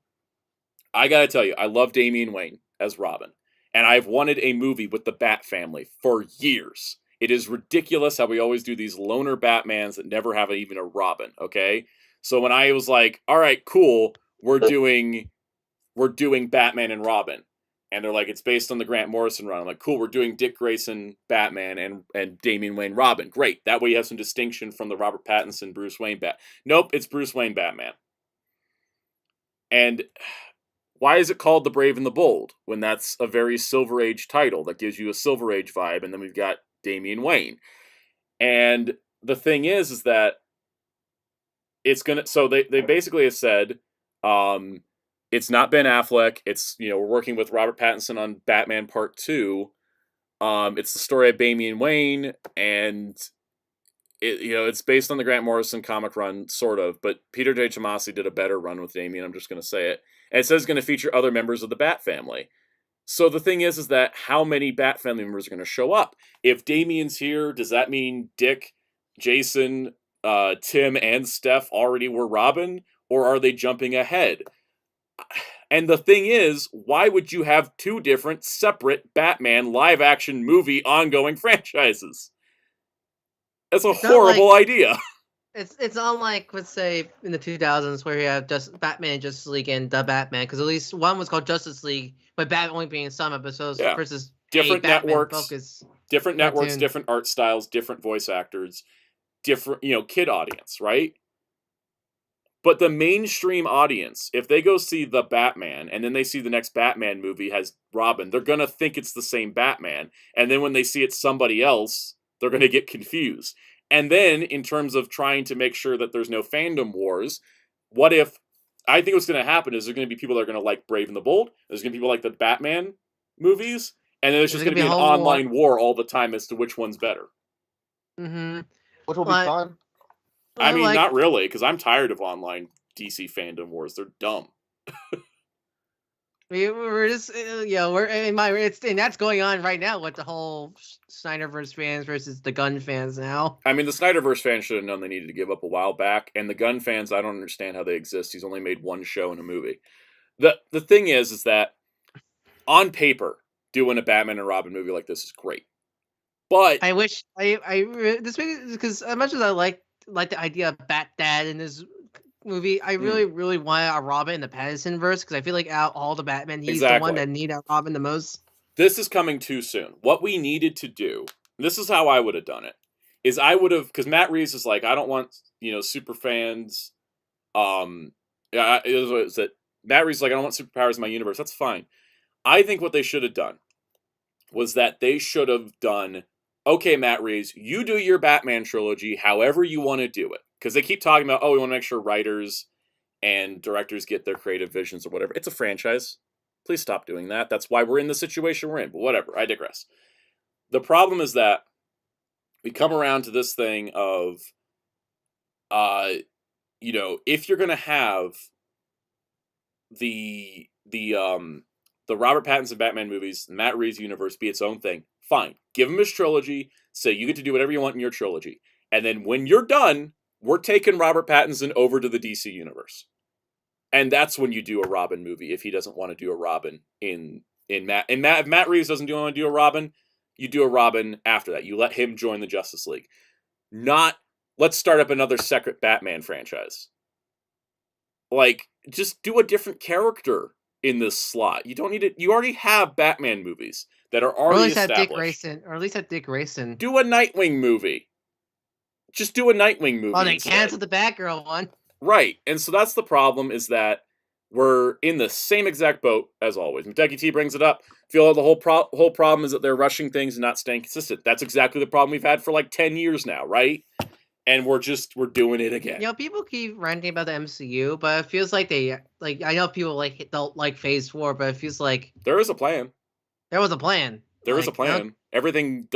I gotta tell you, I love Damian Wayne as Robin. And I've wanted a movie with the Bat family for years. It is ridiculous how we always do these loner Batmans that never have even a Robin, okay? So when I was like, all right, cool, we're doing Batman and Robin. And they're like, it's based on the Grant Morrison run. I'm like, cool, we're doing Dick Grayson Batman and Damian Wayne Robin. Great. That way you have some distinction from the Robert Pattinson Bruce Wayne Bat. Nope, it's Bruce Wayne Batman. And why is it called The Brave and the Bold when that's a very Silver Age title that gives you a Silver Age vibe? And then we've got Damian Wayne. And the thing is that it's gonna. So they basically have said, it's not Ben Affleck. It's we're working with Robert Pattinson on Batman Part 2. It's the story of Damian Wayne, and it's based on the Grant Morrison comic run, sort of. But Peter J. Tomasi did a better run with Damian. I'm just gonna say it. And it says it's going to feature other members of the Bat family. So the thing is that how many Bat family members are going to show up? If Damian's here, does that mean Dick, Jason, Tim, and Steph already were Robin? Or are they jumping ahead? And the thing is, why would you have two different, separate Batman live-action movie ongoing franchises? That's a horrible idea.
It's unlike, let's say, in the 2000s where you have just Batman, Justice League, and The Batman, because at least one was called Justice League, but Batman only being in some episodes versus
different networks, different art styles, different voice actors, different kid audience, right? But the mainstream audience, if they go see The Batman and then they see the next Batman movie has Robin, they're gonna think it's the same Batman, and then when they see it's somebody else, they're gonna get confused. And then, in terms of trying to make sure that there's no fandom wars, what if... I think what's going to happen is there's going to be people that are going to like Brave and the Bold, there's going to be people like the Batman movies, and then there's just going to be an online war all the time as to which one's better.
Mm-hmm.
Which will be fun.
I mean, not really, because I'm tired of online DC fandom wars. They're dumb.
We're just, we're in and that's going on right now with the whole Snyderverse fans versus the Gunn fans now.
I mean, the Snyderverse fans should have known they needed to give up a while back, and the Gunn fans, I don't understand how they exist. He's only made one show in a movie. The thing is that on paper, doing a Batman and Robin movie like this is great, but
I wish this because as much as I like the idea of Bat Dad in this movie, I really want a Robin in the Pattinson verse because I feel like out all the Batman, he's the one that need a Robin the most.
This is coming too soon. What we needed to do, this is how I would have done it, is I would have, because Matt Reeves is like, I don't want super fans. Matt Reeves is like, I don't want superpowers in my universe. That's fine. I think what they should have done was that they should have done, okay, Matt Reeves, you do your Batman trilogy however you want to do it. Because they keep talking about, we want to make sure writers and directors get their creative visions or whatever. It's a franchise. Please stop doing that. That's why we're in the situation we're in. But whatever, I digress. The problem is that we come around to this thing of, if you're going to have the Robert Pattinson Batman movies, the Matt Reeves universe be its own thing, fine. Give him his trilogy. Say you get to do whatever you want in your trilogy. And then when you're done, we're taking Robert Pattinson over to the DC universe. And that's when you do a Robin movie, if he doesn't want to do a Robin if Matt Reeves doesn't want to do a Robin, you do a Robin after that. You let him join the Justice League. Not, let's start up another separate Batman franchise. Like, just do a different character in this slot. You don't need it. You already have Batman movies that are already established.
Or at least have Dick Grayson.
Do a Nightwing movie. Just do a Nightwing movie.
Oh, they canceled the Batgirl one.
Right. And so that's the problem, is that we're in the same exact boat as always. Kentucky T brings it up. Feel the whole problem is that they're rushing things and not staying consistent. That's exactly the problem we've had for like 10 years now, right? and we're doing it again.
You know, people keep ranting about the MCU, but it feels like I know people don't like Phase 4, but it feels like
there is a plan.
There was a plan.
There is a plan. Everything.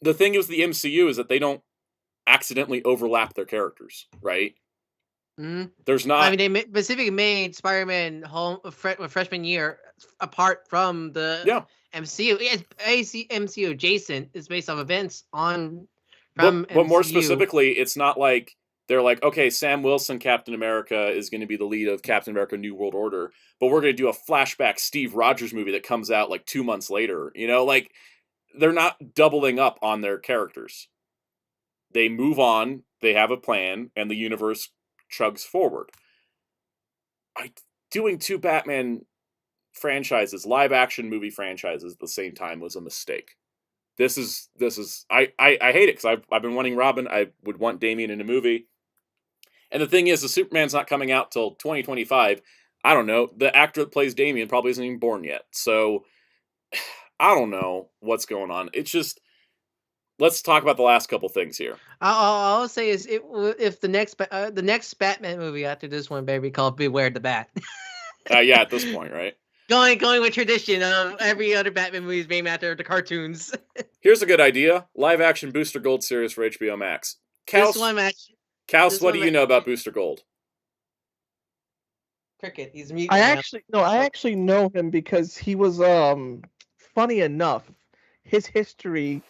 The thing is, the MCU is that they don't accidentally overlap their characters, right?
Mm-hmm.
There's not.
I mean, they specifically made Spider-Man freshman year apart from the MCU. It's MCU adjacent. It's based off events on from
but more specifically, it's not like they're like, okay, Sam Wilson, Captain America, is going to be the lead of Captain America: New World Order, but we're going to do a flashback Steve Rogers movie that comes out like 2 months later. You know, like they're not doubling up on their characters. They move on. They have a plan, and the universe chugs forward. Doing 2 Batman franchises, live action movie franchises at the same time was a mistake. This is I hate it because I've been wanting Robin. I would want Damian in a movie. And the thing is, the Superman's not coming out till 2025. I don't know. The actor that plays Damian probably isn't even born yet. So I don't know what's going on. It's just, let's talk about the last couple things here.
All I'll say is, if the next Batman movie after this one better be called Beware the Bat.
Yeah, at this point, right?
Going with tradition of every other Batman movie is named after the cartoons.
Here's a good idea: live action Booster Gold series for HBO Max. Kaus, what do you know about Booster Gold?
Cricket. He's muted.
I actually know him because he was funny enough. His history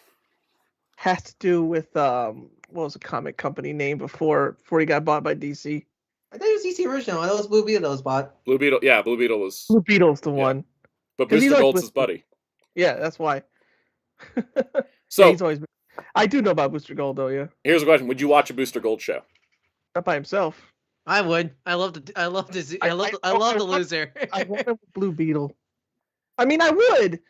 has to do with what was the comic company name before he got bought by DC?
I think it was DC original. I know it was Blue Beetle that was bought.
Blue Beetle, yeah, Blue Beetle was.
Blue Beetle's the one.
But Booster Gold's his buddy.
Yeah, that's why.
So
yeah, he's always been... I do know about Booster Gold though. Yeah.
Here's a question: would you watch a Booster Gold show?
Not by himself.
I would. I love the loser.
I want him with Blue Beetle. I mean, I would,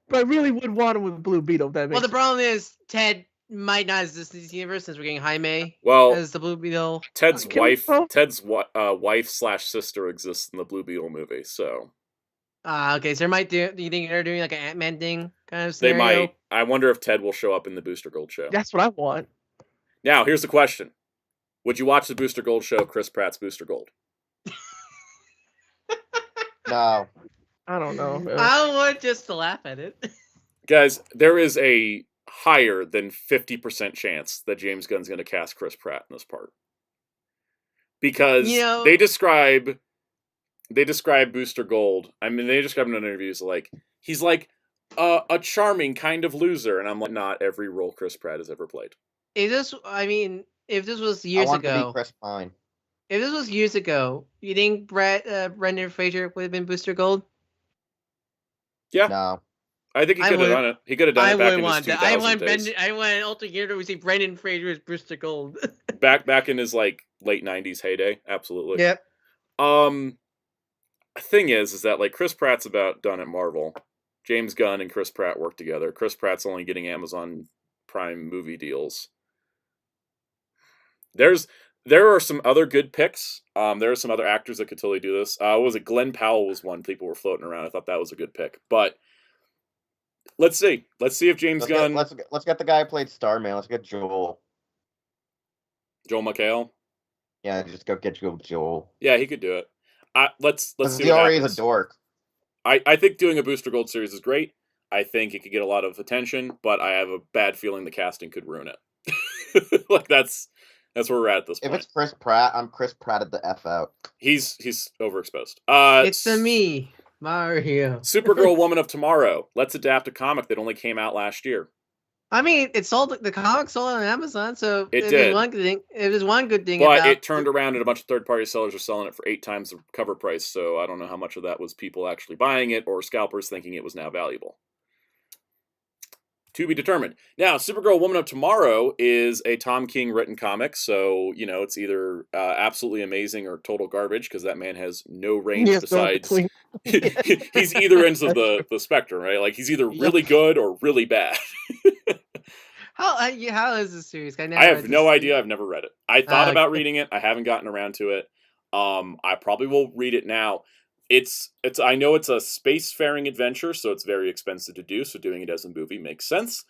but I really would want him with Blue Beetle.
Well, the problem is Ted might not exist in this universe since we're getting Jaime as the Blue Beetle.
Ted's wife/sister exists in the Blue Beetle movie, so.
Okay, so do you think they're doing like an Ant-Man thing kind of
scenario? They might. I wonder if Ted will show up in the Booster Gold show.
That's what I want.
Now, here's the question: would you watch the Booster Gold show, Chris Pratt's Booster Gold?
No.
I don't know.
I would just to laugh at it.
Guys, there is a higher than 50% chance that James Gunn's going to cast Chris Pratt in this part. Because they describe Booster Gold. I mean, they describe him in interviews like he's like a charming kind of loser, and I'm like, not every role Chris Pratt has ever played.
If this was years ago,
to be Chris Pine.
If this was years ago, you think Brendan Fraser would have been Booster Gold?
Yeah.
No.
I think he could have done it. He could have done it back in his 2000 days.
I want Ultra Gear to see Brendan Fraser as Booster Gold.
back in his like late 90s heyday, absolutely.
Yep.
Thing is that like Chris Pratt's about done at Marvel. James Gunn and Chris Pratt work together. Chris Pratt's only getting Amazon Prime movie deals. There are some other good picks. There are some other actors that could totally do this. Was it Glenn Powell was one people were floating around. I thought that was a good pick. But let's see. Let's see if James Gunn.
Let's get the guy who played Starman. Let's get Joel.
Joel McHale.
Yeah, just go get Joel.
Yeah, he could do it. Let's see.
He already is a dork.
I think doing a Booster Gold series is great. I think it could get a lot of attention, but I have a bad feeling the casting could ruin it. Like that's where we're at this point.
If it's Chris Pratt, I'm Chris Pratt at the F out.
He's overexposed.
It's me, Mario.
Supergirl Woman of Tomorrow. Let's adapt a comic that only came out last year.
I mean, the comic sold on Amazon, so
it did.
It was one good thing.
But it turned around and a bunch of third-party sellers are selling it for 8 times the cover price, so I don't know how much of that was people actually buying it or scalpers thinking it was now valuable. To be determined. Now, Supergirl Woman of Tomorrow is a Tom King written comic, so, it's either absolutely amazing or total garbage, because that man has no range besides... he's either ends of the spectrum, right? Like, he's either really good or really bad.
How is this series?
I have no idea. I've never read it. I thought about reading it. I haven't gotten around to it. I probably will read it now. I know it's a spacefaring adventure, so it's very expensive to do, so doing it as a movie makes sense.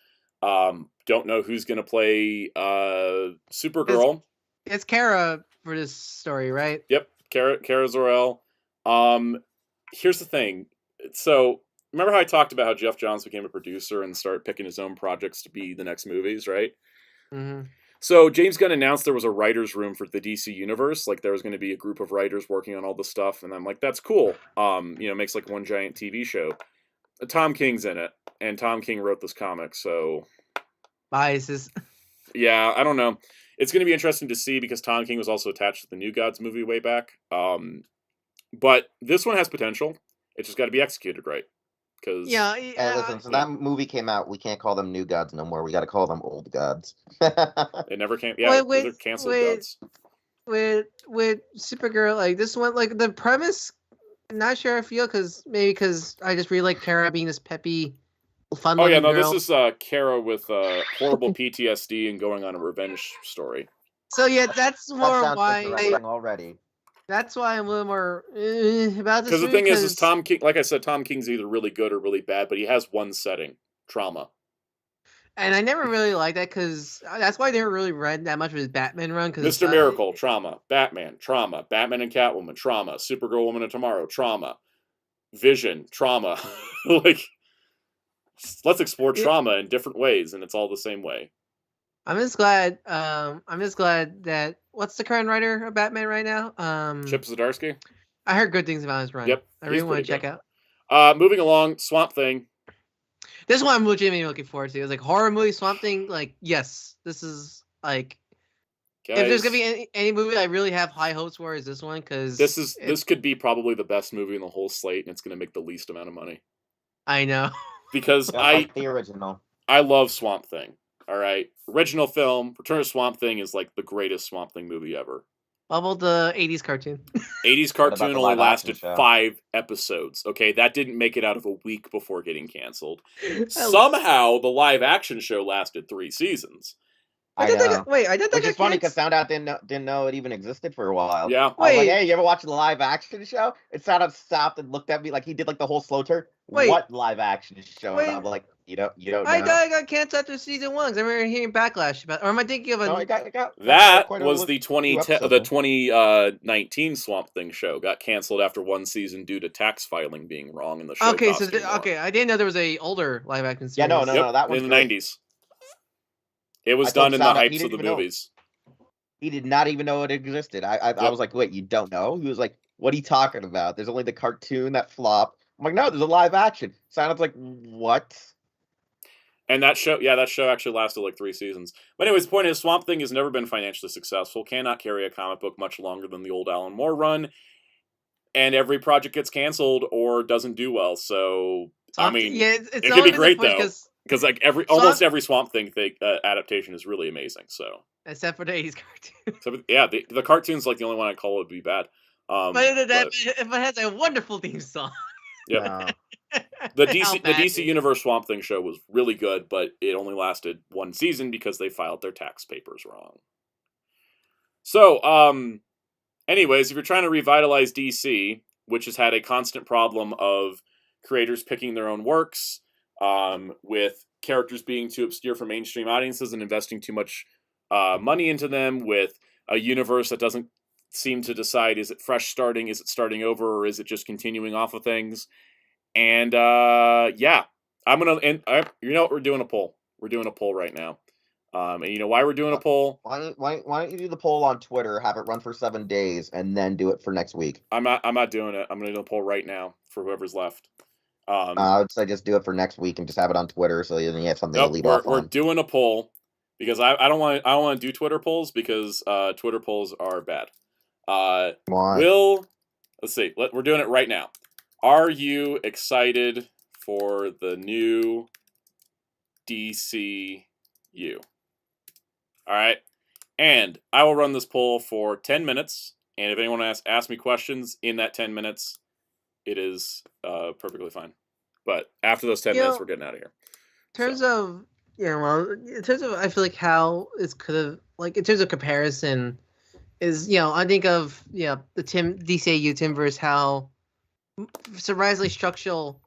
Don't know who's gonna play Supergirl.
It's Kara for this story, right?
Yep, Kara Zor-El. Here's the thing. So remember how I talked about how Jeff Johns became a producer and started picking his own projects to be the next movies, right?
Mm-hmm.
So James Gunn announced there was a writer's room for the DC universe. Like there was going to be a group of writers working on all this stuff, and I'm like, that's cool. Makes like one giant TV show. Tom King's in it, and Tom King wrote this comic, so
biases.
Yeah, I don't know. It's going to be interesting to see because Tom King was also attached to the New Gods movie way back. But this one has potential. It's just got to be executed right. Cause
listen, so that movie came out. We can't call them New Gods no more. We got to call them Old Gods.
It never came. Yeah, they're canceled gods.
With Supergirl, like this one, like the premise, I'm not sure I feel because I just really like Kara being this peppy, fun.
Oh yeah, no,
girl.
this is Kara with horrible PTSD and going on a revenge story.
So yeah, that's more why
already.
That's why I'm a little more about this.
Because the thing is Tom King, like I said, Tom King's either really good or really bad, but he has one setting: trauma.
And I never really liked that because that's why I never really read that much of his Batman run.
Mr. Miracle, trauma. Batman, trauma. Batman and Catwoman, trauma. Supergirl, Woman of Tomorrow, trauma. Vision, trauma. Like, let's explore trauma in different ways, and it's all the same way.
I'm just glad that what's the current writer of Batman right now?
Chip Zdarsky.
I heard good things about his run.
Yep,
I really want to check out.
Moving along, Swamp Thing.
This one I'm legitimately looking forward to. It was like horror movie, Swamp Thing. Like, yes, this is like. Guys, if there's gonna be any movie I really have high hopes for, is this one because
this could be probably the best movie in the whole slate, and it's gonna make the least amount of money.
I know.
Because
like the original.
I love Swamp Thing. All right, original film, Return of Swamp Thing is like the greatest Swamp Thing movie ever.
How about the 80s cartoon?
80s cartoon only lasted 5 episodes. Okay, that didn't make it out of a week before getting canceled. Somehow, the live action show lasted 3 seasons.
I did that. Wait, I did that. Which is funny because Soundout didn't know it even existed for a while.
Yeah.
I was like, hey, you ever watch the live action show? And Soundout stopped and looked at me like he did like the whole slow turn. Wait, what live action show? And I'm like, you don't know.
I got canceled after season 1 because I remember hearing backlash about. Or am I thinking of a?
No,
that was the 2019 Swamp Thing show got canceled after 1 season due to tax filing being wrong in the show.
Okay, I didn't know there was a older live action series.
Yeah, no, that was
in the 90s. It was done in the hypes of the movies.
He did not even know it existed. I was like, wait, you don't know? He was like, what are you talking about? There's only the cartoon that flopped. I'm like, no, there's a live action. Sounds like, what?
And that show actually lasted like 3 seasons. But anyways, the point is, Swamp Thing has never been financially successful, cannot carry a comic book much longer than the old Alan Moore run, and every project gets canceled or doesn't do well. So, I mean, it could be great, though. Because like almost every Swamp Thing adaptation is really amazing. So
except for the 80s cartoon.
So yeah, the cartoon's like the only one I call would be bad. But
it has a wonderful theme song.
Yeah. The DC Universe Swamp Thing show was really good, but it only lasted 1 season because they filed their tax papers wrong. So, anyways, if you're trying to revitalize DC, which has had a constant problem of creators picking their own works, with characters being too obscure for mainstream audiences and investing too much money into them, with a universe that doesn't seem to decide, is it fresh starting, is it starting over, or is it just continuing off of things? And yeah, we're doing a poll. We're doing a poll right now. And you know why we're doing a poll?
Why don't you do the poll on Twitter, have it run for 7 days, and then do it for next week?
I'm not doing it. I'm going to do a poll right now for whoever's left.
I would say just do it for next week and just have it on Twitter so you have something to lead off on.
We're doing a poll because I don't want to do Twitter polls because Twitter polls are bad.
Why?
Let's see. We're doing it right now. Are you excited for the new DCU? All right. And I will run this poll for 10 minutes. And if anyone asks me questions in that 10 minutes, it is perfectly fine. But after those 10 minutes, we're getting out of here.
In terms of, I feel like how it could have, like, in terms of comparison, is, I think of, the DCU Timverse, how surprisingly structural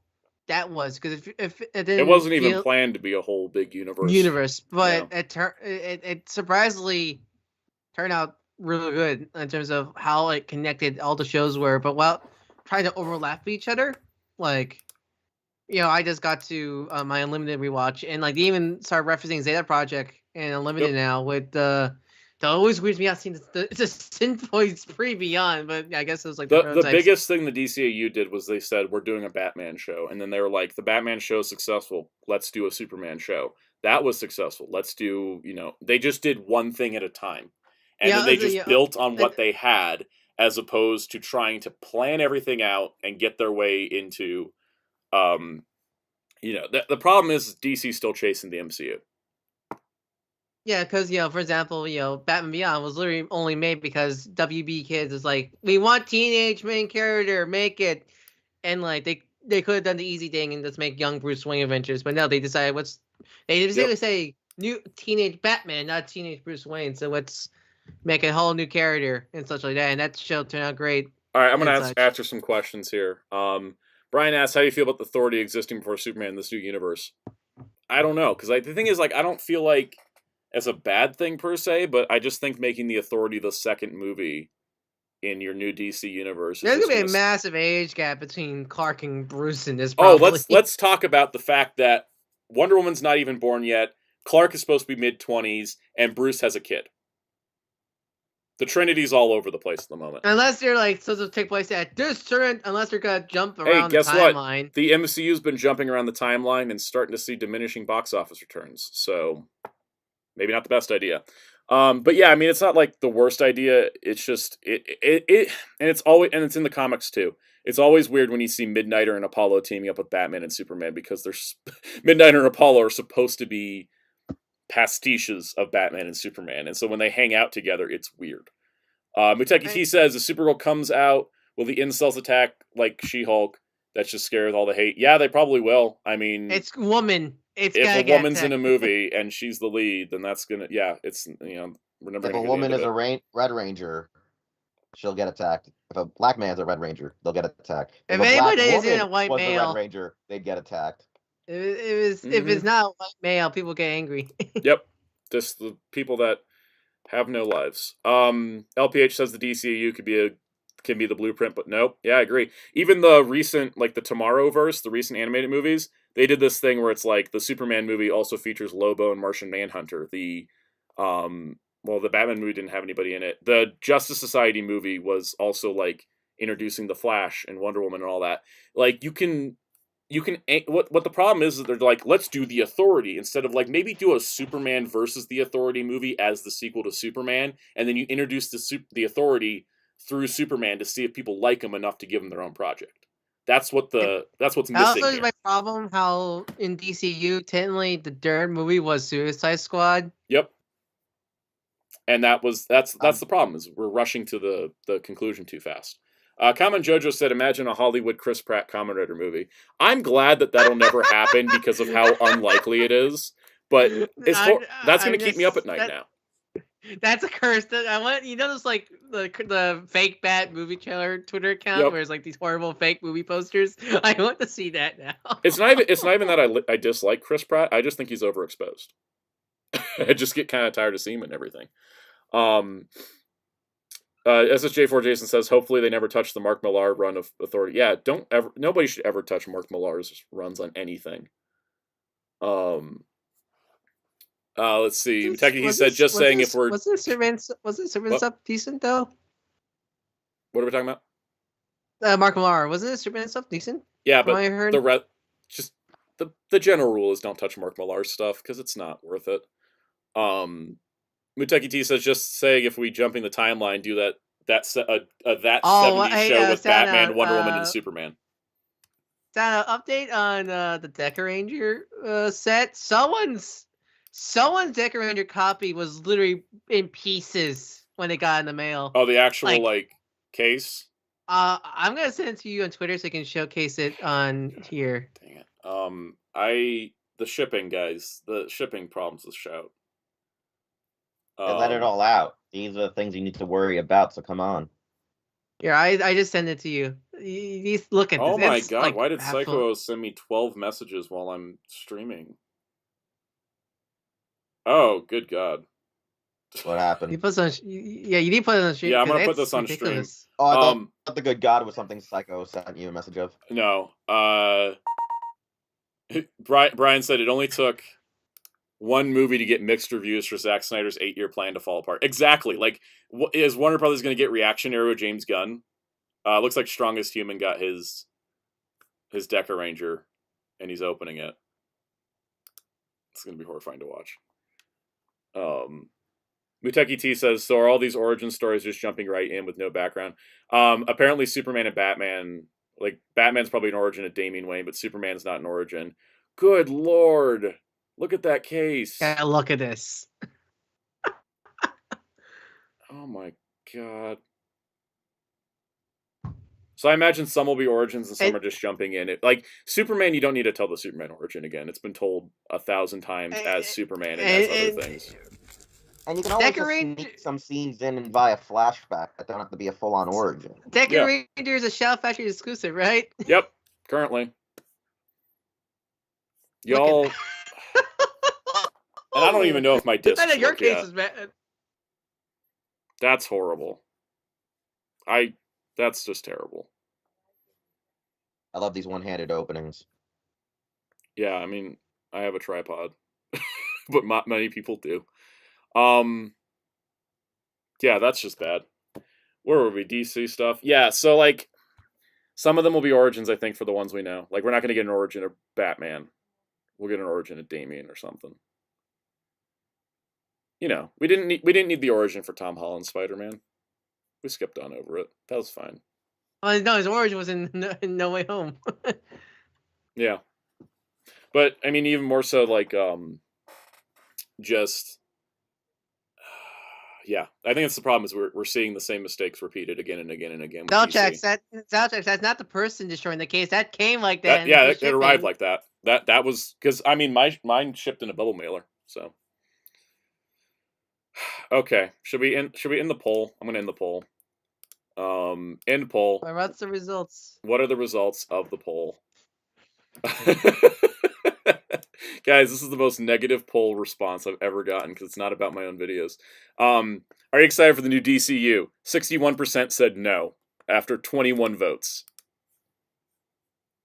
that was, because if it didn't
it wasn't even planned to be a whole big universe.
But it surprisingly turned out really good in terms of how it connected all the shows were, but while trying to overlap each other, like. I just got to my Unlimited rewatch, and like they even started referencing Zeta Project and Unlimited now with the. It always weirds me out seeing the Synthboids pre Beyond, but I guess it was like
the biggest thing the DCU did was they said we're doing a Batman show, and then they were like, the Batman show is successful, let's do a Superman show. That was successful. Let's do they just did one thing at a time, and then they just built on what they had, as opposed to trying to plan everything out and get their way into. The problem is DC's still chasing the MCU.
Yeah, because for example, Batman Beyond was literally only made because WB Kids is like, we want teenage main character, make it, and like they could have done the easy thing and just make young Bruce Wayne adventures, but no, they decided they basically say new teenage Batman, not teenage Bruce Wayne, so let's make a whole new character and such like that, and that show turned out great.
All right, I'm gonna answer some questions here. Brian asks, how do you feel about the Authority existing before Superman in this new universe? I don't know, because the thing is, I don't feel like it's a bad thing per se, but I just think making the Authority the second movie in your new DC universe.
There's gonna be a massive age gap between Clark and Bruce in this. Probably.
Oh, let's talk about the fact that Wonder Woman's not even born yet. Clark is supposed to be mid-20s, and Bruce has a kid. The Trinity's all over the place at the moment.
Unless they're supposed to take place at this certain, unless they're gonna jump around the timeline.
What? The MCU's been jumping around the timeline and starting to see diminishing box office returns. So maybe not the best idea. But yeah, I mean, it's not like the worst idea. It's just and it's in the comics too. It's always weird when you see Midnighter and Apollo teaming up with Batman and Superman, because Midnighter and Apollo are supposed to be pastiches of Batman and Superman, and so when they hang out together, it's weird. Muteki T says, if Supergirl comes out, will the incels attack like She-Hulk? That's just scary with all the hate. Yeah, they probably will. I mean,
it's woman. If
a woman's in a movie and she's the lead, then that's gonna it's
if a woman is a Red Ranger, she'll get attacked. If a black man's a Red Ranger, they'll get attacked.
If anybody is in a white
was
male,
a Red Ranger, they'd get attacked.
If it's not a white male, people get angry.
Yep, just the people that have no lives. LPH says the DCU can be the blueprint, but nope. Yeah, I agree. Even the recent, the Tomorrowverse, the recent animated movies, they did this thing where it's the Superman movie also features Lobo and Martian Manhunter. The Batman movie didn't have anybody in it. The Justice Society movie was also introducing the Flash and Wonder Woman and all that. What the problem is that they're let's do the Authority instead of maybe do a Superman versus the Authority movie as the sequel to Superman, and then you introduce the Authority through Superman to see if people like him enough to give him their own project. That's what's missing.
Also, is my problem how in DCU technically the third movie was Suicide Squad.
Yep. And that's the problem, is we're rushing to the conclusion too fast. Common Jojo said, imagine a Hollywood Chris Pratt Kamen Rider movie. I'm glad that'll never happen because of how unlikely it is. But that's going to keep me up at night now.
That's a curse. I want those the fake Bat movie trailer Twitter account where it's these horrible fake movie posters. I want to see that now. It's not
even that I dislike Chris Pratt. I just think he's overexposed. I just get kind of tired of seeing him and everything. SSJ4 Jason says, hopefully they never touch the Mark Millar run of Authority. Yeah, nobody should ever touch Mark Millar's runs on anything. Let's see. He said, just saying if we're...
Was it Superman stuff decent, though?
What are we talking about?
Mark Millar. Wasn't it Superman stuff decent?
Yeah, but the general rule is don't touch Mark Millar's stuff, because it's not worth it. Muteki T says, just saying if we jumping the timeline, do that 70s show with Batman, Wonder Woman, and Superman.
An update on the Deca Ranger set. Someone's Deca Ranger copy was literally in pieces when it got in the mail.
Oh, the actual case?
I'm gonna send it to you on Twitter so you can showcase it on here.
Dang it. The shipping, guys. The shipping problems with Shout.
Let it all out. These are the things you need to worry about, so come on.
Yeah, I just sent it to you. You look at this.
Oh my
It's,
god,
like,
why did
half
Psycho send me 12 messages while I'm streaming? Oh, good god.
What happened?
You put this on, yeah, you need to put it on stream.
Yeah, I'm gonna put
It's
this on
ridiculous.
stream.
Oh, I thought the good god was something Psycho sent you a message of.
No. Brian said it only took one movie to get mixed reviews for Zack Snyder's 8-year plan to fall apart. Exactly. Like, is Warner Brothers going to get reaction arrow James Gunn? Looks like Strongest Human got his Deca Ranger, and he's opening it. It's going to be horrifying to watch. Muteki T says, so are all these origin stories just jumping right in with no background? Apparently Superman and Batman, like, Batman's probably an origin of Damian Wayne, but Superman's not an origin. Good lord! Look at that case!
Yeah, look at this.
Oh my god. So I imagine some will be origins and some are just jumping in. Like, Superman, you don't need to tell the Superman origin again. It's been told 1,000 times as Superman and as other things.
And you can always just sneak some scenes in via flashback that don't have to be a full-on origin.
Deca Ranger is a Shout Factory exclusive, right?
Yep, currently. Y'all... And I don't even know if my discs work
your case
yet.
is bad.
That's horrible. That's just terrible.
I love these one-handed openings.
Yeah, I mean, I have a tripod. But not many people do. Yeah, that's just bad. Where were we? DC stuff? Yeah, so, like, some of them will be origins, I think, for the ones we know. Like, we're not going to get an origin of Batman. We'll get an origin of Damian or something. You know, we didn't need the origin for Tom Holland's Spider-Man. We skipped on over it. That was fine.
Oh, no, his origin was in No Way Home.
Yeah. But, I mean, even more so, like, just... Yeah, I think that's the problem is we're seeing the same mistakes repeated again and again and again.
Zalchak, that's not the person destroying the case. That came like that.
Yeah, it arrived like that. That was... Because, I mean, mine shipped in a bubble mailer, so... Okay, should we end the poll? I'm gonna end the poll. End poll.
What's the results?
What are the results of the poll? Guys, this is the most negative poll response I've ever gotten because it's not about my own videos. Are you excited for the new DCU? 61% said no after 21 votes.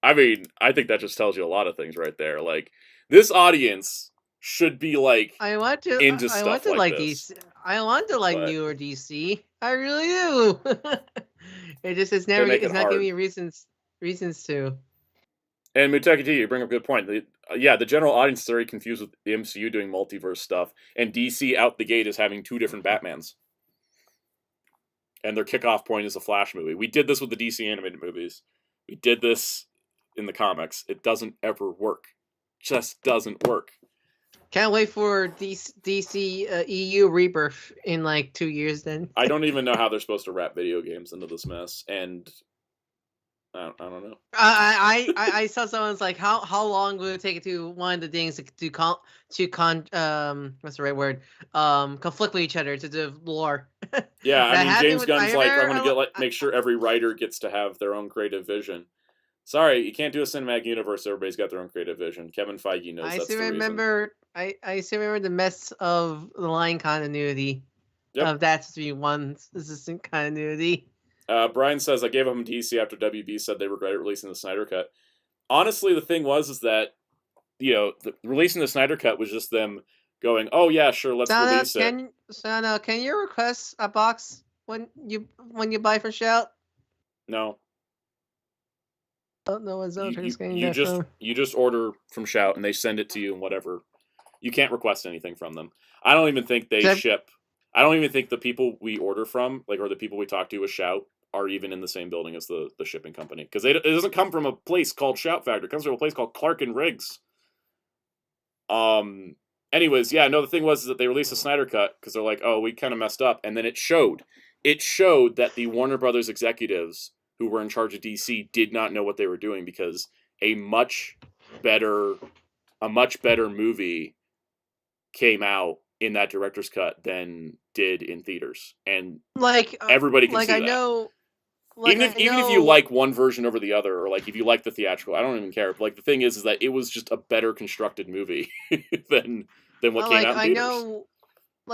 I mean, I think that just tells you a lot of things right there. Like, this audience should be like into stuff like this.
DC. I want to like newer DC. I really do. It's not giving me reasons to.
And Muteki, you bring up a good point. The general audience is very confused with the MCU doing multiverse stuff, and DC out the gate is having 2 different Batmans. And their kickoff point is a Flash movie. We did this with the DC animated movies. We did this in the comics. It doesn't ever work. Just doesn't work.
Can't wait for DC EU rebirth in like 2 years. Then
I don't even know how they're supposed to wrap video games into this mess, and I don't know.
I saw someone's like, how long will it take to one of the things to what's the right word? Conflict with each other to the lore.
Yeah, I mean, James Gunn's like, I'm gonna make sure every writer gets to have their own creative vision. Sorry, you can't do a cinematic universe. Everybody's got their own creative vision. Kevin Feige knows that's the reason.
I still remember the mess of the line continuity.
Yep.
Of that's to be one consistent continuity.
Brian says, I gave them DC after WB said they regretted releasing the Snyder Cut. Honestly, the thing is that, releasing the Snyder Cut was just them going, oh yeah, sure, let's release it.
Can you request a box when you buy for Shout?
No.
Oh, no one's
you just order from Shout and they send it to you and whatever. You can't request anything from them. I don't even think they ship. I don't even think the people we order from, or the people we talk to with Shout, are even in the same building as the shipping company. Because it doesn't come from a place called Shout Factory. It comes from a place called Clark and Riggs. Anyways, yeah, no, the thing was that they released a Snyder Cut because they're like, oh, we kind of messed up. And then it showed. It showed that the Warner Brothers executives who were in charge of DC did not know what they were doing because a much better movie came out in that director's cut than did in theaters, and everybody can see that.
like
even if you like one version over the other, or like if you like the theatrical, I don't even care. But like the thing is that it was just a better constructed movie than what came out in theaters.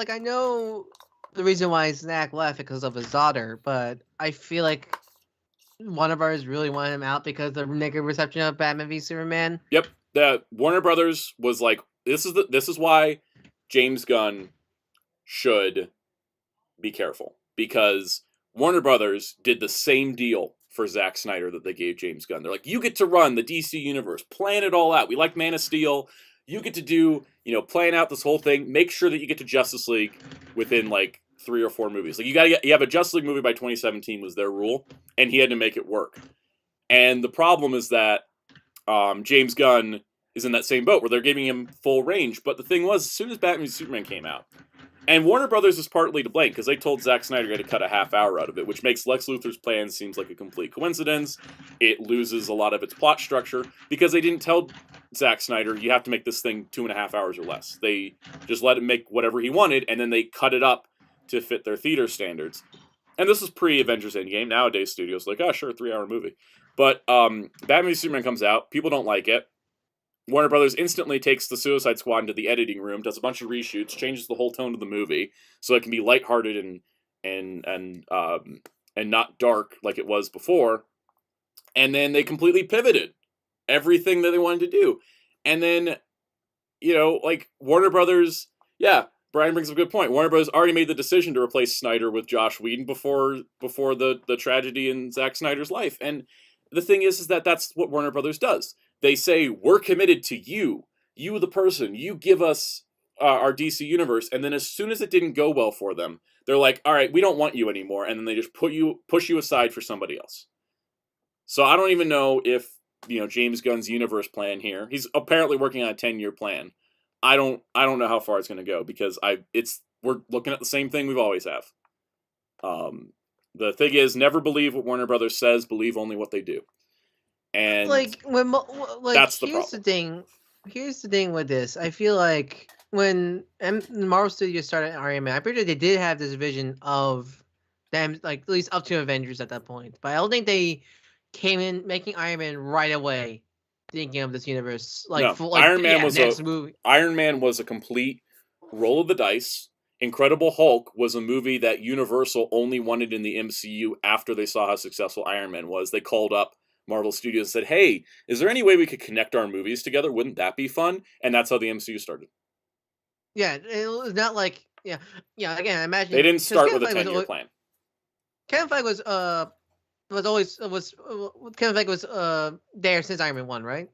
I know the reason why Zach left because of his daughter, but I feel like Warner Brothers really wanted him out because of the negative reception of Batman v Superman.
Yep, that Warner Brothers was like, this is why James Gunn should be careful, because Warner Brothers did the same deal for Zack Snyder that they gave James Gunn. They're like, you get to run the DC universe, plan it all out. We like Man of Steel. You get to do, plan out this whole thing. Make sure that you get to Justice League within like 3 or 4 movies. Like you have a Justice League movie by 2017 was their rule, and he had to make it work. And the problem is that James Gunn is in that same boat where they're giving him full range. But the thing was, as soon as Batman v Superman came out, and Warner Brothers is partly to blame because they told Zack Snyder he had to cut a half hour out of it, which makes Lex Luthor's plan seems like a complete coincidence. It loses a lot of its plot structure because they didn't tell Zack Snyder, you have to make this thing 2.5 hours or less. They just let him make whatever he wanted, and then they cut it up to fit their theater standards. And this is pre-Avengers Endgame. Nowadays, studios are like, oh, sure, 3-hour movie. But Batman v Superman comes out. People don't like it. Warner Brothers instantly takes the Suicide Squad into the editing room, does a bunch of reshoots, changes the whole tone of the movie so it can be lighthearted and not dark like it was before. And then they completely pivoted everything that they wanted to do. And then, like Warner Brothers, yeah, Brian brings up a good point. Warner Brothers already made the decision to replace Snyder with Joss Whedon before the tragedy in Zack Snyder's life. And the thing is that that's what Warner Brothers does. They say, we're committed to you, the person, you give us our DC universe. And then as soon as it didn't go well for them, they're like, all right, we don't want you anymore. And then they just push you aside for somebody else. So I don't even know if, James Gunn's universe plan here, he's apparently working on a 10-year plan. I don't know how far it's going to go because we're looking at the same thing we've always have. The thing is, never believe what Warner Brothers says, believe only what they do. And that's the problem.
Here's the thing with this. I feel like when Marvel Studios started Iron Man, I'm pretty sure they did have this vision of them, like at least up to Avengers at that point. But I don't think they came in making Iron Man right away, thinking of this universe. Iron
Man was a complete roll of the dice. Incredible Hulk was a movie that Universal only wanted in the MCU after they saw how successful Iron Man was. They called up Marvel Studios and said, hey, is there any way we could connect our movies together? Wouldn't that be fun? And that's how the MCU started.
Yeah, it was not like, again, I imagine...
They didn't start with a 10-year plan.
Kevin Feige was there since Iron Man 1, right?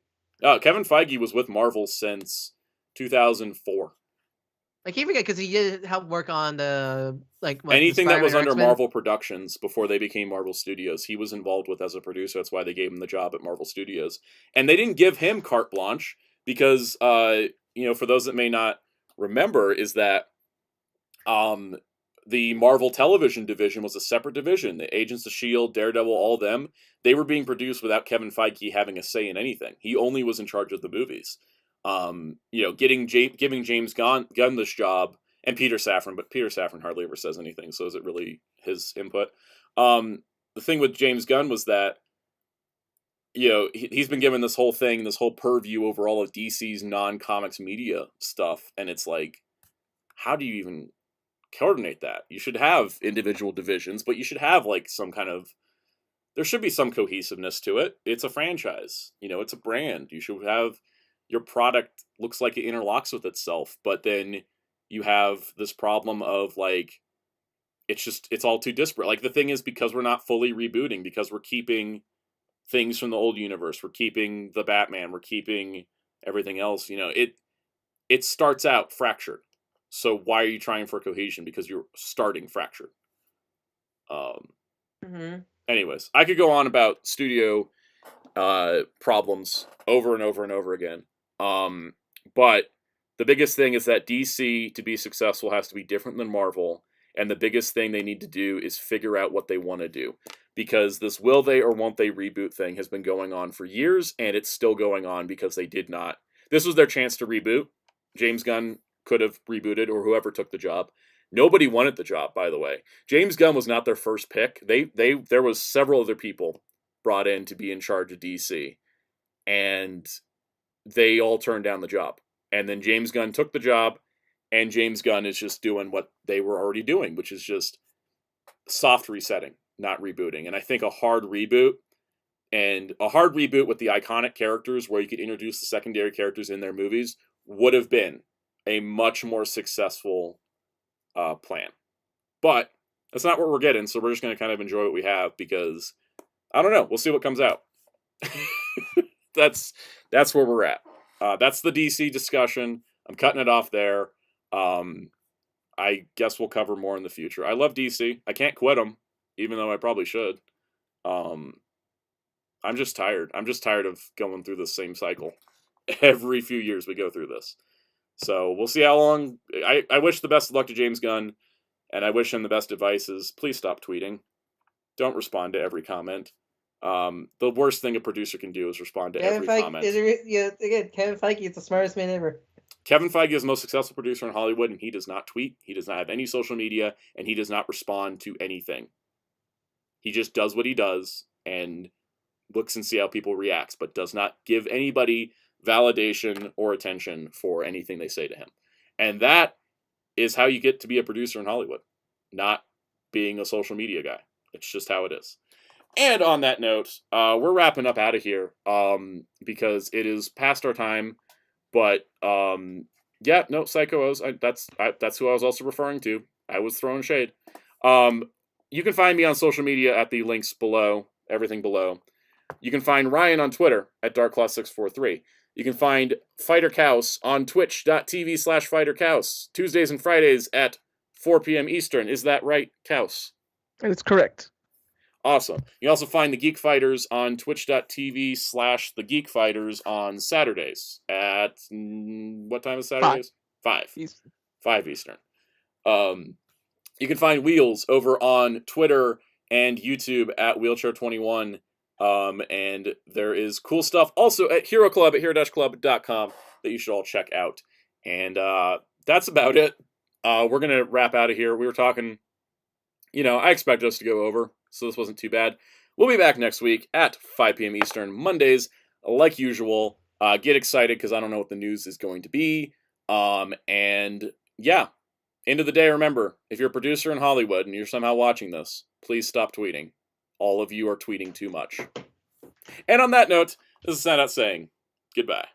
Kevin Feige was with Marvel since 2004.
I can't forget because he did help work on
anything that was under Marvel Productions before they became Marvel Studios. He was involved with as a producer. That's why they gave him the job at Marvel Studios. And they didn't give him carte blanche because, for those that may not remember, is that the Marvel Television division was a separate division. The Agents of S.H.I.E.L.D., Daredevil, all them, they were being produced without Kevin Feige having a say in anything. He only was in charge of the movies. Giving James Gunn this job, and Peter Safran, but Peter Safran hardly ever says anything, so is it really his input? The thing with James Gunn was that, he's been given this whole thing, this whole purview over all of DC's non-comics media stuff, and it's like, how do you even coordinate that? You should have individual divisions, but you should have, there should be some cohesiveness to it. It's a franchise, it's a brand. You should have... Your product looks like it interlocks with itself, but then you have this problem of it's all too disparate. Like the thing is, because we're not fully rebooting, because we're keeping things from the old universe, we're keeping the Batman, we're keeping everything else, it starts out fractured. So why are you trying for cohesion? Because you're starting fractured. Anyways, I could go on about studio problems over and over and over again. But the biggest thing is that DC, to be successful, has to be different than Marvel. And the biggest thing they need to do is figure out what they want to do. Because this will they or won't they reboot thing has been going on for years, and it's still going on because they did not. This was their chance to reboot. James Gunn could have rebooted, or whoever took the job. Nobody wanted the job, by the way. James Gunn was not their first pick. There was several other people brought in to be in charge of DC, and they all turned down the job. And then James Gunn took the job, and James Gunn is just doing what they were already doing, which is just soft resetting, not rebooting. And I think a hard reboot with the iconic characters where you could introduce the secondary characters in their movies would have been a much more successful plan. But that's not what we're getting, so we're just going to kind of enjoy what we have because, I don't know, we'll see what comes out. That's where we're at. That's the DC discussion. I'm cutting it off there. I guess we'll cover more in the future. I love DC. I can't quit them, even though I probably should. I'm just tired. I'm just tired of going through the same cycle. Every few years we go through this. So we'll see how long. I wish the best of luck to James Gunn, and I wish him the best advices. Please stop tweeting. Don't respond to every comment. The worst thing a producer can do is respond to every comment.
Kevin Feige is the smartest man ever.
Kevin Feige is the most successful producer in Hollywood, and he does not tweet. He does not have any social media, and he does not respond to anything. He just does what he does and looks and see how people react, but does not give anybody validation or attention for anything they say to him. And that is how you get to be a producer in Hollywood, not being a social media guy. It's just how it is. And on that note, we're wrapping up out of here because it is past our time. But yeah, no, Psycho O's. That's who I was also referring to. I was throwing shade. You can find me on social media at the links below, everything below. You can find Ryan on Twitter at DarkClaw643. You can find Fighter Cows on twitch.tv/FighterCows, Tuesdays and Fridays at 4 p.m. Eastern. Is that right, Cows?
It's correct.
Awesome. You also find the Geek Fighters on twitch.tv/thegeekfighters on Saturdays at what time is Saturdays? 5
Eastern.
5 Eastern. You can find Wheels over on Twitter and YouTube at Wheelchair21. And there is cool stuff also at Hero Club at hero-club.com that you should all check out. And that's about it. We're going to wrap out of here. We were talking, I expected us to go over, so this wasn't too bad. We'll be back next week at 5 p.m. Eastern, Mondays, like usual. Get excited because I don't know what the news is going to be. And yeah, end of the day, remember, if you're a producer in Hollywood and you're somehow watching this, please stop tweeting. All of you are tweeting too much. And on that note, this is Soundout saying goodbye.